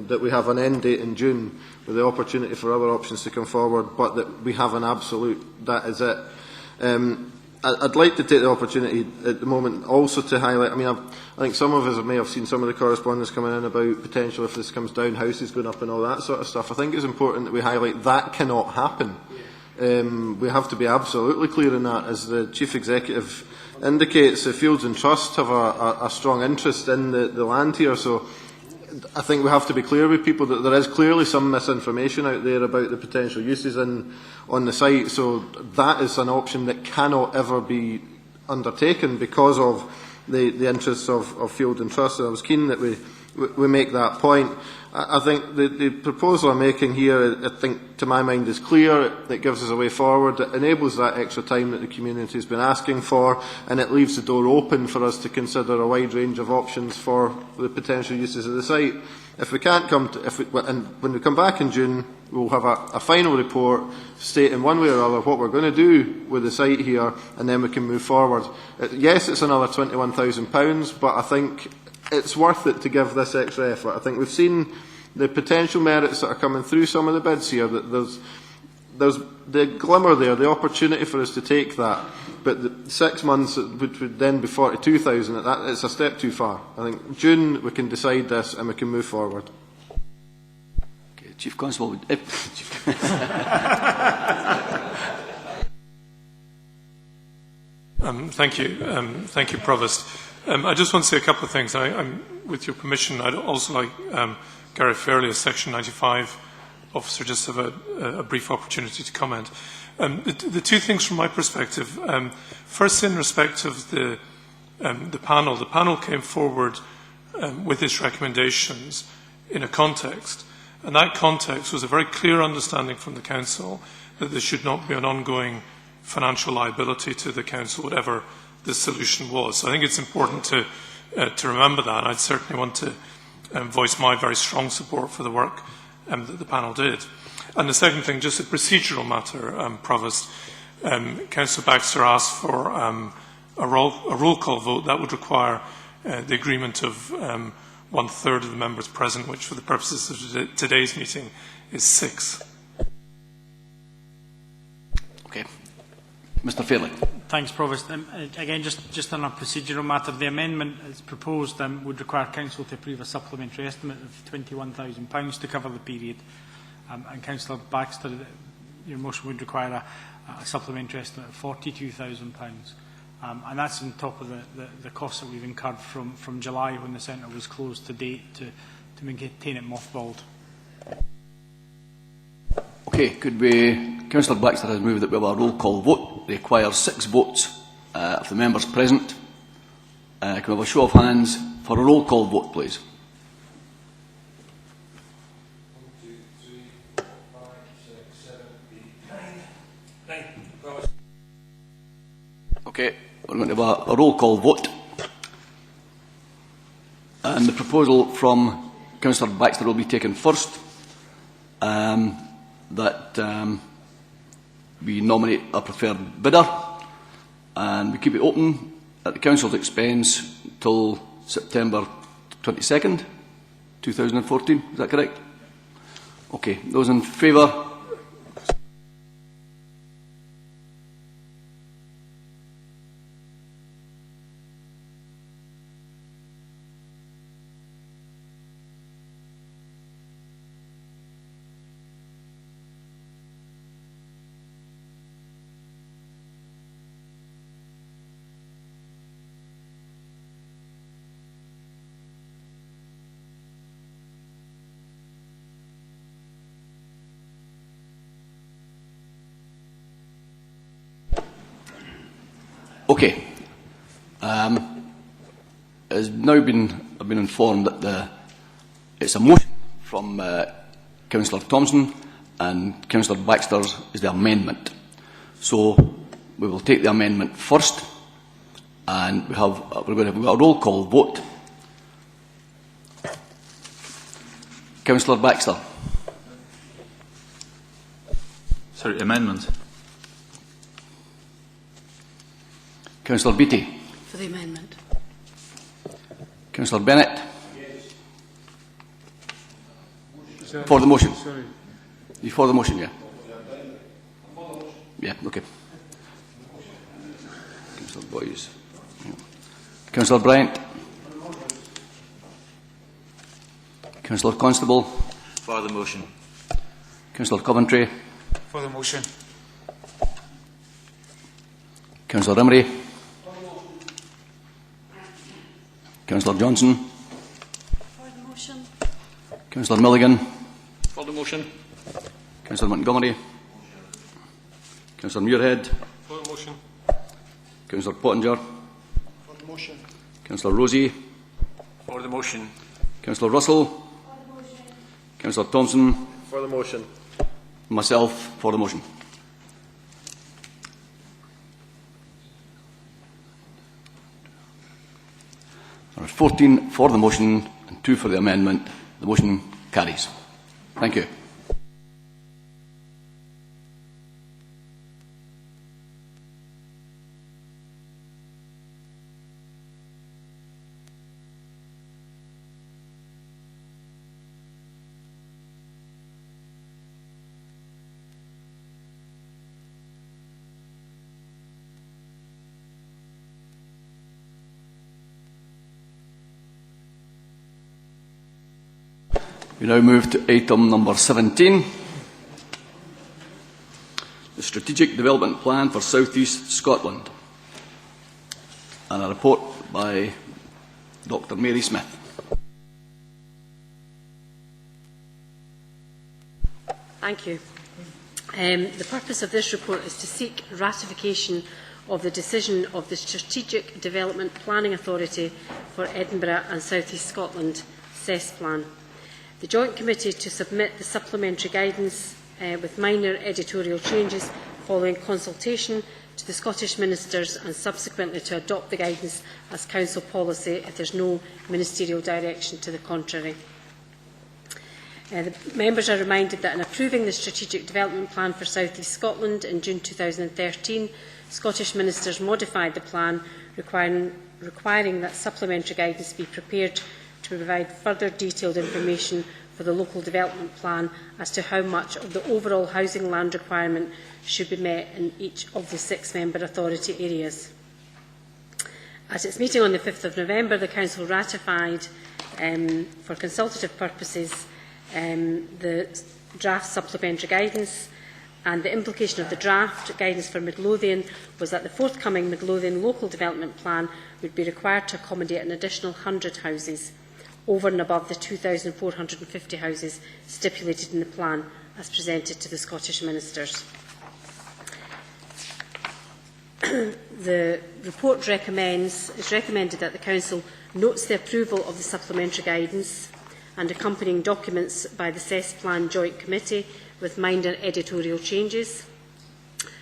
that we have an end date in June with the opportunity for other options to come forward, but that we have an absolute, that is it. I'd like to take the opportunity at the moment also to highlight, I mean, I think some of us may have seen some of the correspondence coming in about potential, if this comes down, houses going up and all that sort of stuff. I think it's important that we highlight that cannot happen. We have to be absolutely clear in that. As the Chief Executive indicates, the Fields and Trust have a strong interest in the land here, so I think we have to be clear with people that there is clearly some misinformation out there about the potential uses on the site, so that is an option that cannot ever be undertaken because of the interests of Field and Trust. And I was keen that we make that point. I think the proposal I'm making here, I think, to my mind, is clear. It gives us a way forward. It enables that extra time that the community has been asking for, and it leaves the door open for us to consider a wide range of options for the potential uses of the site. If we can't come to, and when we come back in June, we'll have a final report stating one way or other what we're going to do with the site here, and then we can move forward. Yes, it's another £21,000, but I think it's worth it to give this extra effort. I think we've seen the potential merits that are coming through some of the bids here, that there's the glimmer there, the opportunity for us to take that, but the 6 months, which would then be 42,000, it's a step too far. I think June we can decide this and we can move forward. Okay, Chief Constable. Thank you, Provost. I just want to say a couple of things. With your permission, I'd also like Gareth Fairley, as Section 95 officer, just have a brief opportunity to comment. The two things from my perspective. First, in respect of the panel came forward with its recommendations in a context, and that context was a very clear understanding from the Council that there should not be an ongoing financial liability to the Council, whatever the solution was. So I think it's important to remember that. I'd certainly want to voice my very strong support for the work that the panel did. And the second thing, just a procedural matter, Provost. Councillor Baxter asked for a roll call vote. That would require the agreement of 1/3 of the members present, which for the purposes of today's meeting is 6. Okay. Mr. Fairley. Thanks, Provost. Again, just on a procedural matter, the amendment as proposed would require Council to approve a supplementary estimate of £21,000 to cover the period. And Councillor Baxter, your motion would require a supplementary estimate of £42,000. And that's on top of the costs that we've incurred from July, when the centre was closed, to date, to maintain it mothballed. Okay, could we, Councillor Baxter has moved that we have a roll call vote. It requires 6 votes of the members present. Can we have a show of hands for a roll call vote, please? 1, 2, 3, 4, 5, 6, 7, 8, 9. Okay, we're going to have a roll call vote. And the proposal from Councillor Baxter will be taken first. that we nominate a preferred bidder, and we keep it open at the Council's expense till September 22nd, 2014. Is that correct? Okay. Those in favour? Okay. I've been informed that it's a motion from Councillor Thompson, and Councillor Baxter's is the amendment. So we will take the amendment first, and we're going to have a roll call vote. Councillor Baxter. Sorry, amendment. Councillor Beattie. For the amendment. Councillor Bennett. Yes. For the motion. Sorry. You for the motion, yeah? Yeah, okay. Councillor Boyes. Yeah. Councillor Bryant. Councillor Constable. For the motion. Councillor Coventry. For the motion. Councillor Emery. Councillor Johnson. For the motion. Councillor Milligan. For the motion. Councillor Montgomery. Councillor Muirhead. For the motion. Councillor Pottinger. For the motion. Councillor Rosie. For the motion. Councillor Russell. For the motion. Councillor Thompson. For the motion. Myself for the motion. There are 14 for the motion and 2 for the amendment. The motion carries. Thank you. We now move to item number 17, the Strategic Development Plan for South East Scotland, and a report by Dr. Mary Smith. Thank you. The purpose of this report is to seek ratification of the decision of the Strategic Development Planning Authority for Edinburgh and South East Scotland, CES Plan. The Joint Committee to submit the supplementary guidance with minor editorial changes following consultation to the Scottish Ministers, and subsequently to adopt the guidance as Council policy if there is no ministerial direction to the contrary. The members are reminded that in approving the Strategic Development Plan for South East Scotland in June 2013, Scottish Ministers modified the plan, requiring that supplementary guidance be prepared to provide further detailed information for the local development plan as to how much of the overall housing land requirement should be met in each of the 6 member authority areas. At its meeting on the 5th of November, the Council ratified, for consultative purposes, the draft supplementary guidance, and the implication of the draft guidance for Midlothian was that the forthcoming Midlothian local development plan would be required to accommodate an additional 100 houses, over and above the 2,450 houses stipulated in the plan as presented to the Scottish Ministers. The report is recommended that the Council notes the approval of the supplementary guidance and accompanying documents by the CES Plan Joint Committee with minor editorial changes,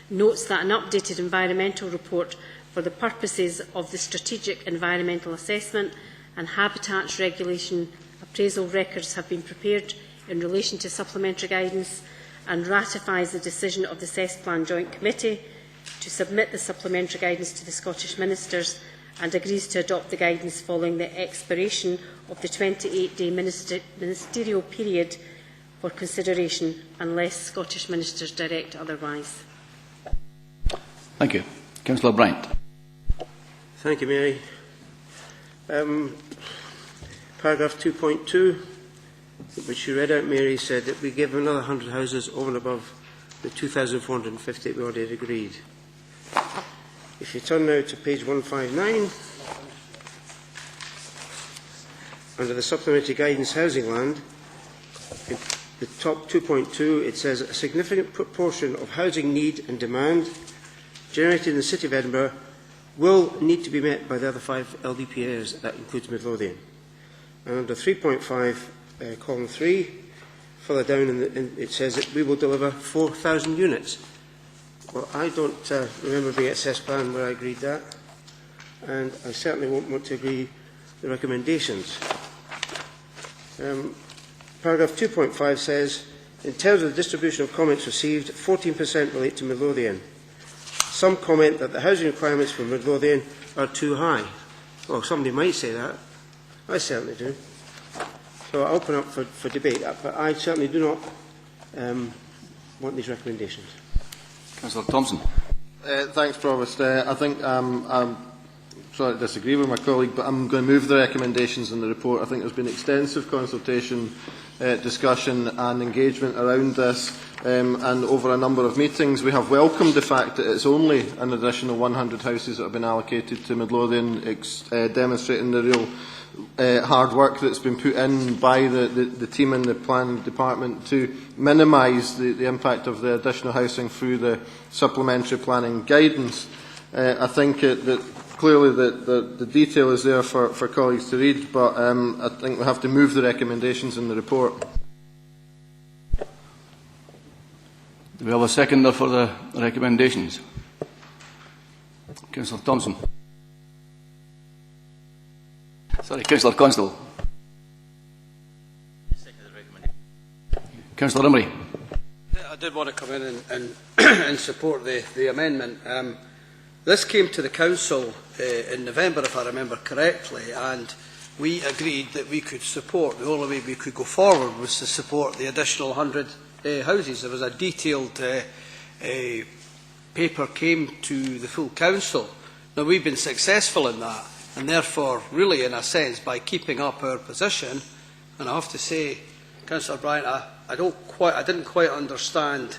notes that an updated environmental report for the purposes of the Strategic Environmental Assessment and Habitats Regulation appraisal records have been prepared in relation to supplementary guidance, and ratifies the decision of the Cesplan Joint Committee to submit the supplementary guidance to the Scottish Ministers and agrees to adopt the guidance following the expiration of the 28-day ministerial period for consideration unless Scottish Ministers direct otherwise. Thank you. Councillor Bryant. Thank you, Mary. Paragraph 2.2, which you read out, Mary, said that we give another 100 houses over and above the 2,450 we already agreed. If you turn now to page 159, under the supplementary guidance housing land, in the top 2.2, it says a significant proportion of housing need and demand generated in the City of Edinburgh will need to be met by the other 5 LDP areas. That includes Midlothian. And under 3.5, column 3, further down, it says that we will deliver 4,000 units. Well, I don't remember being at Cesplan where I agreed that, and I certainly won't want to agree the recommendations. Paragraph 2.5 says, in terms of the distribution of comments received, 14% relate to Midlothian. Some comment that the housing requirements for Midlothian are too high. Well, somebody might say that. I certainly do. So I'll open up for debate, but I certainly do not want these recommendations. Councillor Thompson. Thanks, Provost. I think I'm sorry to disagree with my colleague, but I'm going to move the recommendations in the report. I think there's been extensive consultation, discussion and engagement around this, and over a number of meetings. We have welcomed the fact that it's only an additional 100 houses that have been allocated to Midlothian, demonstrating the real hard work that's been put in by the team in the planning department to minimise the impact of the additional housing through the supplementary planning guidance. I think that clearly the detail is there for colleagues to read, but I think we have to move the recommendations in the report. Do we have a seconder for the recommendations? Councillor Thompson. Sorry, Councillor Constable. Councillor Emery. I did want to come in and support the amendment. This came to the Council in November, if I remember correctly, and we agreed that we could support, the only way we could go forward was to support the additional 100 houses. There was a detailed paper came to the full Council. Now, we've been successful in that, and therefore, really, in a sense, by keeping up our position, and I have to say, Councillor Bryant, I didn't quite understand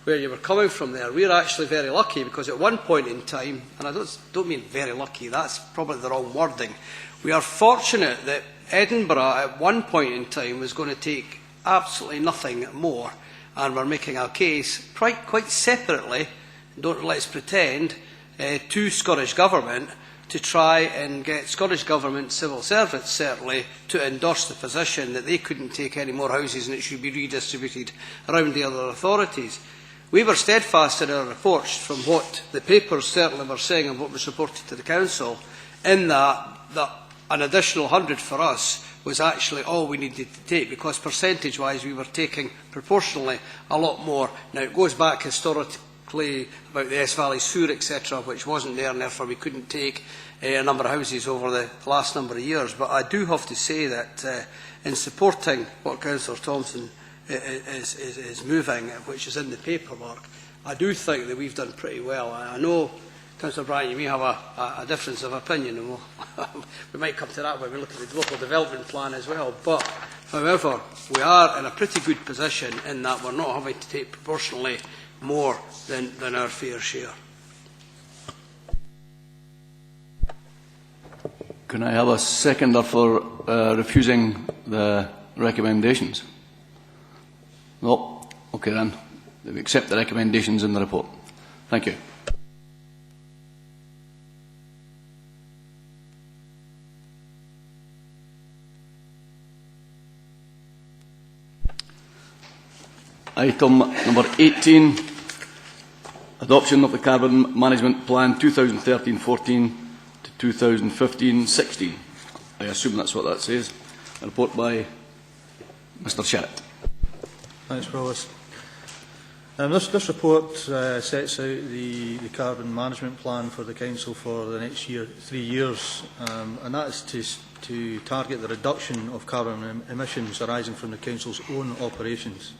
where you were coming from there. We're actually very lucky because at one point in time, and I don't mean very lucky, that's probably the wrong wording, we are fortunate that Edinburgh at one point in time was going to take absolutely nothing more, and we're making our case quite separately, let's pretend, to Scottish Government to try and get Scottish Government civil servants, certainly, to endorse the position that they couldn't take any more houses and it should be redistributed around the other authorities. We were steadfast in our reports from what the papers certainly were saying and what was reported to the Council, in that an additional 100 for us was actually all we needed to take, because percentage-wise we were taking proportionally a lot more. Now, it goes back historically about the S Valley Sewer, etc., which wasn't there, and therefore we couldn't take a number of houses over the last number of years. But I do have to say that in supporting what Councillor Thompson is moving, which is in the paperwork, I do think that we've done pretty well. I know, Councillor Bryant, you may have a difference of opinion, and we might come to that when we look at the local development plan as well. But, however, we are in a pretty good position in that we're not having to take proportionally more than our fair share. Can I have a seconder for refusing the recommendations? No? Okay then. We accept the recommendations in the report. Thank you. Item number 18, adoption of the Carbon Management Plan 2013-14 to 2015-16. I assume that's what that says. A report by Mr. Sherritt. Thanks, Provost. This report sets out the carbon management plan for the Council for the next 3 years, and that is to target the reduction of carbon emissions arising from the Council's own operations.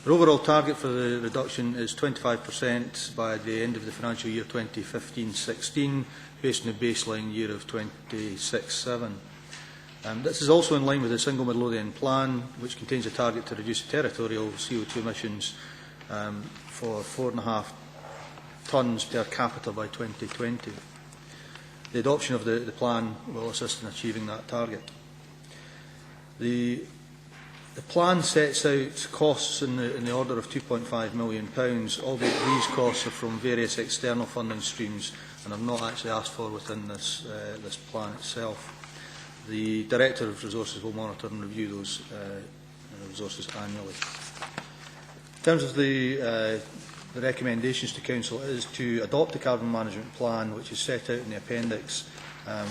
The overall target for the reduction is 25% by the end of the financial year 2015-16, based on the baseline year of 26-7. This is also in line with the Single Midlothian Plan, which contains a target to reduce territorial CO2 emissions for 4.5 tonnes per capita by 2020. The adoption of the plan will assist in achieving that target. The plan sets out costs in the order of £2.5 million, albeit these costs are from various external funding streams and are not actually asked for within this plan itself. The Director of Resources will monitor and review those resources annually. In terms of the recommendations to Council is to adopt the carbon management plan, which is set out in the appendix,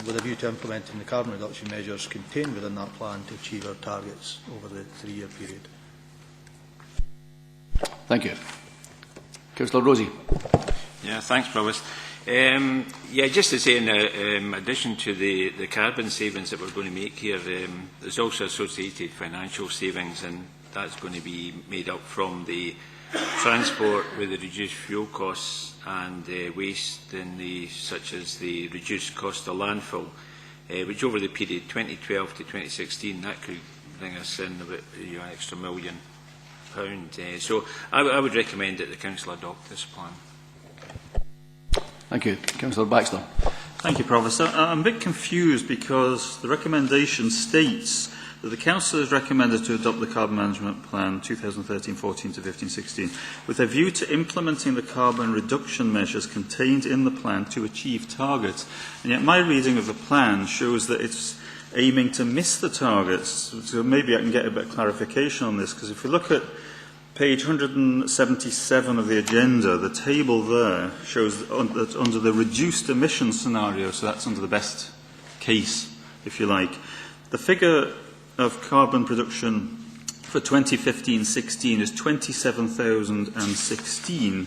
with a view to implementing the carbon reduction measures contained within that plan to achieve our targets over the 3-year period. Thank you. Councillor Rosie. Yeah, thanks, Provost. Just to say, in addition to the carbon savings that we're going to make here, there's also associated financial savings, and that's going to be made up from the transport with the reduced fuel costs and waste such as the reduced cost of landfill, which over the period 2012 to 2016, that could bring us in about an extra £1 million. So I would recommend that the Council adopt this plan. Thank you. Councillor Baxter. Thank you, Provost. I'm a bit confused because the recommendation states that the Council has recommended to adopt the Carbon Management Plan 2013-14 to 15-16 with a view to implementing the carbon reduction measures contained in the plan to achieve targets. And yet my reading of the plan shows that it's aiming to miss the targets. So maybe I can get a bit of clarification on this, because if we look at page 177 of the agenda, the table there shows that under the reduced emission scenario, so that's under the best case, if you like, the figure of carbon production for 2015-16 is 27,016.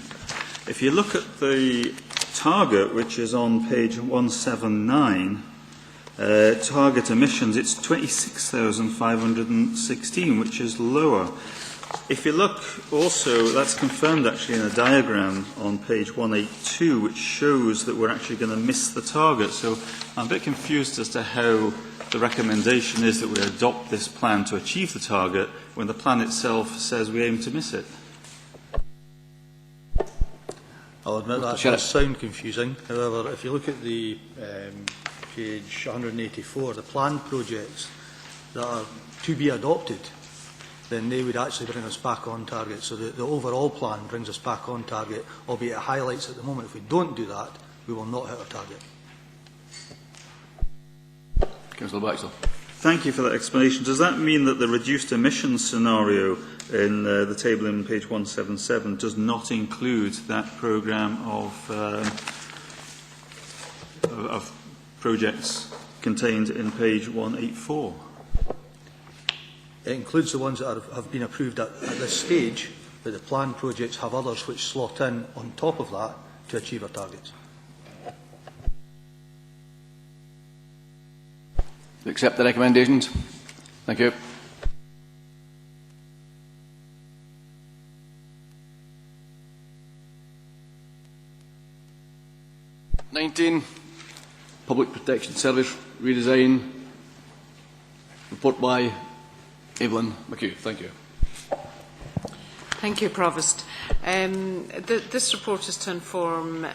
If you look at the target, which is on page 179, target emissions, it's 26,516, which is lower. If you look also, that's confirmed actually in a diagram on page 182, which shows that we're actually going to miss the target. So I'm a bit confused as to how the recommendation is that we adopt this plan to achieve the target when the plan itself says we aim to miss it. I'll admit that does sound confusing. However, if you look at the page 184, the planned projects that are to be adopted, then they would actually bring us back on target. So the overall plan brings us back on target, albeit it highlights at the moment if we don't do that, we will not hit our target. Councillor Baxter. Thank you for that explanation. Does that mean that the reduced emissions scenario in the table in page 177 does not include that programme of projects contained in page 184? It includes the ones that have been approved at this stage, but the planned projects have others which slot in on top of that to achieve our targets. Accept the recommendations. Thank you. (19) Public Protection Service redesign. Report by Evelyn McHugh. Thank you. Thank you, Provost. This report is to inform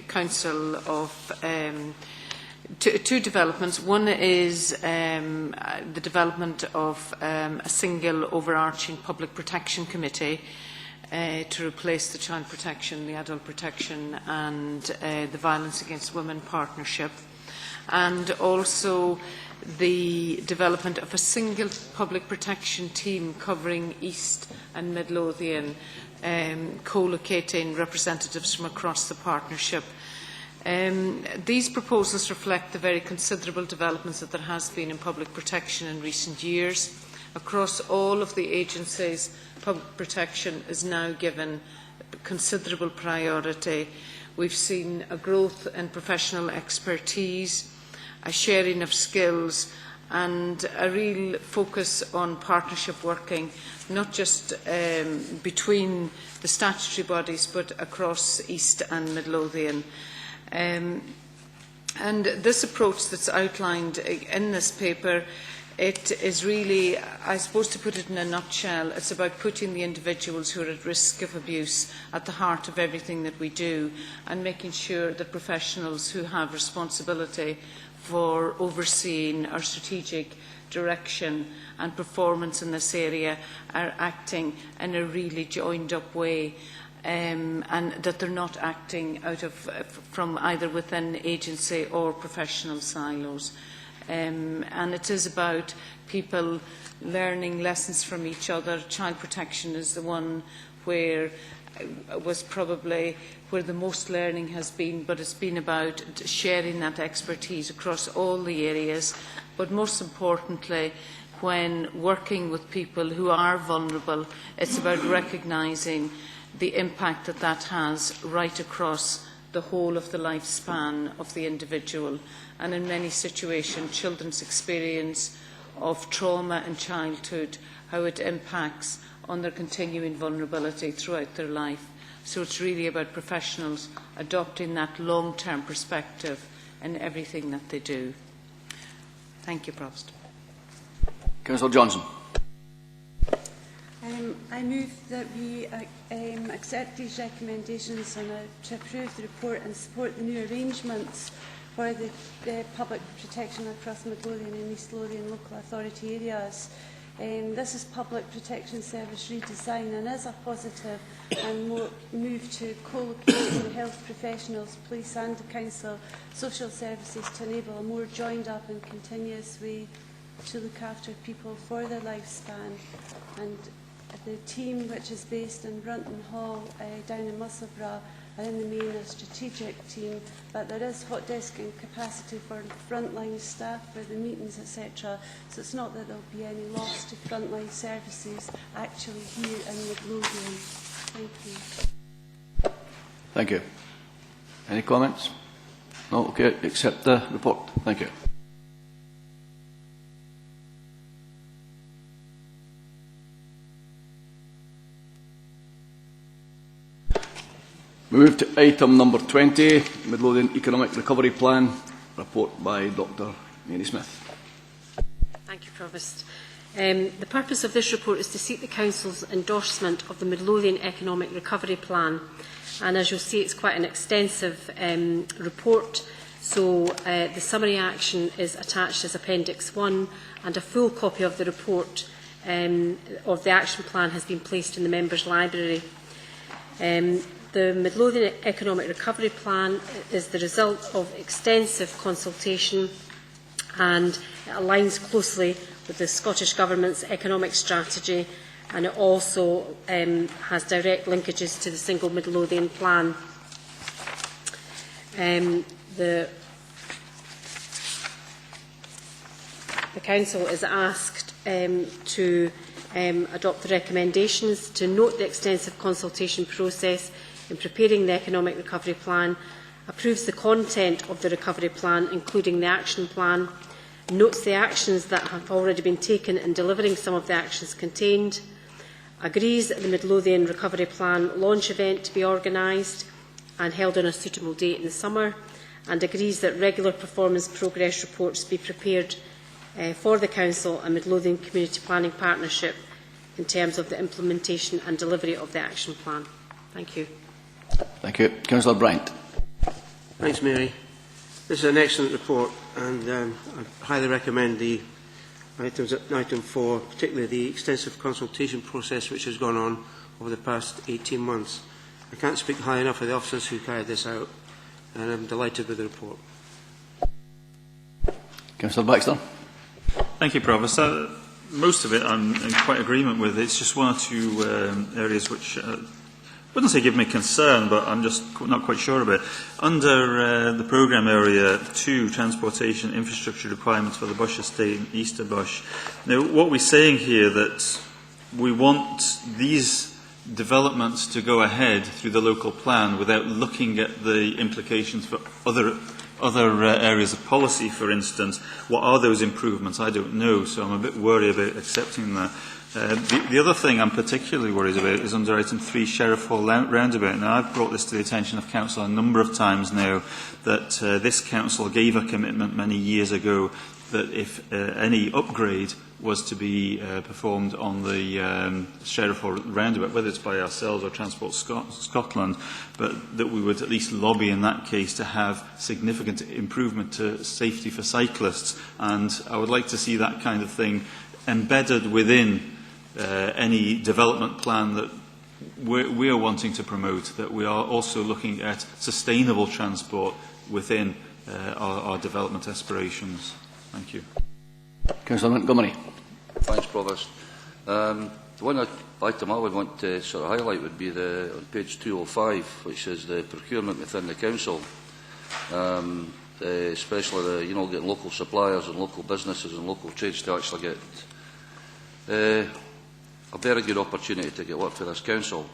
Council of two developments. One is the development of a single overarching public protection committee to replace the child protection, the adult protection and the violence against women partnership, and also the development of a single public protection team covering East and Midlothian, co-locating representatives from across the partnership. These proposals reflect the very considerable developments that there has been in public protection in recent years, across all of the agencies, public protection is now given considerable priority. We've seen a growth in professional expertise, a sharing of skills, and a real focus on partnership working, not just between the statutory bodies, but across East and Midlothian. And this approach that's outlined in this paper, it is really, I suppose to put it in a nutshell, it's about putting the individuals who are at risk of abuse at the heart of everything that we do, and making sure that professionals who have responsibility for overseeing our strategic direction and performance in this area are acting in a really joined up way, and that they're not acting out of from either within agency or professional silos. And it is about people learning lessons from each other. Child protection is the one where was probably where the most learning has been, but it's been about sharing that expertise across all the areas. But most importantly, when working with people who are vulnerable, it's about recognising the impact that that has right across the whole of the lifespan of the individual. And in many situations, children's experience of trauma in childhood, how it impacts on their continuing vulnerability throughout their life. So it's really about professionals adopting that long-term perspective in everything that they do. Thank you, Provost. Councillor Johnson. I move that we accept these recommendations and to approve the report and support the new arrangements for the public protection across Midlothian and East Lothian local authority areas. This is Public Protection Service redesign and is a positive and move to co-location of health professionals, police and the council, social services to enable a more joined up and continuous way to look after people for their lifespan. And the team, which is based in Brunton Hall down in Musselburgh, are in the main a strategic team, but there is hot desking capacity for frontline staff for the meetings, etc. So it's not that there will be any loss to frontline services actually here in Midlothian. Thank you. Thank you. Any comments? No? Okay. Accept the report. Thank you. We move to item number 20, Midlothian Economic Recovery Plan, report by Dr. Mary Smith. Thank you, Provost. The purpose of this report is to seek the Council's endorsement of the Midlothian Economic Recovery Plan. And as you'll see, it's quite an extensive report. So the summary action is attached as Appendix 1, and a full copy of the report of the action plan has been placed in the members' library. The Midlothian Economic Recovery Plan is the result of extensive consultation, and it aligns closely with the Scottish Government's economic strategy, and it also has direct linkages to the Single Midlothian Plan. The Council is asked to adopt the recommendations, to note the extensive consultation process in preparing the Economic Recovery Plan, approves the content of the Recovery Plan, including the Action Plan, notes the actions that have already been taken in delivering some of the actions contained, agrees that the Midlothian Recovery Plan launch event to be organised and held on a suitable date in the summer, and agrees that regular performance progress reports be prepared for the Council and Midlothian Community Planning Partnership in terms of the implementation and delivery of the Action Plan. Thank you. Thank you. Councillor Bryant. Thanks, Mary. This is an excellent report, and I highly recommend the items at item 4, particularly the extensive consultation process which has gone on over the past 18 months. I can't speak high enough of the officers who carried this out, and I'm delighted with the report. Councillor Baxter. Thank you, Provost. Most of it I'm in quite agreement with. It's just one or two areas which wouldn't say give me concern, but I'm just not quite sure about it. Under the programme area 2, transportation infrastructure requirements for the Bush estate in Easter Bush. Now, what we're saying here that we want these developments to go ahead through the local plan without looking at the implications for other areas of policy, for instance. What are those improvements? I don't know, so I'm a bit worried about accepting that. The other thing I'm particularly worried about is under item 3, Sheriff Hall Roundabout. Now, I've brought this to the attention of Council a number of times now that this Council gave a commitment many years ago that if any upgrade was to be performed on the Sheriff Hall Roundabout, whether it's by ourselves or Transport Scotland, but that we would at least lobby in that case to have significant improvement to safety for cyclists. And I would like to see that kind of thing embedded within any development plan that we are wanting to promote, that we are also looking at sustainable transport within our development aspirations. Thank you. Councillor Montgomery. Thanks, Provost. The one item I would want to sort of highlight would be on page 205, which is the procurement within the council, especially getting local suppliers and local businesses and local trades to actually get a very good opportunity to get work for this council.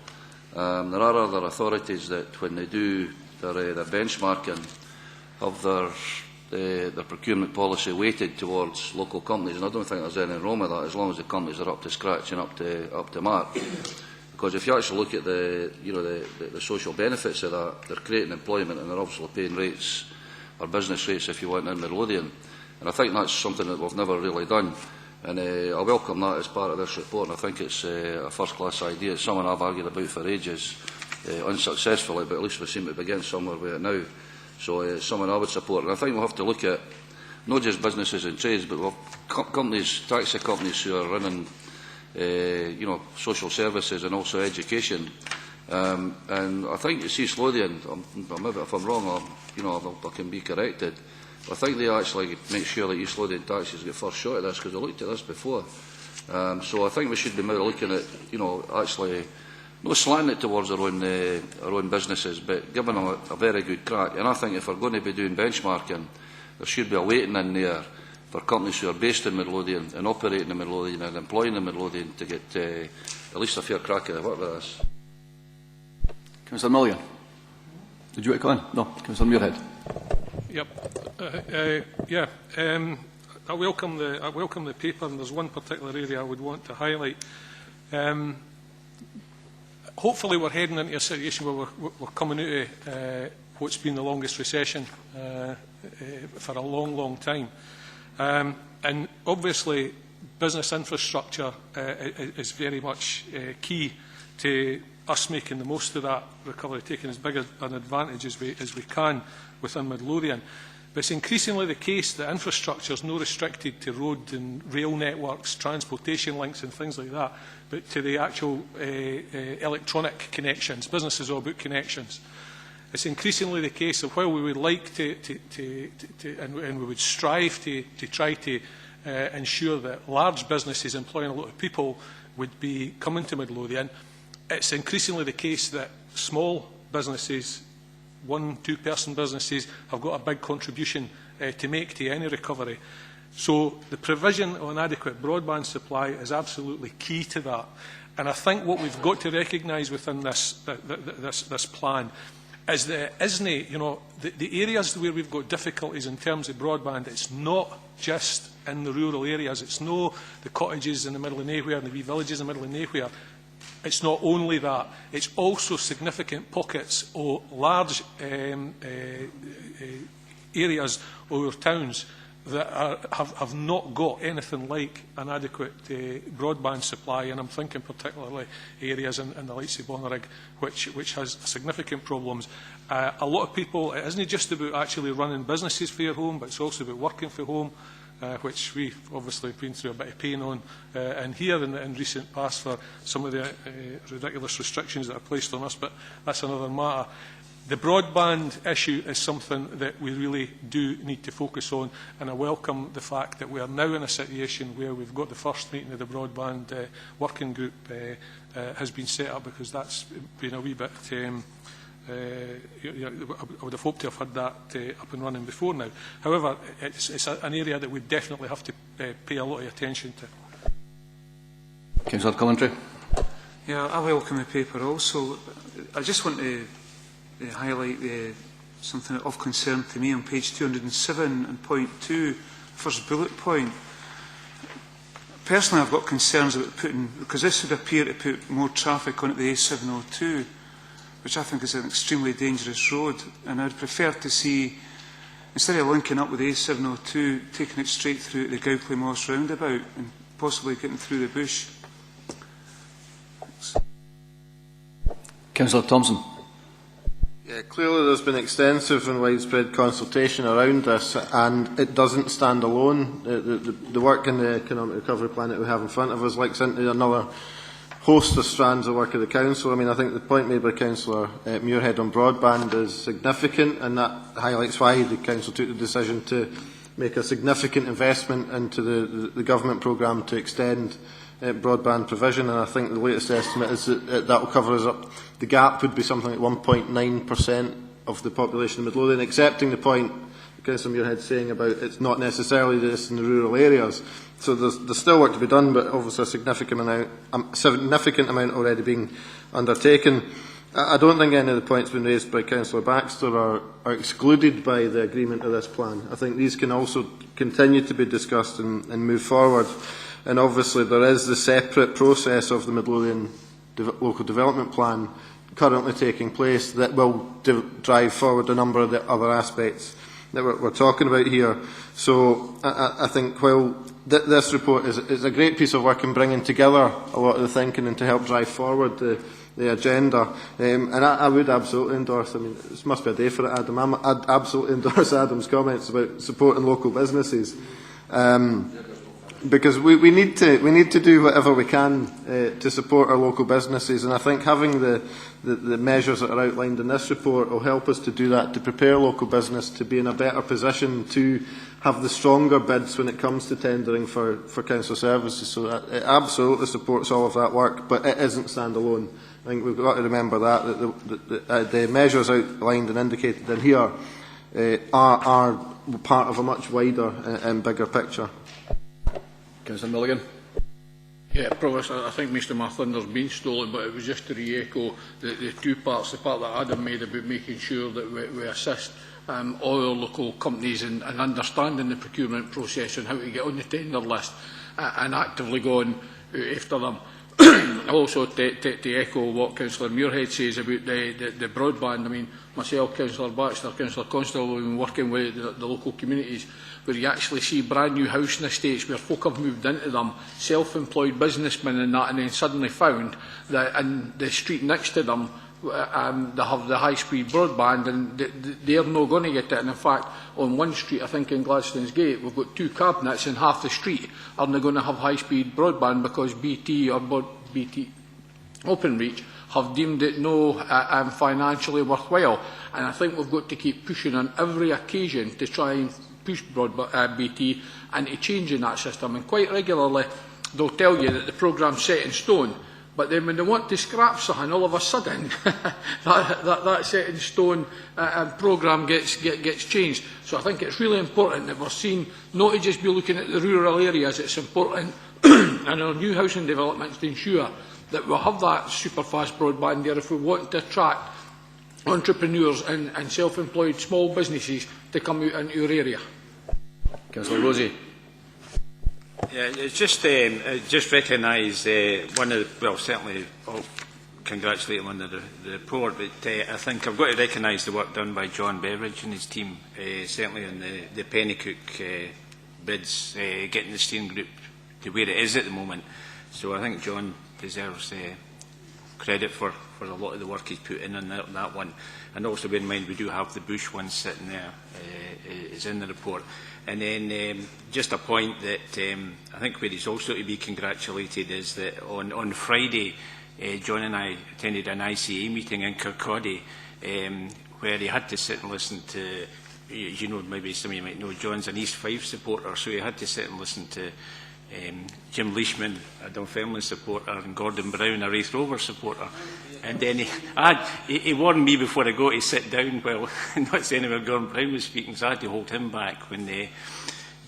There are other authorities that, when they do their benchmarking, have their procurement policy weighted towards local companies, and I don't think there's anything wrong with that, as long as the companies are up to scratch and up to mark. Because if you actually look at the social benefits of that, they're creating employment and they're obviously paying rates, or business rates if you want, in Midlothian. And I think that's something that we've never really done. And I welcome that as part of this report, and I think it's a first-class idea. It's something I've argued about for ages, unsuccessfully, but at least we seem to begin somewhere with it now. So it's something I would support. And I think we'll have to look at not just businesses and trades, but we'll have companies, taxi companies who are running social services and also education. And I think it's East Lothian, maybe if I'm wrong, I can be corrected. I think they actually make sure that East Lothian taxis get first shot at this, because I looked at this before. So I think we should be maybe looking at, actually not slanting it towards our own businesses, but giving them a very good crack. And I think if we're going to be doing benchmarking, there should be a waiting in there for companies who are based in Midlothian and operating in Midlothian and employing in Midlothian to get at least a fair crack at the work with us. Councillor Millian. Did you want to come in? No. Councillor Muirhead. Yep. I welcome the paper, and there's one particular area I would want to highlight. Hopefully we're heading into a situation where we're coming out of what's been the longest recession for a long, long time. And obviously business infrastructure is very much key to us making the most of that recovery, taking as big an advantage as we can within Midlothian. But it's increasingly the case that infrastructure is not restricted to road and rail networks, transportation links and things like that, but to the actual electronic connections. Businesses all about connections. It's increasingly the case that while we would like and we would strive to try to ensure that large businesses employing a lot of people would be coming to Midlothian, it's increasingly the case that small businesses, 1- 2-person businesses, have got a big contribution to make to any recovery. So the provision of an adequate broadband supply is absolutely key to that. And I think what we've got to recognise within this plan is that it isn't, the areas where we've got difficulties in terms of broadband, it's not just in the rural areas. It's no the cottages in the middle of nowhere and the wee villages in the middle of nowhere. It's not only that, it's also significant pockets or large areas or towns that have not got anything like an adequate broadband supply, and I'm thinking particularly areas in the likes of Bonnyrigg, which has significant problems. A lot of people, it isn't just about actually running businesses for your home, but it's also about working for home, which we've obviously been through a bit of pain on in here in recent past for some of the ridiculous restrictions that are placed on us, but that's another matter. The broadband issue is something that we really do need to focus on, and I welcome the fact that we are now in a situation where we've got the first meeting of the broadband working group has been set up, because that's been a wee bit... I would have hoped to have had that up and running before now. However, it's an area that we definitely have to pay a lot of attention to. Councillor Coventry. Yeah, I welcome the paper also. I just want to highlight something of concern to me on page 207 and point 2, first bullet point. Personally, I've got concerns about putting, because this would appear to put more traffic onto the A702, which I think is an extremely dangerous road, and I'd prefer to see, instead of linking up with the A702, taking it straight through the Gowpley Moss roundabout and possibly getting through the bush. Councillor Thompson. Yeah, clearly there's been extensive and widespread consultation around this, and it doesn't stand alone. The work in the economic recovery plan that we have in front of us links into another host of strands of work of the Council. I mean, I think the point made by Councillor Muirhead on broadband is significant, and that highlights why the Council took the decision to make a significant investment into the government programme to extend broadband provision, and I think the latest estimate is that will cover us up. The gap would be something like 1.9% of the population of Midlothian, accepting the point Councillor Muirhead saying about it's not necessarily just in the rural areas. So there's still work to be done, but obviously a significant amount already being undertaken. I don't think any of the points been raised by Councillor Baxter are excluded by the agreement of this plan. I think these can also continue to be discussed and move forward. And obviously there is the separate process of the Midlothian Local Development Plan currently taking place that will drive forward a number of the other aspects that we're talking about here. So I think while this report is a great piece of work in bringing together a lot of the thinking and to help drive forward the agenda, and I would absolutely endorse, I mean, this must be a day for it, Adam, I'd absolutely endorse Adam's comments about supporting local businesses. Because we need to do whatever we can to support our local businesses, and I think having the measures that are outlined in this report will help us to do that, to prepare local business to be in a better position to have the stronger bids when it comes to tendering for council services. So it absolutely supports all of that work, but it isn't standalone. I think we've got to remember that the measures outlined and indicated in here are part of a much wider and bigger picture. Councillor Milligan. Yeah, Provost, I think most of my thunder's been stolen, but it was just to re-echo the two parts. The part that Adam made about making sure that we assist all our local companies in understanding the procurement process and how to get on the tender list and actively go on after them. Also, to echo what Councillor Muirhead says about the broadband, I mean, myself, Councillor Baxter, Councillor Constable, we've been working with the local communities where you actually see brand new housing estates where folk have moved into them, self-employed businessmen and that, and then suddenly found that in the street next to them they have the high-speed broadband, and they're not going to get it. And in fact, on one street, I think in Gladstone's Gate, we've got two cabinets and half the street are not going to have high-speed broadband because BT or BT Openreach have deemed it no financially worthwhile. And I think we've got to keep pushing on every occasion to try and push BT and to changing that system. And quite regularly, they'll tell you that the programme's set in stone. But then when they want to scrap something, all of a sudden, that set in stone programme gets changed. So I think it's really important that we're seeing, not to just be looking at the rural areas, it's important in our new housing developments to ensure that we'll have that super fast broadband there if we want to attract entrepreneurs and self-employed small businesses to come out into your area. Councillor Rosie. Yeah, it's just recognise one of the, well, certainly I'll congratulate him on the report, but I think I've got to recognise the work done by John Beveridge and his team, certainly on the Pennycook bids, getting the steering group to where it is at the moment. So I think John deserves credit for a lot of the work he's put in on that one. And also bear in mind we do have the Bush one sitting there, is in the report. And then just a point that I think where he's also to be congratulated is that on Friday, John and I attended an ICA meeting in Kirkcaldy where he had to sit and listen to, you know, maybe some of you might know, John's an East Fife supporter, so he had to sit and listen to Jim Leishman, a Dunfermline supporter, and Gordon Brown, a Raith Rovers supporter. And then he warned me before I go to sit down. Well, not saying when Gordon Brown was speaking, so I had to hold him back when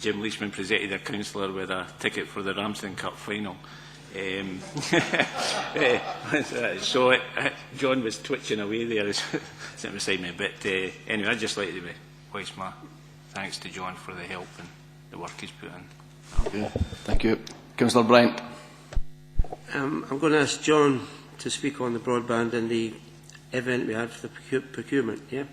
Jim Leishman presented a councillor with a ticket for the Ramsden Cup final. So John was twitching away there, sitting beside me. But anyway, I'd just like to voice my thanks to John for the help and the work he's put in. Okay, thank you. Councillor Bryant. I'm going to ask John to speak on the broadband and the event we had for the procurement. Yeah.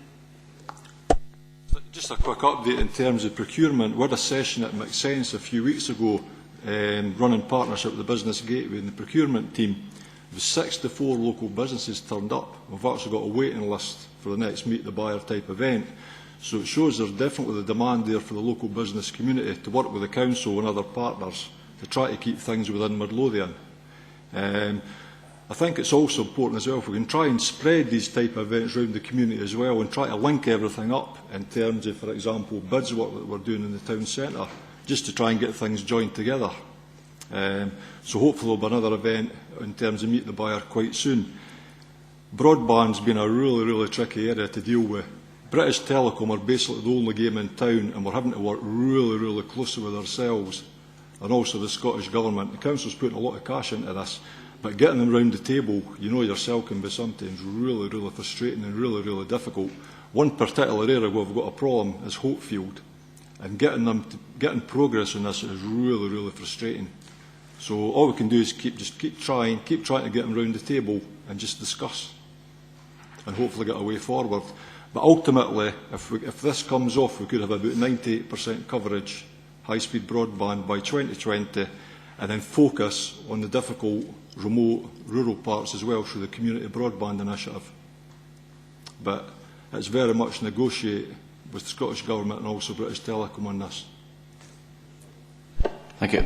Just a quick update in terms of procurement. We had a session at McSense a few weeks ago, running partnership with the Business Gateway and the procurement team. There was 64 local businesses turned up. We've actually got a waiting list for the next Meet the Buyer type event. So it shows there's definitely the demand there for the local business community to work with the council and other partners to try to keep things within Midlothian. I think it's also important as well if we can try and spread these type of events around the community as well and try to link everything up in terms of, for example, bids work that we're doing in the town centre, just to try and get things joined together. So hopefully there'll be another event in terms of Meet the Buyer quite soon. Broadband's been a really tricky area to deal with. British Telecom are basically the only game in town, and we're having to work really closely with ourselves and also the Scottish Government. The Council's putting a lot of cash into this, but getting them round the table, you know yourself, can be sometimes really frustrating and really difficult. One particular area where we've got a problem is Hopefield, and getting progress on this is really frustrating. So all we can do is keep trying to get them round the table and just discuss, and hopefully get a way forward. But ultimately, if this comes off, we could have about 98% coverage, high-speed broadband by 2020, and then focus on the difficult, remote, rural parts as well through the Community Broadband Initiative. But it's very much negotiate with the Scottish Government and also British Telecom on this. Thank you.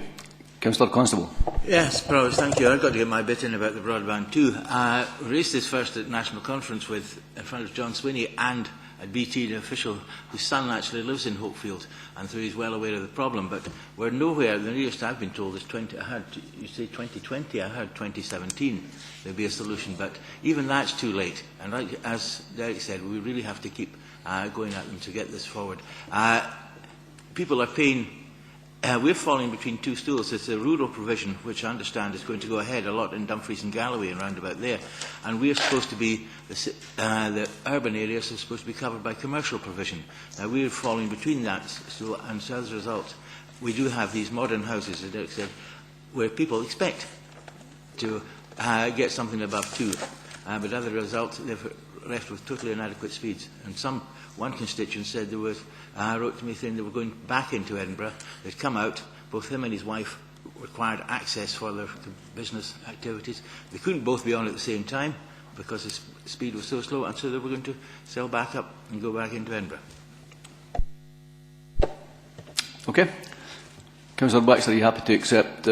Councillor Constable. Yes, Provost, thank you. I've got to get my bit in about the broadband too. We raised this first at National Conference in front of John Swinney and at BT, the official whose son actually lives in Hopefield, and so he's well aware of the problem. But we're nowhere. The nearest I've been told is you say 2020, I heard 2017 there'll be a solution, but even that's too late. And as Derek said, we really have to keep going at them to get this forward. People are paying. We're falling between two stools. It's the rural provision, which I understand is going to go ahead a lot in Dumfries and Galloway and round about there. And we're supposed to be, the urban areas are supposed to be covered by commercial provision. Now we're falling between that stool, and so as a result, we do have these modern houses, as Derek said, where people expect to get something above 2. But as a result, they're left with totally inadequate speeds. And one constituent said there was, wrote to me saying they were going back into Edinburgh. They'd come out, both him and his wife required access for their business activities. They couldn't both be on at the same time because the speed was so slow, and so they were going to sell back up and go back into Edinburgh. Okay. Councillor Baxter, are you happy to accept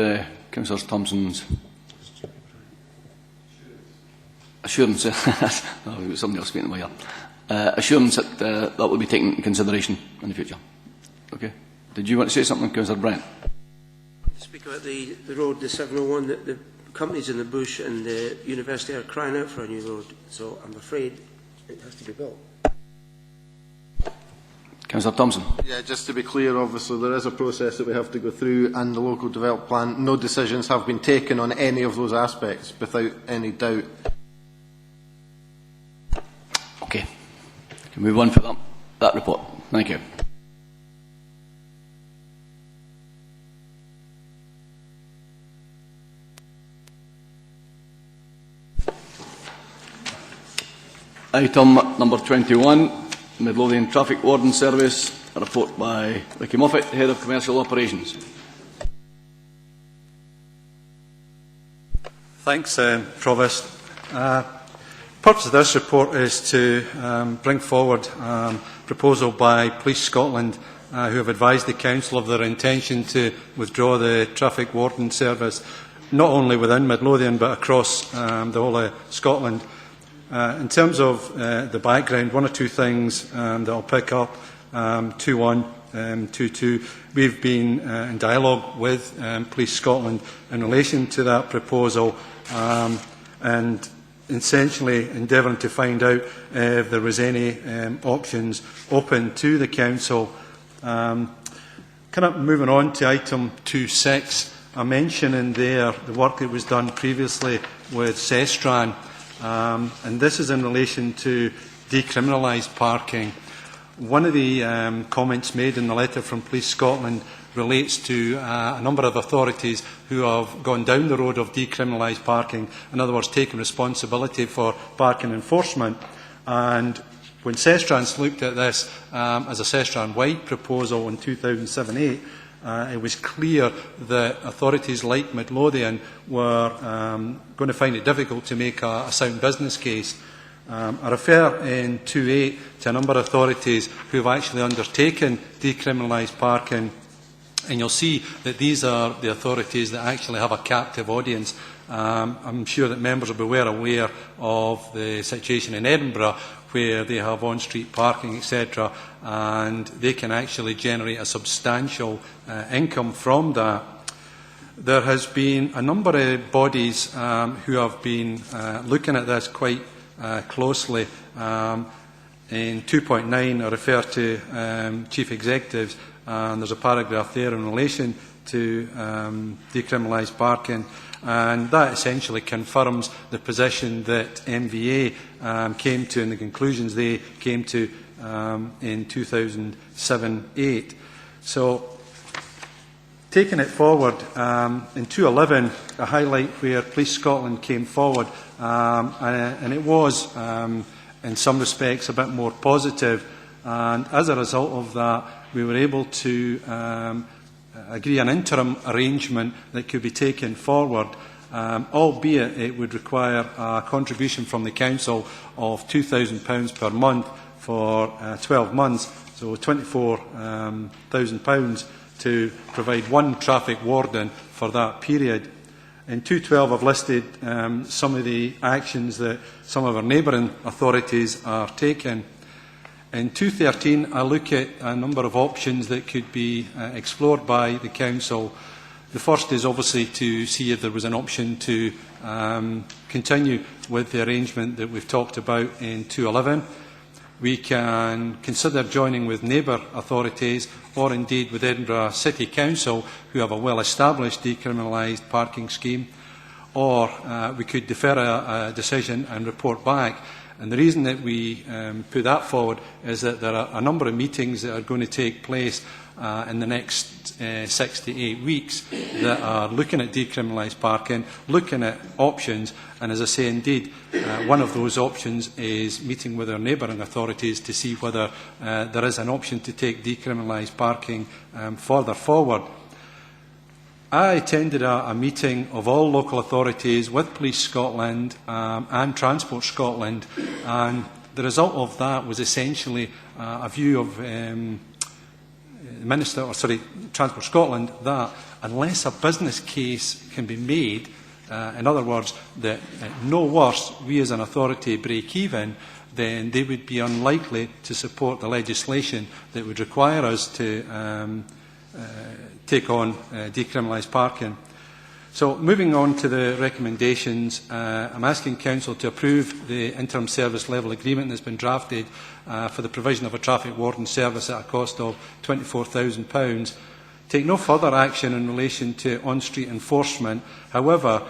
Councillor Thompson's assurance? Oh, somebody else speaking in my ear. Assurance that that will be taken into consideration in the future. Okay. Did you want to say something, Councillor Bryant? Speak about the road, the 701, that the companies in the bush and the university are crying out for a new road. So I'm afraid it has to be built. Councillor Thompson. Yeah, just to be clear, obviously there is a process that we have to go through, and the local development plan, no decisions have been taken on any of those aspects, without any doubt. Okay. Can we move on for that report? Thank you. Item number 21, Midlothian Traffic Warden Service, a report by Ricky Moffat, Head of Commercial Operations. Thanks, Provost. The purpose of this report is to bring forward a proposal by Police Scotland, who have advised the Council of their intention to withdraw the Traffic Warden Service, not only within Midlothian but across the whole of Scotland. In terms of the background, one or two things that I'll pick up. 2.1, 2.2. We've been in dialogue with Police Scotland in relation to that proposal and essentially endeavouring to find out if there was any options open to the Council. Kind of moving on to item 2.6, I mentioned in there the work that was done previously with Sestran, and this is in relation to decriminalised parking. One of the comments made in the letter from Police Scotland relates to a number of authorities who have gone down the road of decriminalised parking, in other words, taking responsibility for parking enforcement. And when Sestrans looked at this as a Sestran-wide proposal in 2007-8, it was clear that authorities like Midlothian were going to find it difficult to make a sound business case. I refer in 2.8 to a number of authorities who have actually undertaken decriminalised parking, and you'll see that these are the authorities that actually have a captive audience. I'm sure that members will be well aware of the situation in Edinburgh, where they have on-street parking, etc., and they can actually generate a substantial income from that. There has been a number of bodies who have been looking at this quite closely. In 2.9, I refer to chief executives, and there's a paragraph there in relation to decriminalised parking, and that essentially confirms the position that MVA came to and the conclusions they came to in 2007-8. So, taking it forward, in 2.11, I highlight where Police Scotland came forward, and it was, in some respects, a bit more positive. And as a result of that, we were able to agree an interim arrangement that could be taken forward, albeit it would require a contribution from the Council of £2,000 per month for 12 months, so £24,000 to provide one traffic warden for that period. In 2.12, I've listed some of the actions that some of our neighbouring authorities are taking. In 2.13, I look at a number of options that could be explored by the Council. The first is obviously to see if there was an option to continue with the arrangement that we've talked about in 2.11. We can consider joining with neighbour authorities or indeed with Edinburgh City Council, who have a well-established decriminalised parking scheme, or we could defer a decision and report back. And the reason that we put that forward is that there are a number of meetings that are going to take place in the next 6 to 8 weeks that are looking at decriminalised parking, looking at options, and as I say, indeed, one of those options is meeting with our neighbouring authorities to see whether there is an option to take decriminalised parking further forward. I attended a meeting of all local authorities with Police Scotland and Transport Scotland, and the result of that was essentially a view of Transport Scotland that unless a business case can be made, in other words, that at no worse we as an authority break even, then they would be unlikely to support the legislation that would require us to take on decriminalised parking. So moving on to the recommendations, I'm asking Council to approve the interim service level agreement that's been drafted for the provision of a traffic warden service at a cost of £24,000. Take no further action in relation to on-street enforcement. However,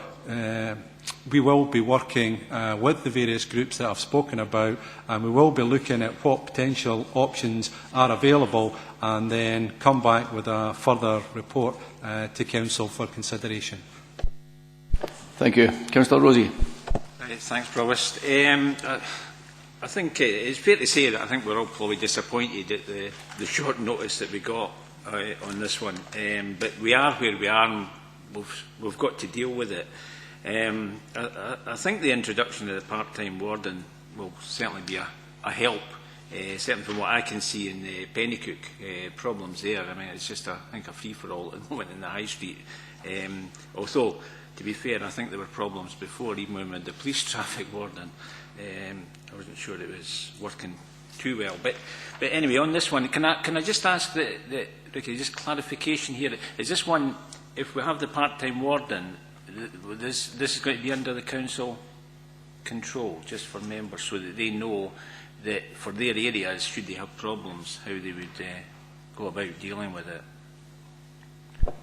we will be working with the various groups that I've spoken about, and we will be looking at what potential options are available and then come back with a further report to Council for consideration. Thank you. Councillor Rossi. Thanks, Provost. I think it's fair to say that I think we're all probably disappointed at the short notice that we got on this one. But we are where we are, and we've got to deal with it. I think the introduction of the part-time warden will certainly be a help, certainly from what I can see in the Pennycook problems there. I mean, it's just, I think, a free-for-all at the moment in the High Street. Although to be fair, I think there were problems before, even when we had the police traffic warden. I wasn't sure it was working too well. But anyway, on this one, can I just ask Ricky, just clarification here? Is this one, if we have the part-time warden, this is going to be under the council control, just for members, so that they know that for their areas, should they have problems, how they would go about dealing with it?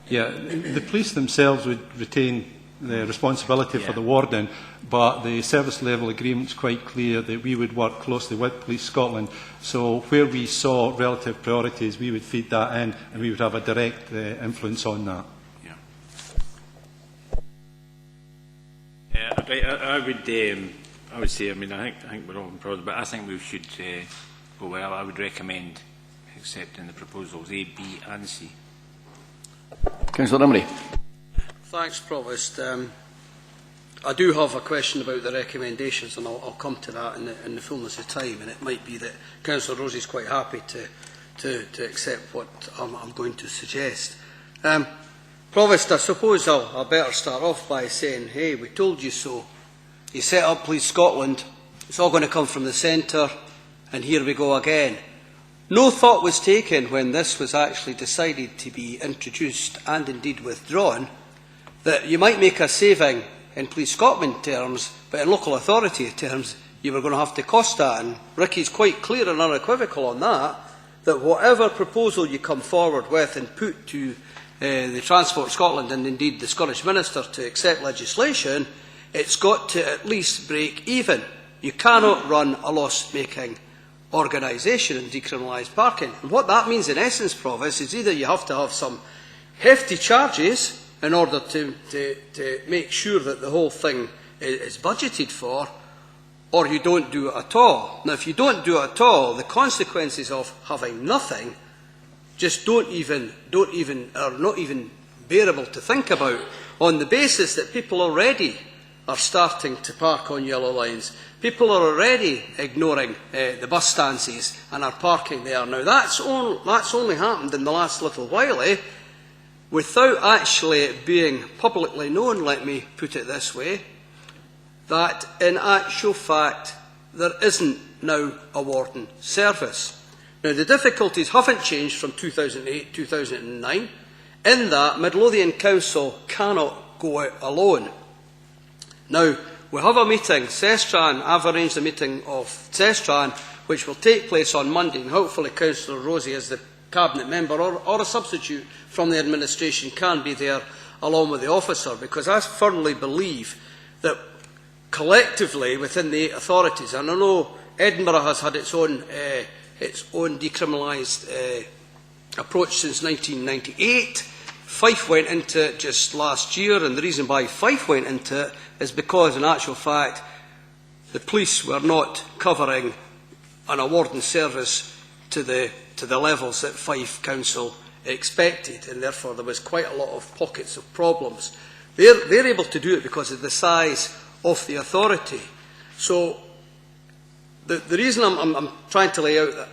Yeah, the police themselves would retain the responsibility for the warden, but the service level agreement is quite clear that we would work closely with Police Scotland. So where we saw relative priorities, we would feed that in, and we would have a direct influence on that. I would say, I mean, I think we're all in progress, but I think we should go well. I would recommend accepting the proposals A, B and C. Councillor Emery. Thanks, Provost. I do have a question about the recommendations, and I'll come to that in the fullness of time, and it might be that Councillor Rosie is quite happy to accept what I'm going to suggest. Provost, I suppose I'll better start off by saying, hey, we told you so. You set up Police Scotland, it's all going to come from the centre, and here we go again. No thought was taken when this was actually decided to be introduced and indeed withdrawn, that you might make a saving in Police Scotland terms, but in local authority terms, you were going to have to cost that. And Ricky's quite clear and unequivocal on that, that whatever proposal you come forward with and put to the Transport Scotland and indeed the Scottish Minister to accept legislation, it's got to at least break even. You cannot run a loss-making organisation and decriminalise parking. And what that means in essence, Provost, is either you have to have some hefty charges in order to make sure that the whole thing is budgeted for, or you don't do it at all. Now, if you don't do it at all, the consequences of having nothing just are not even bearable to think about, on the basis that people already are starting to park on yellow lines. People are already ignoring the bus stances and are parking there. Now, that's only happened in the last little while, without actually it being publicly known, let me put it this way, that in actual fact there isn't now a warden service. Now, the difficulties haven't changed from 2008-2009, in that Midlothian Council cannot go out alone. Now, we have a meeting, Sestran, I've arranged a meeting of Sestran, which will take place on Monday, and hopefully Councillor Rosie, as the Cabinet member or a substitute from the administration, can be there along with the officer, because I firmly believe that collectively within the 8 authorities, and I know Edinburgh has had its own decriminalised approach since 1998. Fife went into it just last year, and the reason why Fife went into it is because, in actual fact, the police were not covering an warden service to the levels that Fife Council expected, and therefore there was quite a lot of pockets of problems. They're able to do it because of the size of the authority. So the reason I'm trying to lay out that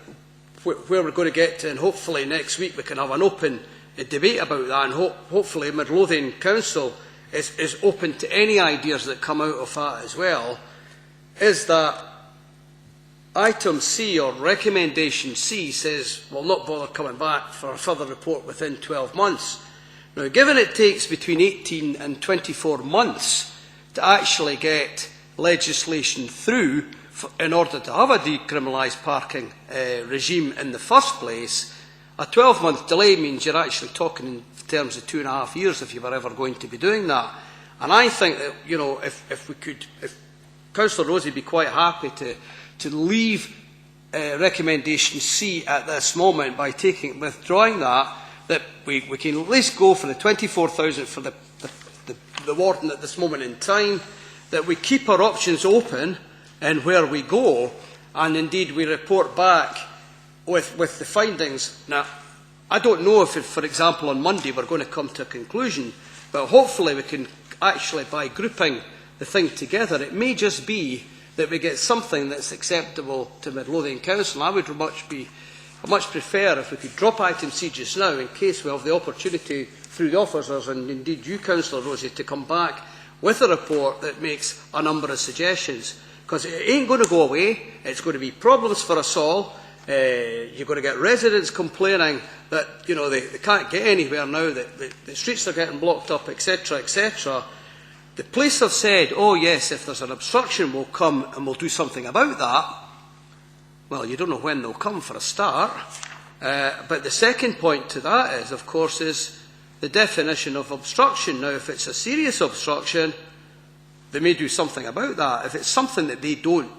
where we're going to get to, and hopefully next week we can have an open debate about that, and hopefully Midlothian Council is open to any ideas that come out of that as well, is that item C, or recommendation C, says we'll not bother coming back for a further report within 12 months. Now, given it takes between 18 and 24 months to actually get legislation through in order to have a decriminalised parking regime in the first place, a 12-month delay means you're actually talking in terms of 2.5 years if you were ever going to be doing that. And I think that, you know, if Councillor Rosie would be quite happy to leave recommendation C at this moment by withdrawing that we can at least go for the 24,000 for the warden at this moment in time, that we keep our options open in where we go, and indeed we report back with the findings. Now, I don't know if, for example, on Monday we're going to come to a conclusion, but hopefully we can actually, by grouping the thing together, it may just be that we get something that's acceptable to Midlothian Council. I would much prefer if we could drop item C just now, in case we have the opportunity through the officers and indeed you, Councillor Rosie, to come back with a report that makes a number of suggestions. Because it ain't going to go away. It's going to be problems for us all. You're going to get residents complaining that they can't get anywhere now, that the streets are getting blocked up, etc., etc. The police have said, oh yes, if there's an obstruction, we'll come and we'll do something about that. Well, you don't know when they'll come for a start. But the second point to that is, of course, is the definition of obstruction. Now, if it's a serious obstruction, they may do something about that. If it's something that they don't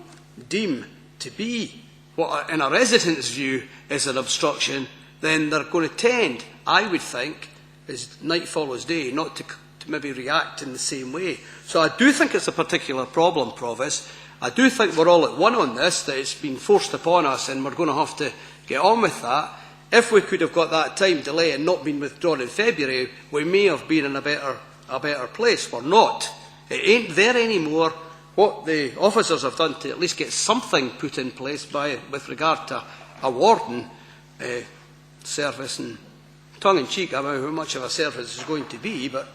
deem to be what, in a resident's view, is an obstruction, then they're going to tend, I would think, as night follows day, not to maybe react in the same way. So I do think it's a particular problem, Provost. I do think we're all at one on this, that it's been forced upon us and we're going to have to get on with that. If we could have got that time delay and not been withdrawn in February, we may have been in a better place. We're not. It ain't there anymore. What the officers have done to at least get something put in place with regard to a warden service, and tongue-in-cheek, I don't know how much of a service it's going to be, but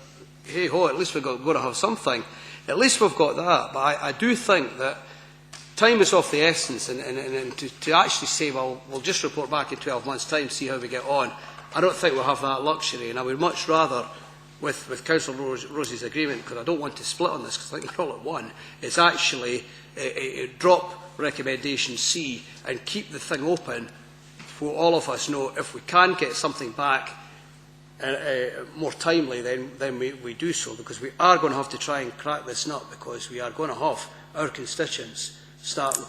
hey-ho, at least we're going to have something. At least we've got that. But I do think that time is of the essence, and to actually say, well, we'll just report back in 12 months' time, see how we get on, I don't think we'll have that luxury, and I would much rather, with Councillor Rosie's agreement, because I don't want to split on this, because I think we're all at one, is actually drop recommendation C and keep the thing open for all of us know if we can get something back more timely, then we do so, because we are going to have to try and crack this nut, because we are going to have our constituents starting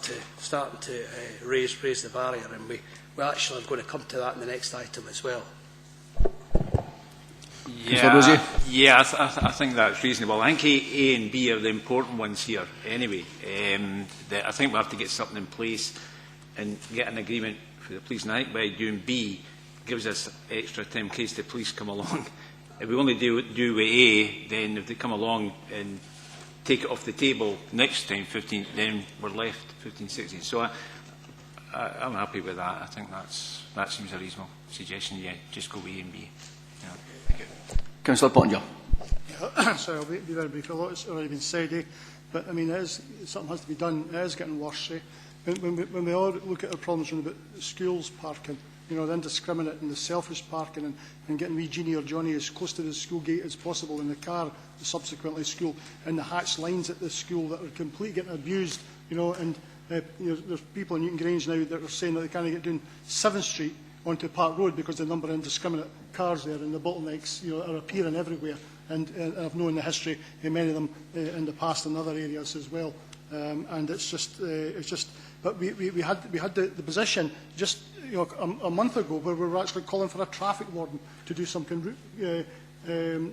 to raise the barrier, and we actually are going to come to that in the next item as well. Yeah, I think that's reasonable. I think A and B are the important ones here anyway. I think we have to get something in place and get an agreement for the police. And I think by doing B gives us extra time in case the police come along. If we only do with A, then if they come along and take it off the table next time, 15, then we're left 15, 16. So I'm happy with that. I think that seems a reasonable suggestion. Yeah, just go with A and B. Yeah. Thank you. Councillor Pottinger. Yeah, sorry, I'll be very brief. A lot has already been said, but I mean, something has to be done. It is getting worse. When we all look at our problems about schools parking, the indiscriminate and the selfish parking, and getting wee Jeannie or Johnny as close to the school gate as possible in the car, subsequently school, and the hatched lines at the school that are completely getting abused, and there's people in Newton Grange now that are saying that they can't get down 7th Street onto Park Road because the number of indiscriminate cars there, and the bottlenecks are appearing everywhere, and I've known the history of many of them in the past in other areas as well, and it's just but we had the position just a month ago where we were actually calling for a traffic warden to do some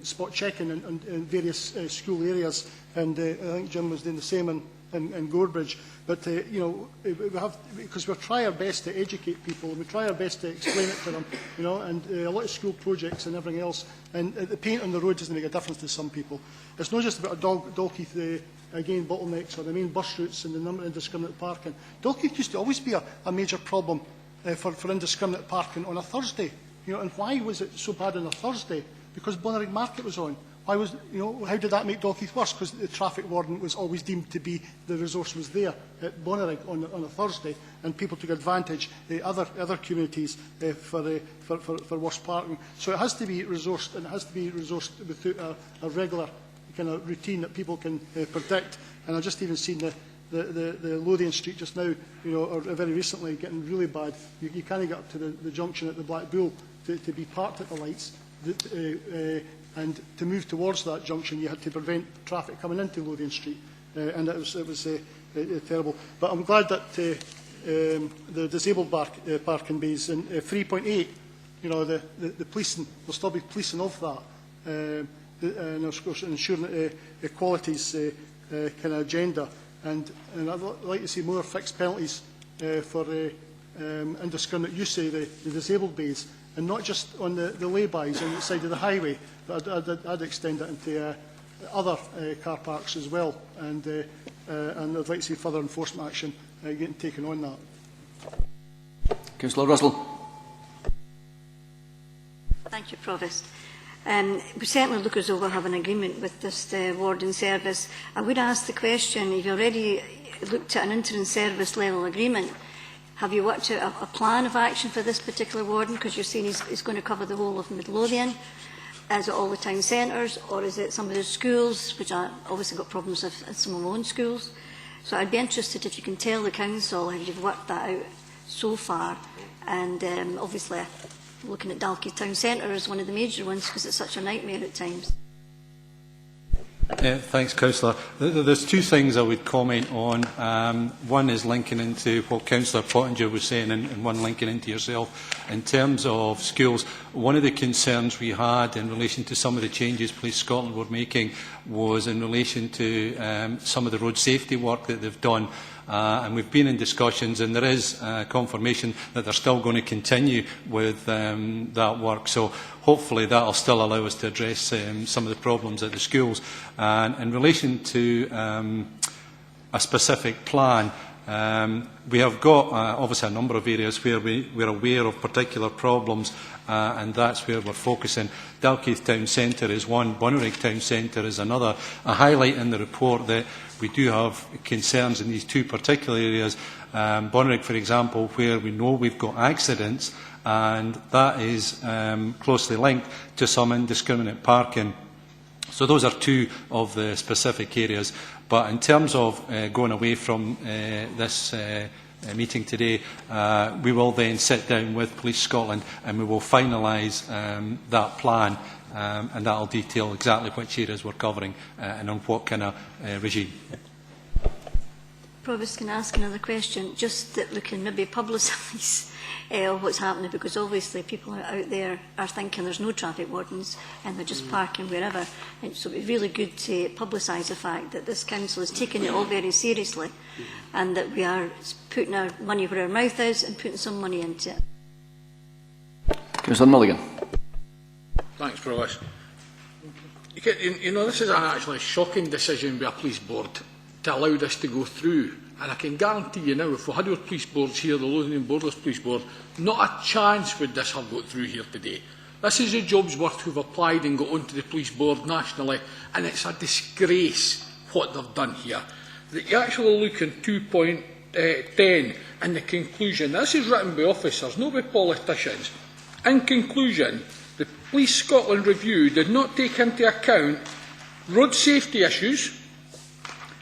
spot checking in various school areas, and I think Jim was doing the same in Gorebridge. But we have, because we try our best to educate people, and we try our best to explain it to them, and a lot of school projects and everything else, and the paint on the road doesn't make a difference to some people. It's not just about a Dalkeith again bottlenecks or the main bus routes and the number of indiscriminate parking. Dalkeith used to always be a major problem for indiscriminate parking on a Thursday, and why was it so bad on a Thursday? Because Bonnyrigg Market was on. Why was, how did that make Dalkeith worse? Because the traffic warden was always deemed to be, the resource was there at Bonnyrigg on a Thursday, and people took advantage, other communities, for worse parking. So it has to be resourced, and it has to be resourced with a regular kind of routine that people can predict. And I've just even seen the Lothian Street just now, or very recently, getting really bad. You can't get up to the junction at the Black Bull to be parked at the lights. And to move towards that junction, you had to prevent traffic coming into Lothian Street, and it was terrible. But I'm glad that the disabled parking bays in 3.8, the policing, will still be policing of that, and of course ensuring equality's kind of agenda. And I'd like to see more fixed penalties for indiscriminate use of the disabled bays, and not just on the laybys on the side of the highway, but I'd extend it into other car parks as well, and I'd like to see further enforcement action getting taken on that. Councillor Russell. Thank you, Provost. We certainly look as though we have an agreement with this warden service. I would ask the question, you've already looked at an interim service level agreement. Have you worked out a plan of action for this particular warden? Because you're saying he's going to cover the whole of Midlothian. Is it all the town centres, or is it some of the schools, which I obviously got problems with some of my own schools? So I'd be interested if you can tell the council how you've worked that out so far. And obviously, looking at Dalkeith Town Centre is one of the major ones because it's such a nightmare at times. Thanks, Councillor. There's two things I would comment on. One is linking into what Councillor Pottinger was saying and one linking into yourself. In terms of schools, one of the concerns we had in relation to some of the changes Police Scotland were making was in relation to some of the road safety work that they've done. And we've been in discussions, and there is confirmation that they're still going to continue with that work. So hopefully that will still allow us to address some of the problems at the schools. And in relation to a specific plan, we have got obviously a number of areas where we're aware of particular problems, and that's where we're focusing. Dalkeith Town Centre is one, Bunnerig Town Centre is another. I highlight in the report that we do have concerns in these two particular areas. Bunnerig, for example, where we know we've got accidents, and that is closely linked to some indiscriminate parking. So those are two of the specific areas. But in terms of going away from this meeting today, we will then sit down with Police Scotland and we will finalise that plan, and that will detail exactly which areas we're covering and on what kind of regime. Provost, can I ask another question? Just that we can maybe publicise what's happening, because obviously people out there are thinking there's no traffic wardens and they're just parking wherever. And so it's really good to publicise the fact that this council is taking it all very seriously and that we are putting our money where our mouth is and putting some money into it. Councillor Mulligan. Thanks, Provost. You know, this is actually a shocking decision by a police board to allow this to go through. And I can guarantee you now, if we had our police boards here, the Lothian Borderless Police Board, not a chance would this have got through here today. This is a job's worth who've applied and got onto the police board nationally, and it's a disgrace what they've done here. You actually look in 2.10 in the conclusion. This is written by officers, not by politicians. In conclusion, the Police Scotland review did not take into account road safety issues,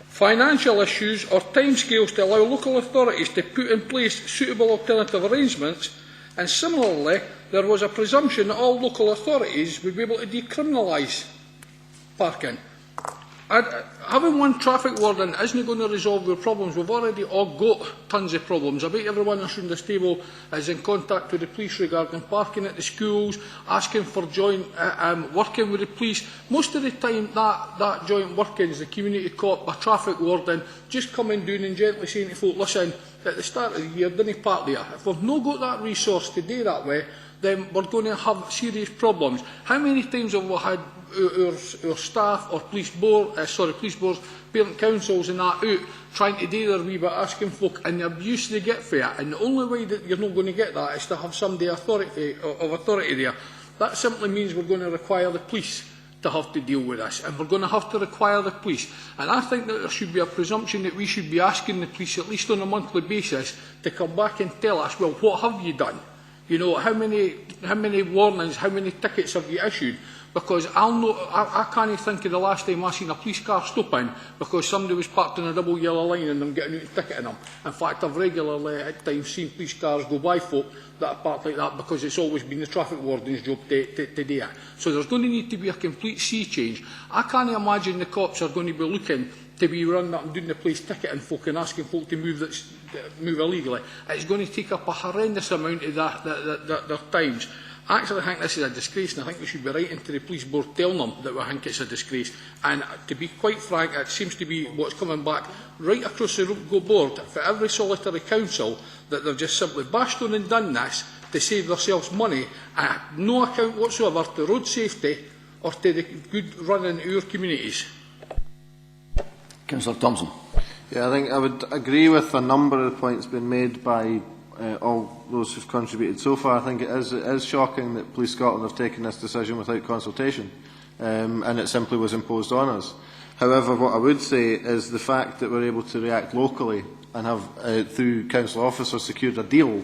financial issues or timescales to allow local authorities to put in place suitable alternative arrangements, and similarly there was a presumption that all local authorities would be able to decriminalise parking. Having one traffic warden isn't going to resolve the problems. We've already all got tons of problems. I bet everyone around this table is in contact with the police regarding parking at the schools, asking for joint working with the police. Most of the time that joint working is the community cop, a traffic warden, just coming down and gently saying to folk, listen, at the start of the year, didn't park there. If we've not got that resource to do that way, then we're going to have serious problems. How many times have we had our staff or police boards, parent councils and that out trying to do their wee bit, asking folk, and the abuse they get for it, and the only way that you're not going to get that is to have somebody of authority there. That simply means we're going to require the police to have to deal with this, and we're going to have to require the police. And I think that there should be a presumption that we should be asking the police, at least on a monthly basis, to come back and tell us, well, what have you done? You know, how many warnings, how many tickets have you issued? Because I can't think of the last time I seen a police car stopping because somebody was parked on a double yellow line and them getting out and ticketing them. In fact, I've regularly at times seen police cars go by folk that are parked like that because it's always been the traffic warden's job to do it. So there's going to need to be a complete sea change. I can't imagine the cops are going to be looking to be running up and doing the place ticketing folk and asking folk to move illegally. It's going to take up a horrendous amount of their times. I actually think this is a disgrace, and I think we should be writing to the police board telling them that we think it's a disgrace. And to be quite frank, it seems to be what's coming back right across the board for every solitary council, that they've just simply bashed on and done this to save themselves money, at no account whatsoever to road safety or to the good running of our communities. Councillor Thompson. Yeah, I think I would agree with a number of the points being made by all those who've contributed so far. I think it is shocking that Police Scotland have taken this decision without consultation, and it simply was imposed on us. However, what I would say is the fact that we're able to react locally and have, through council officers, secured a deal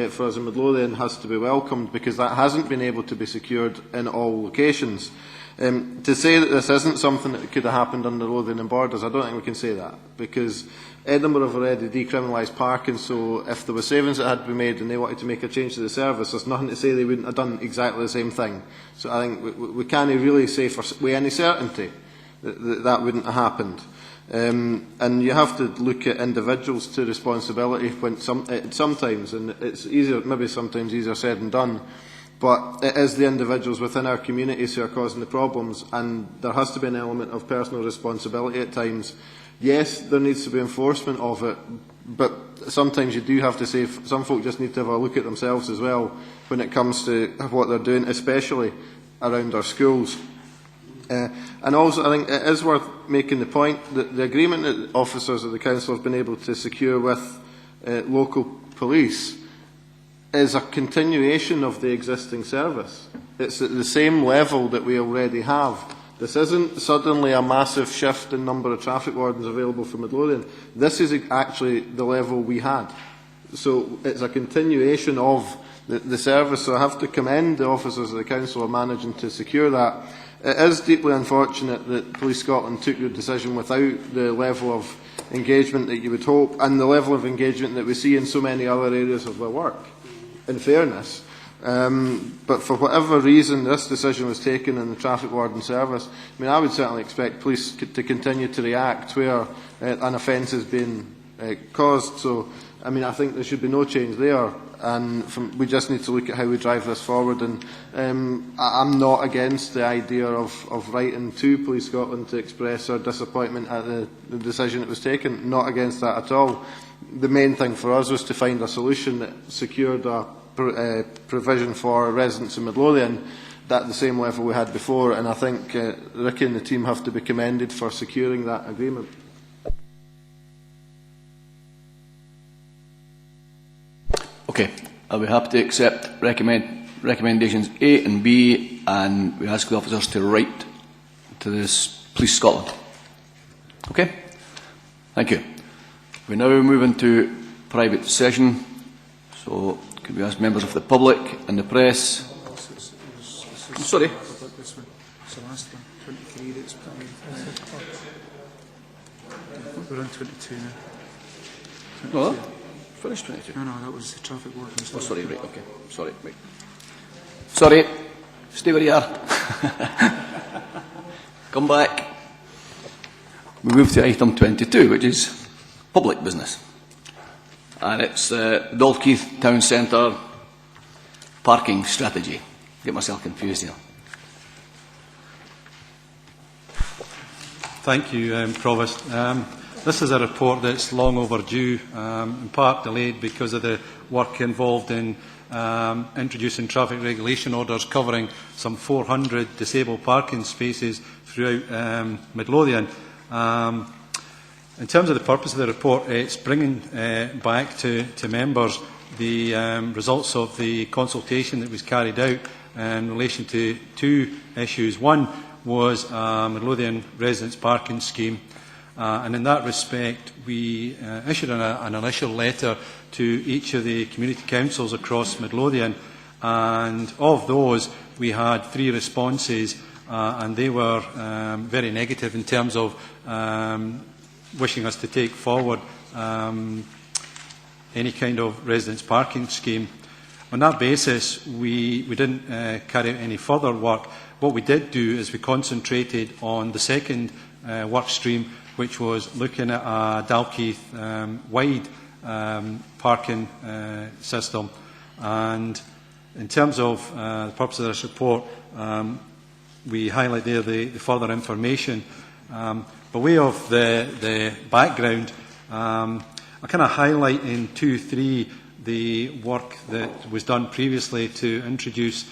for us in Midlothian has to be welcomed, because that hasn't been able to be secured in all locations. To say that this isn't something that could have happened under Lothian and Borders, I don't think we can say that, because Edinburgh have already decriminalised parking, so if there were savings that had to be made and they wanted to make a change to the service, there's nothing to say they wouldn't have done exactly the same thing. So I think we can't really say with any certainty that wouldn't have happened. And you have to look at individuals to responsibility when sometimes, and it's easier, maybe sometimes easier said than done, but it is the individuals within our communities who are causing the problems, and there has to be an element of personal responsibility at times. Yes, there needs to be enforcement of it, but sometimes you do have to say some folk just need to have a look at themselves as well when it comes to what they're doing, especially around our schools. And also, I think it is worth making the point that the agreement that officers of the council have been able to secure with local police is a continuation of the existing service. It's at the same level that we already have. This isn't suddenly a massive shift in number of traffic wardens available for Midlothian. This is actually the level we had. So it's a continuation of the service. So I have to commend the officers of the council for managing to secure that. It is deeply unfortunate that Police Scotland took the decision without the level of engagement that you would hope, and the level of engagement that we see in so many other areas of their work, in fairness. But for whatever reason this decision was taken in the traffic warden service, I mean, I would certainly expect police to continue to react where an offence has been caused. So, I mean, I think there should be no change there, and we just need to look at how we drive this forward. And I'm not against the idea of writing to Police Scotland to express our disappointment at the decision that was taken. Not against that at all. The main thing for us was to find a solution that secured a provision for residents in Midlothian at the same level we had before, and I think Ricky and the team have to be commended for securing that agreement. Okay, I'll be happy to accept recommendations A and B, and we ask the officers to write to this Police Scotland. Okay, thank you. We now move into private session, so could we ask members of the public and the press? I'm sorry. It's the last one, 23. That's we're on 22 now. 22. No, finished 22. No, that was the traffic warden. Oh, sorry, right, okay. Sorry, right. Sorry, stay where you are. Come back. We move to item 22, which is public business. And it's Dalkeith Town Centre parking strategy. Get myself confused here. Thank you, Provost. This is a report that's long overdue, in part delayed because of the work involved in introducing traffic regulation orders covering some 400 disabled parking spaces throughout Midlothian. In terms of the purpose of the report, it's bringing back to members the results of the consultation that was carried out in relation to two issues. One was Midlothian residents parking scheme, and in that respect we issued an initial letter to each of the community councils across Midlothian, and of those we had 3 responses, and they were very negative in terms of wishing us to take forward any kind of residence parking scheme. On that basis, we didn't carry out any further work. What we did do is we concentrated on the second work stream, which was looking at a Dalkeith wide parking system. And in terms of the purpose of this report, we highlight there the further information. By way of the background, I kind of highlight in 2.3 the work that was done previously to introduce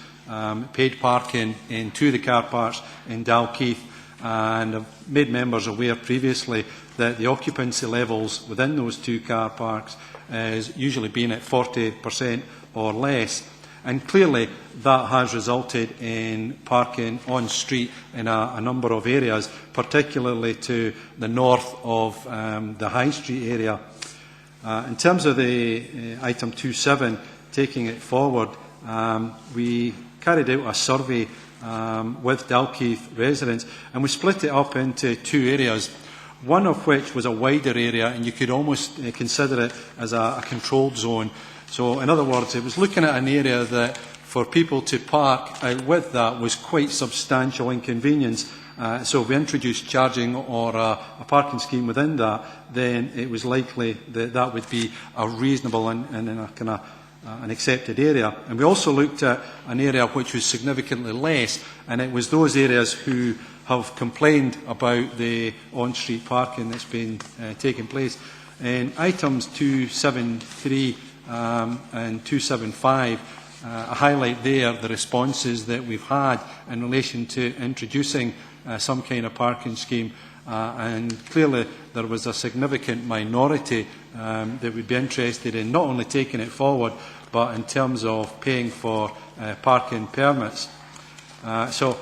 paid parking into the car parks in Dalkeith, and I've made members aware previously that the occupancy levels within those two car parks is usually been at 40% or less. And clearly that has resulted in parking on street in a number of areas, particularly to the north of the High Street area. In terms of the item 2.7, taking it forward, we carried out a survey with Dalkeith residents, and we split it up into two areas, one of which was a wider area, and you could almost consider it as a controlled zone. So, in other words, it was looking at an area that for people to park out with that was quite substantial inconvenience. So if we introduced charging or a parking scheme within that, then it was likely that that would be a reasonable and a kind of an accepted area. And we also looked at an area which was significantly less, and it was those areas who have complained about the on-street parking that's been taking place. In items 273 and 275, I highlight there the responses that we've had in relation to introducing some kind of parking scheme, and clearly there was a significant minority that would be interested in not only taking it forward but in terms of paying for parking permits. So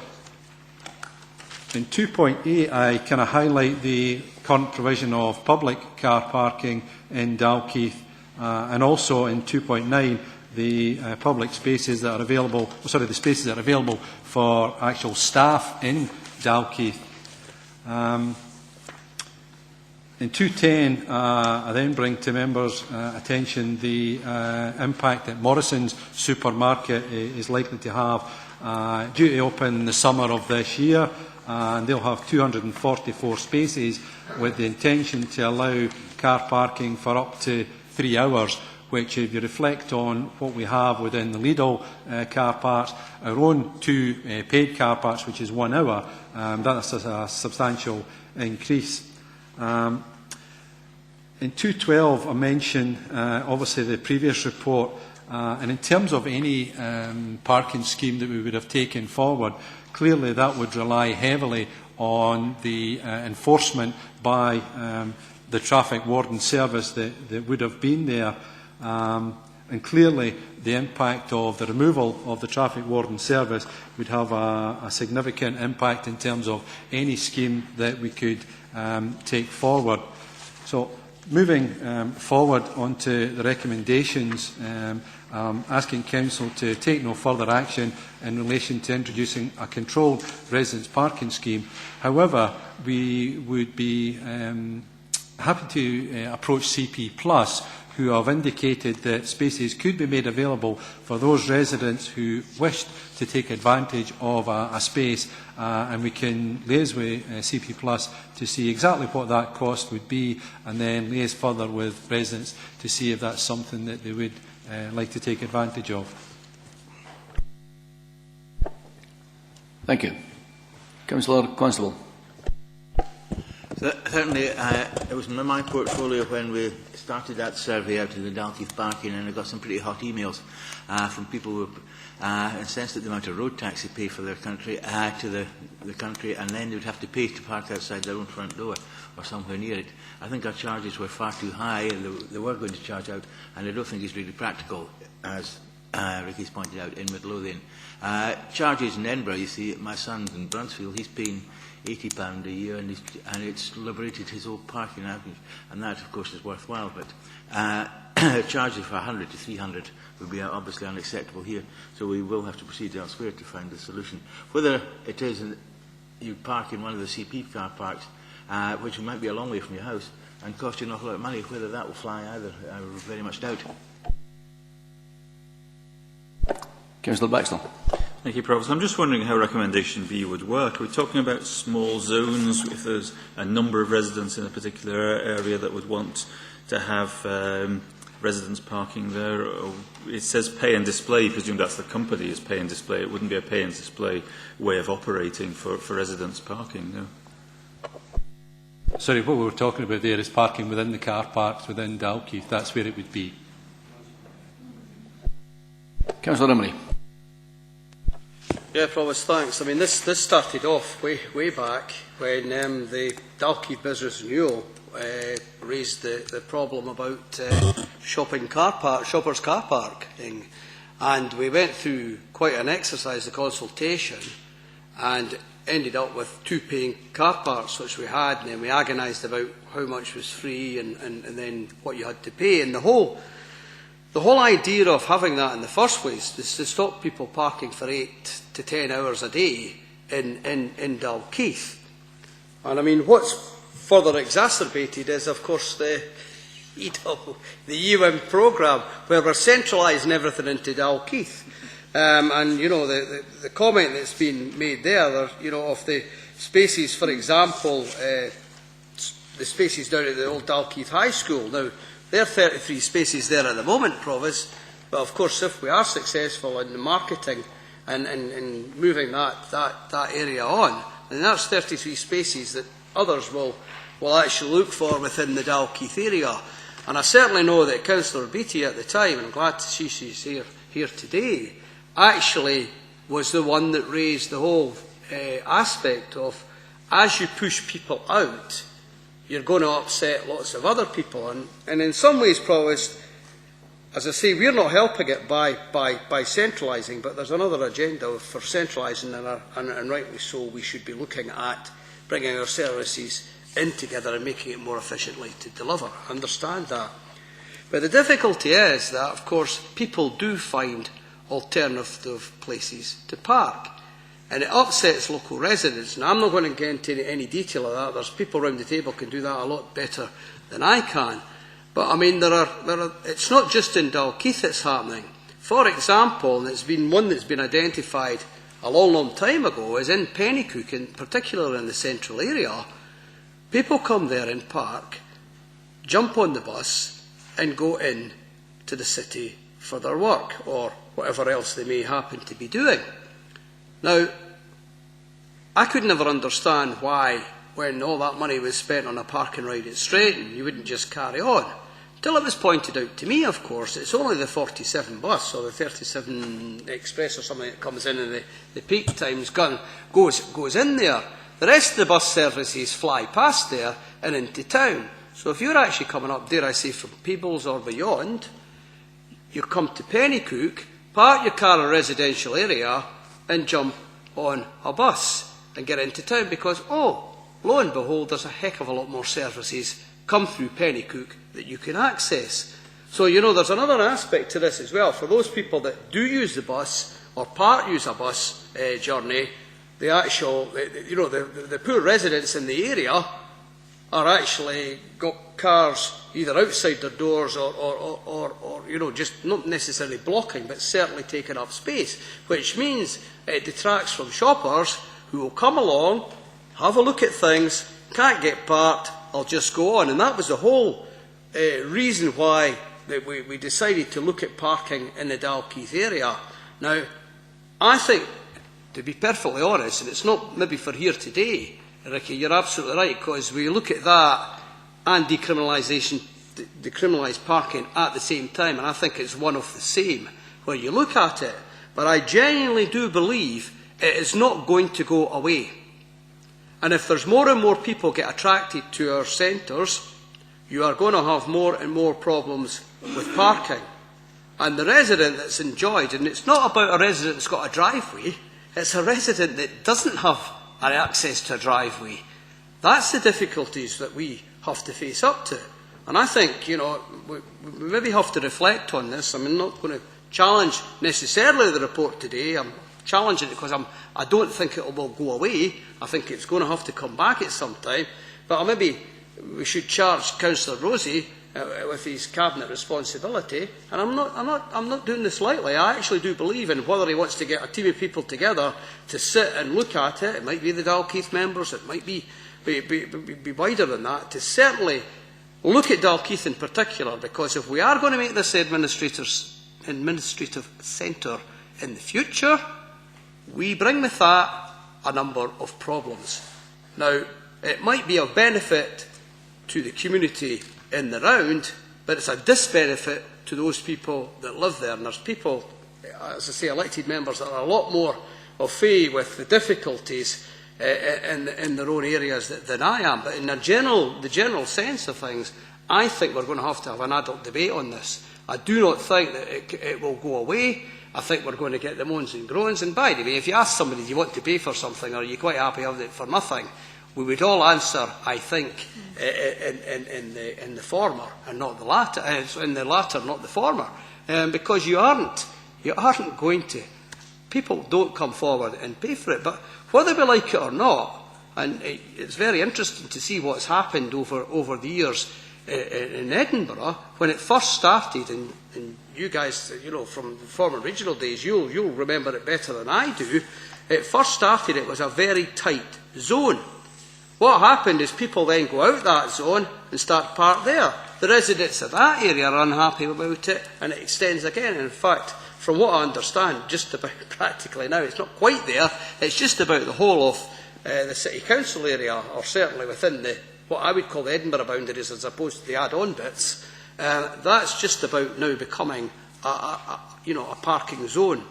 in 2.8 I kind of highlight the current provision of public car parking in Dalkeith, and also in 2.9 the public spaces that are available, the spaces that are available for actual staff in Dalkeith. In 2.10, I then bring to members' attention the impact that Morrison's supermarket is likely to have, due to open in the summer of this year, and they'll have 244 spaces with the intention to allow car parking for up to 3 hours, which, if you reflect on what we have within the Lidl car parks, our own two paid car parks, which is 1 hour, that's a substantial increase. In 2.12, I mentioned obviously the previous report, and in terms of any parking scheme that we would have taken forward, clearly that would rely heavily on the enforcement by the traffic warden service that would have been there. And clearly the impact of the removal of the traffic warden service would have a significant impact in terms of any scheme that we could take forward. So moving forward onto the recommendations, asking Council to take no further action in relation to introducing a controlled residence parking scheme. However, we would be happy to approach CP Plus, who have indicated that spaces could be made available for those residents who wished to take advantage of a space, and we can liaise with CP Plus to see exactly what that cost would be, and then liaise further with residents to see if that's something that they would like to take advantage of. Thank you. Councillor Constable. Certainly, it was in my portfolio when we started that survey out of the Dalkeith parking, and I got some pretty hot emails from people who were incensed at the amount of road tax they pay for their country to the country, and then they would have to pay to park outside their own front door or somewhere near it. I think our charges were far too high, and they were going to charge out, and I don't think it's really practical, as Ricky's pointed out, in Midlothian. Charges in Edinburgh, you see, my son's in Brunsfield, he's paying £80 a year, and it's liberated his old parking average, and that, of course, is worthwhile. But charges for 100 to 300 would be obviously unacceptable here, so we will have to proceed elsewhere to find a solution. Whether it is you park in one of the CP car parks, which might be a long way from your house, and cost you an awful lot of money, whether that will fly either, I very much doubt. Councillor Baxter. Thank you, Provost. I'm just wondering how recommendation B would work. Are we talking about small zones, if there's a number of residents in a particular area that would want to have residents parking there? Or it says pay and display. I presume that's the company's pay and display. It wouldn't be a pay and display way of operating for residents parking, no? Sorry, what we were talking about there is parking within the car parks within Dalkeith. That's where it would be. Councillor Emery. Yeah, Provost, thanks. I mean, this started off way back when the Dalkeith Business Renewal raised the problem about shoppers' car parking, and we went through quite an exercise of consultation and ended up with 2 paying car parks, which we had, and then we agonised about how much was free and then what you had to pay. And the whole idea of having that in the first place is to stop people parking for 8 to 10 hours a day in Dalkeith. And I mean, what's further exacerbated is, of course, the UM programme, where we're centralising everything into Dalkeith. And, you know, the comment that's been made there, you know, of the spaces, for example, the spaces down at the old Dalkeith High School. Now, there are 33 spaces there at the moment, Provost, but of course, if we are successful in the marketing and moving that area on, then that's 33 spaces that others will actually look for within the Dalkeith area. And I certainly know that Councillor Beattie at the time, and I'm glad to see she's here today, actually was the one that raised the whole aspect of, as you push people out, you're going to upset lots of other people. And in some ways, Provost, as I say, we're not helping it by centralising, but there's another agenda for centralising, and rightly so, we should be looking at bringing our services in together and making it more efficiently to deliver. I understand that. But the difficulty is that, of course, people do find alternative places to park. And it upsets local residents. And I'm not going to get into any detail of that. There's people around the table who can do that a lot better than I can. But I mean, it's not just in Dalkeith it's happening. For example, and it's been one that's been identified a long time ago, is in Pennycook, in particular in the central area. People come there and park, jump on the bus, and go in to the city for their work, or whatever else they may happen to be doing. Now, I could never understand why, when all that money was spent on a parking ride at Stratton, you wouldn't just carry on. Till it was pointed out to me, of course, it's only the 47 bus or the 37 Express or something that comes in the peak times goes in there. The rest of the bus services fly past there and into town. So if you're actually coming up, dare I say, from Peebles or beyond, you come to Pennycook, park your car in a residential area and jump on a bus and get into town because, oh, lo and behold, there's a heck of a lot more services come through Pennycook that you can access. So, you know, there's another aspect to this as well. For those people that do use the bus or use a bus journey, the actual, you know, the poor residents in the area are actually got cars either outside their doors or you know, just not necessarily blocking, but certainly taking up space, which means it detracts from shoppers who will come along, have a look at things, can't get parked, I'll just go on. And that was the whole reason why we decided to look at parking in the Dalkeith area. Now, I think, to be perfectly honest, and it's not maybe for here today, Ricky, you're absolutely right, because we look at that and decriminalised parking at the same time, and I think it's one of the same when you look at it. But I genuinely do believe it is not going to go away. And if there's more and more people get attracted to our centres, you are going to have more and more problems with parking. And the resident that's enjoyed, and it's not about a resident that's got a driveway, it's a resident that doesn't have an access to a driveway. That's the difficulties that we have to face up to. And I think, you know, we maybe have to reflect on this. I mean, I'm not going to challenge necessarily the report today. I'm challenging it because I don't think it will go away. I think it's going to have to come back at some time. But maybe we should charge Councillor Rosie with his cabinet responsibility. And I'm not doing this lightly. I actually do believe in whether he wants to get a team of people together to sit and look at it. It might be the Dalkeith members. It might be wider than that. To certainly look at Dalkeith in particular, because if we are going to make this administrative centre in the future, we bring with that a number of problems. Now, it might be of benefit to the community in the round, but it's a disbenefit to those people that live there. And there's people, as I say, elected members that are a lot more au fait with the difficulties in their own areas than I am. But in the general sense of things, I think we're going to have an adult debate on this. I do not think that it will go away. I think we're going to get the moans and groans. And by the way, if you ask somebody, do you want to pay for something, or are you quite happy with it for nothing, we would all answer, I think, in the former and not the latter. In the latter, not the former, because you aren't going to. People don't come forward and pay for it. But whether we like it or not, and it's very interesting to see what's happened over the years in Edinburgh when it first started, and you guys, from the former regional days, you'll remember it better than I do. It first started, it was a very tight zone. What happened is people then go out that zone and start park there. The residents of that area are unhappy about it, and it extends again. In fact, from what I understand, just about practically now, it's not quite there. It's just about the whole of the city council area, or certainly within what I would call the Edinburgh boundaries, as opposed to the add-on bits. That's just about now becoming a parking zone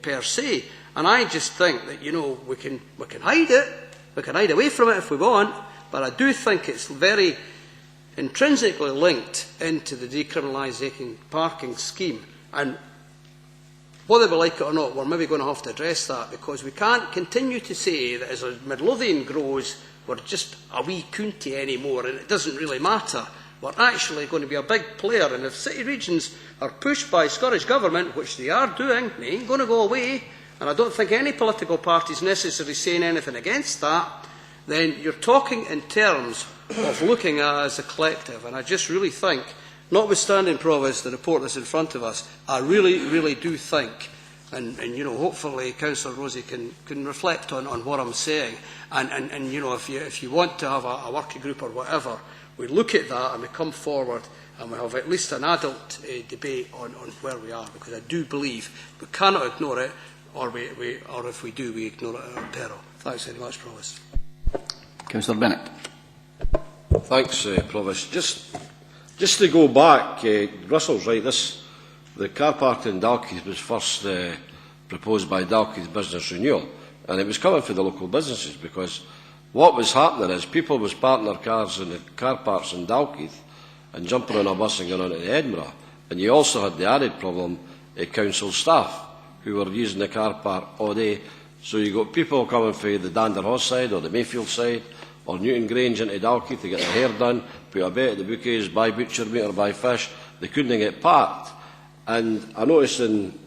per se. And I just think that we can hide it. We can hide away from it if we want, but I do think it's very intrinsically linked into the decriminalising parking scheme. And whether we like it or not, we're maybe going to have to address that, because we can't continue to say that as Midlothian grows, we're just a wee county anymore and it doesn't really matter. We're actually going to be a big player, and if city regions are pushed by Scottish Government, which they are doing, they ain't going to go away, and I don't think any political party is necessarily saying anything against that, then you're talking in terms of looking at it as a collective. And I just really think, notwithstanding, Provost, the report that's in front of us, I really, really do think, and hopefully Councillor Rosie can reflect on what I'm saying, and if you want to have a working group or whatever, we look at that and we come forward and we have at least an adult debate on where we are, because I do believe we cannot ignore it, or if we do, we ignore it at our peril. Thanks very much, Provost. Councillor Bennett. Thanks, Provost. Just to go back, Russell's right. The car park in Dalkeith was first proposed by Dalkeith Business Renewal, and it was coming for the local businesses, because what was happening is people was parking their cars in the car parks in Dalkeith and jumping on a bus and going on to Edinburgh. And you also had the added problem of council staff who were using the car park all day. So you got people coming from the Danderhoss side or the Mayfield side or Newton Grange into Dalkeith to get their hair done, put a bet at the bouquets, buy butcher meat or buy fish. They couldn't get parked. And I noticed in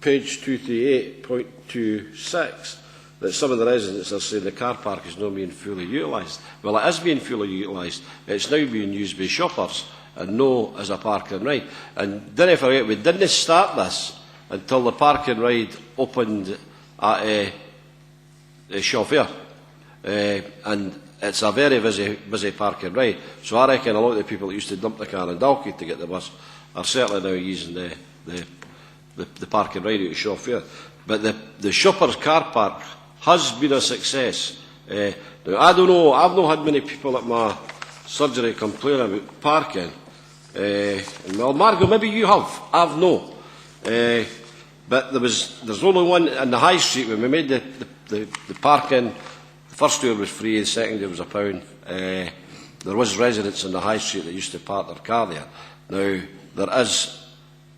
page 238.26 that some of the residents are saying the car park is not being fully utilised. Well, it is being fully utilised. It's now being used by shoppers and no as a park and ride. And don't forget, we didn't start this until the park and ride opened at Shawfair. And it's a very busy park and ride. So I reckon a lot of the people that used to dump the car in Dalkeith to get the bus are certainly now using the park and ride out of Shawfair. But the shoppers' car park has been a success. Now, I don't know, I've not had many people at my surgery complaining about parking. Well, Margot, maybe you have. I've no. But there's only one in the High Street when we made the parking. The first year was free, the second year was £1. There was residents in the High Street that used to park their car there. Now, there is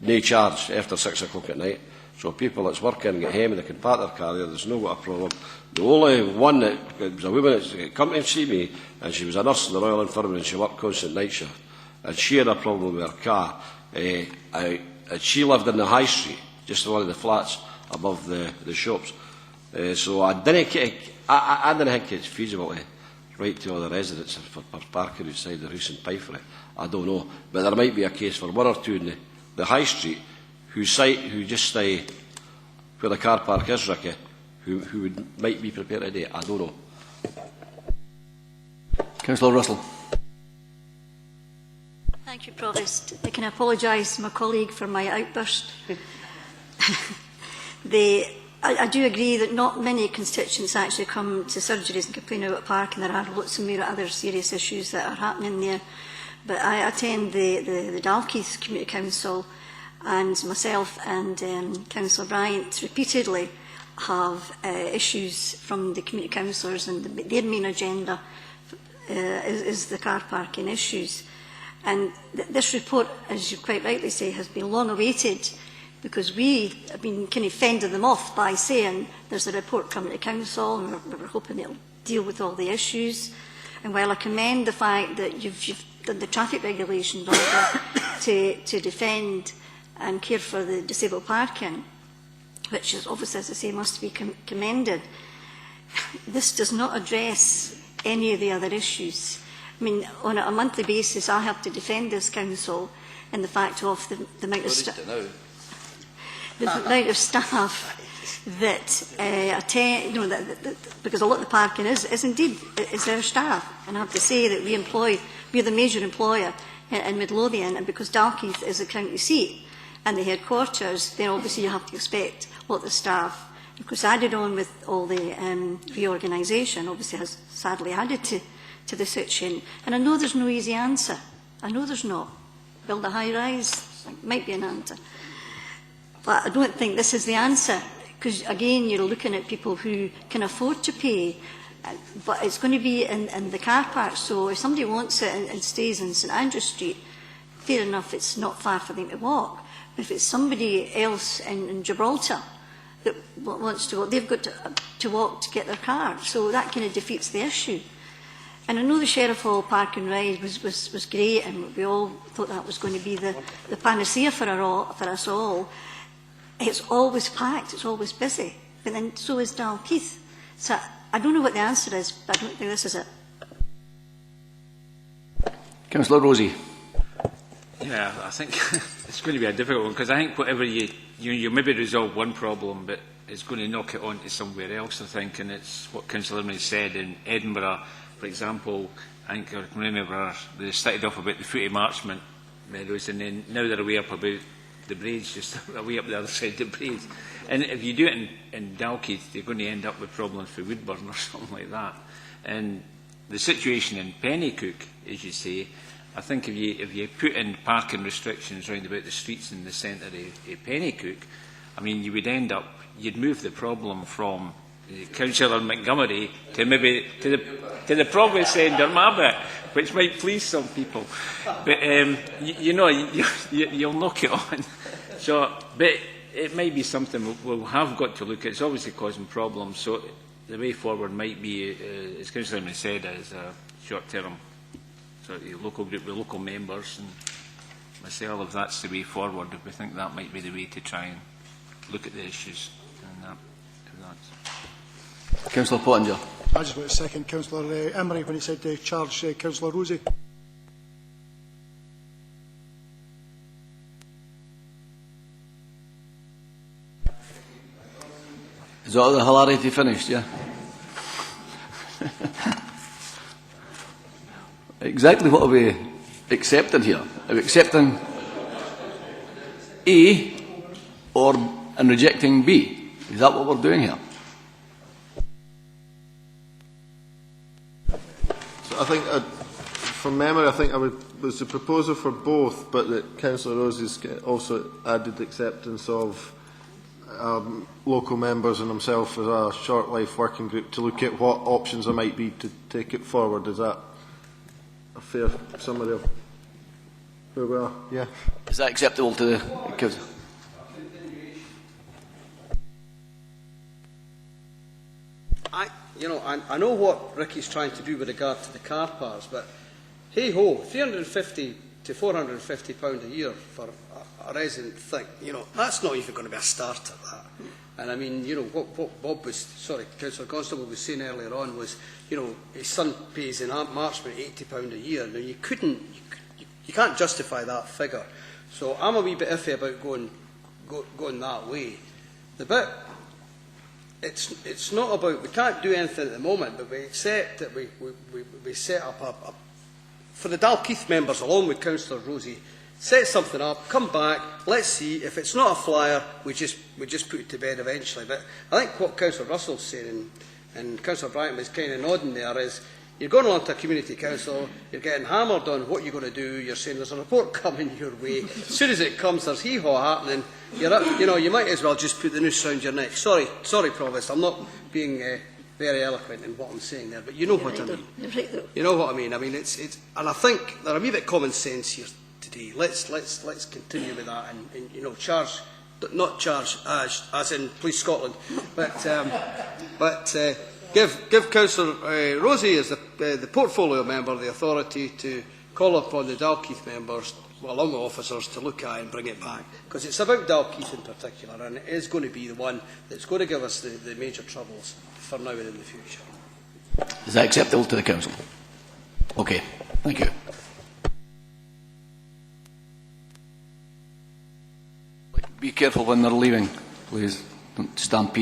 no charge after 6 o'clock at night. So people that's working and get home and they can park their car there, there's no a problem. The only one that was a woman that come to see me, and she was a nurse in the Royal Infirmary and she worked constant night shift, and she had a problem with her car. She lived in the High Street, just one of the flats above the shops. So I didn't think it's feasible to write to all the residents for parking outside the house and pay for it. I don't know, but there might be a case for one or two in the High Street who just stay where the car park is, Ricky, who might be prepared to do it. I don't know. Councillor Russell. Thank you, Provost. I can apologise to my colleague for my outburst. I do agree that not many constituents actually come to surgeries and complain about parking. There are lots of other serious issues that are happening there. But I attend the Dalkeith Community Council, and myself and Councillor Bryant repeatedly have issues from the community councillors, and their main agenda is the car parking issues. And this report, as you quite rightly say, has been long awaited, because we have been kind of fending them off by saying there's a report coming to council and we're hoping it'll deal with all the issues. And while I commend the fact that you've done the traffic regulations order to defend and care for the disabled parking, which is obviously, as I say, must be commended, this does not address any of the other issues. I mean, on a monthly basis, I have to defend this council in the fact of the amount of the amount of staff that attend, you know, because a lot of the parking is indeed their staff. And I have to say that we're the major employer in Midlothian, and because Dalkeith is the county seat and the headquarters, then obviously you have to expect what the staff, because added on with all the reorganisation, obviously has sadly added to the situation. And I know there's no easy answer. I know there's not. Build a high-rise might be an answer. But I don't think this is the answer, because again, you're looking at people who can afford to pay, but it's going to be in the car park. So if somebody wants it and stays in St Andrew Street, fair enough, it's not far for them to walk. But if it's somebody else in Gibraltar that wants to walk, they've got to walk to get their car. So that kind of defeats the issue. And I know the Sheriff Hall Park and Ride was great, and we all thought that was going to be the panacea for us all. It's always packed, it's always busy, but then so is Dalkeith. So I don't know what the answer is, but I don't think this is it. Councillor Rosie. Yeah, I think it's going to be a difficult one, because I think whatever you maybe resolve one problem, but it's going to knock it on to somewhere else, I think, and it's what Councillor Emery said in Edinburgh, for example. I think I can remember they started off about the footy marchment meadows, and then now they're way up about the braids, just way up the other side of the braids. And if you do it in Dalkeith, you're going to end up with problems for Woodburn or something like that. And the situation in Pennycook, as you say, I think if you put in parking restrictions round about the streets in the centre of Pennycook, I mean, you would end up, you'd move the problem from Councillor Montgomery to maybe to the province end or Mabbott, which might please some people. But you know, you'll knock it on. So, but it might be something we'll have got to look at. It's obviously causing problems. So the way forward might be, as Councillor Emery said, as a short-term sort of local group with local members and myself. If that's the way forward, we think that might be the way to try and look at the issues. And that. Councillor Pottinger. I just want to second Councillor Emery when he said to charge Councillor Rosie. Is that the hilarity finished, yeah? Exactly what are we accepting here? Are we accepting A and rejecting B? Is that what we're doing here? I think, from memory, I think was the proposal for both, but that Councillor Rosie's also added acceptance of local members and himself as a short life working group to look at what options there might be to take it forward. Is that a fair summary of where we are? Yeah. Is that acceptable to the Council? I know what Ricky's trying to do with regard to the car parks, but hey-ho, £350 to £450 a year for a resident thing, that's not even going to be a start at that. And I mean, what Bob was, Councillor Constable was saying earlier on was, his son pays in Marchman £80 a year. Now, you can't justify that figure. So I'm a wee bit iffy about going that way. The bit, it's not about, we can't do anything at the moment, but we accept that we set up for the Dalkeith members, along with Councillor Rosie, set something up, come back, let's see. If it's not a flyer, we just put it to bed eventually. But I think what Councillor Russell's saying, and Councillor Bryant was kind of nodding there, is, You're going along to a community council, you're getting hammered on what you're going to do, you're saying there's a report coming your way. As soon as it comes, there's hee-haw happening. You're up, you might as well just put the noose round your neck. Sorry, Provost, I'm not being very eloquent in what I'm saying there, but you know what I mean. You know what I mean. I mean, and I think there's a wee bit of common sense here today. Let's continue with that, and charge, not charge as in Police Scotland, but give Councillor Rosie as the portfolio member the authority to call upon the Dalkeith members, along with officers, to look at it and bring it back, because it's about Dalkeith in particular, and it is going to be the one that's going to give us the major troubles for now and in the future. Is that acceptable to the Council? Okay, thank you. Be careful when they're leaving, please. Don't stampede.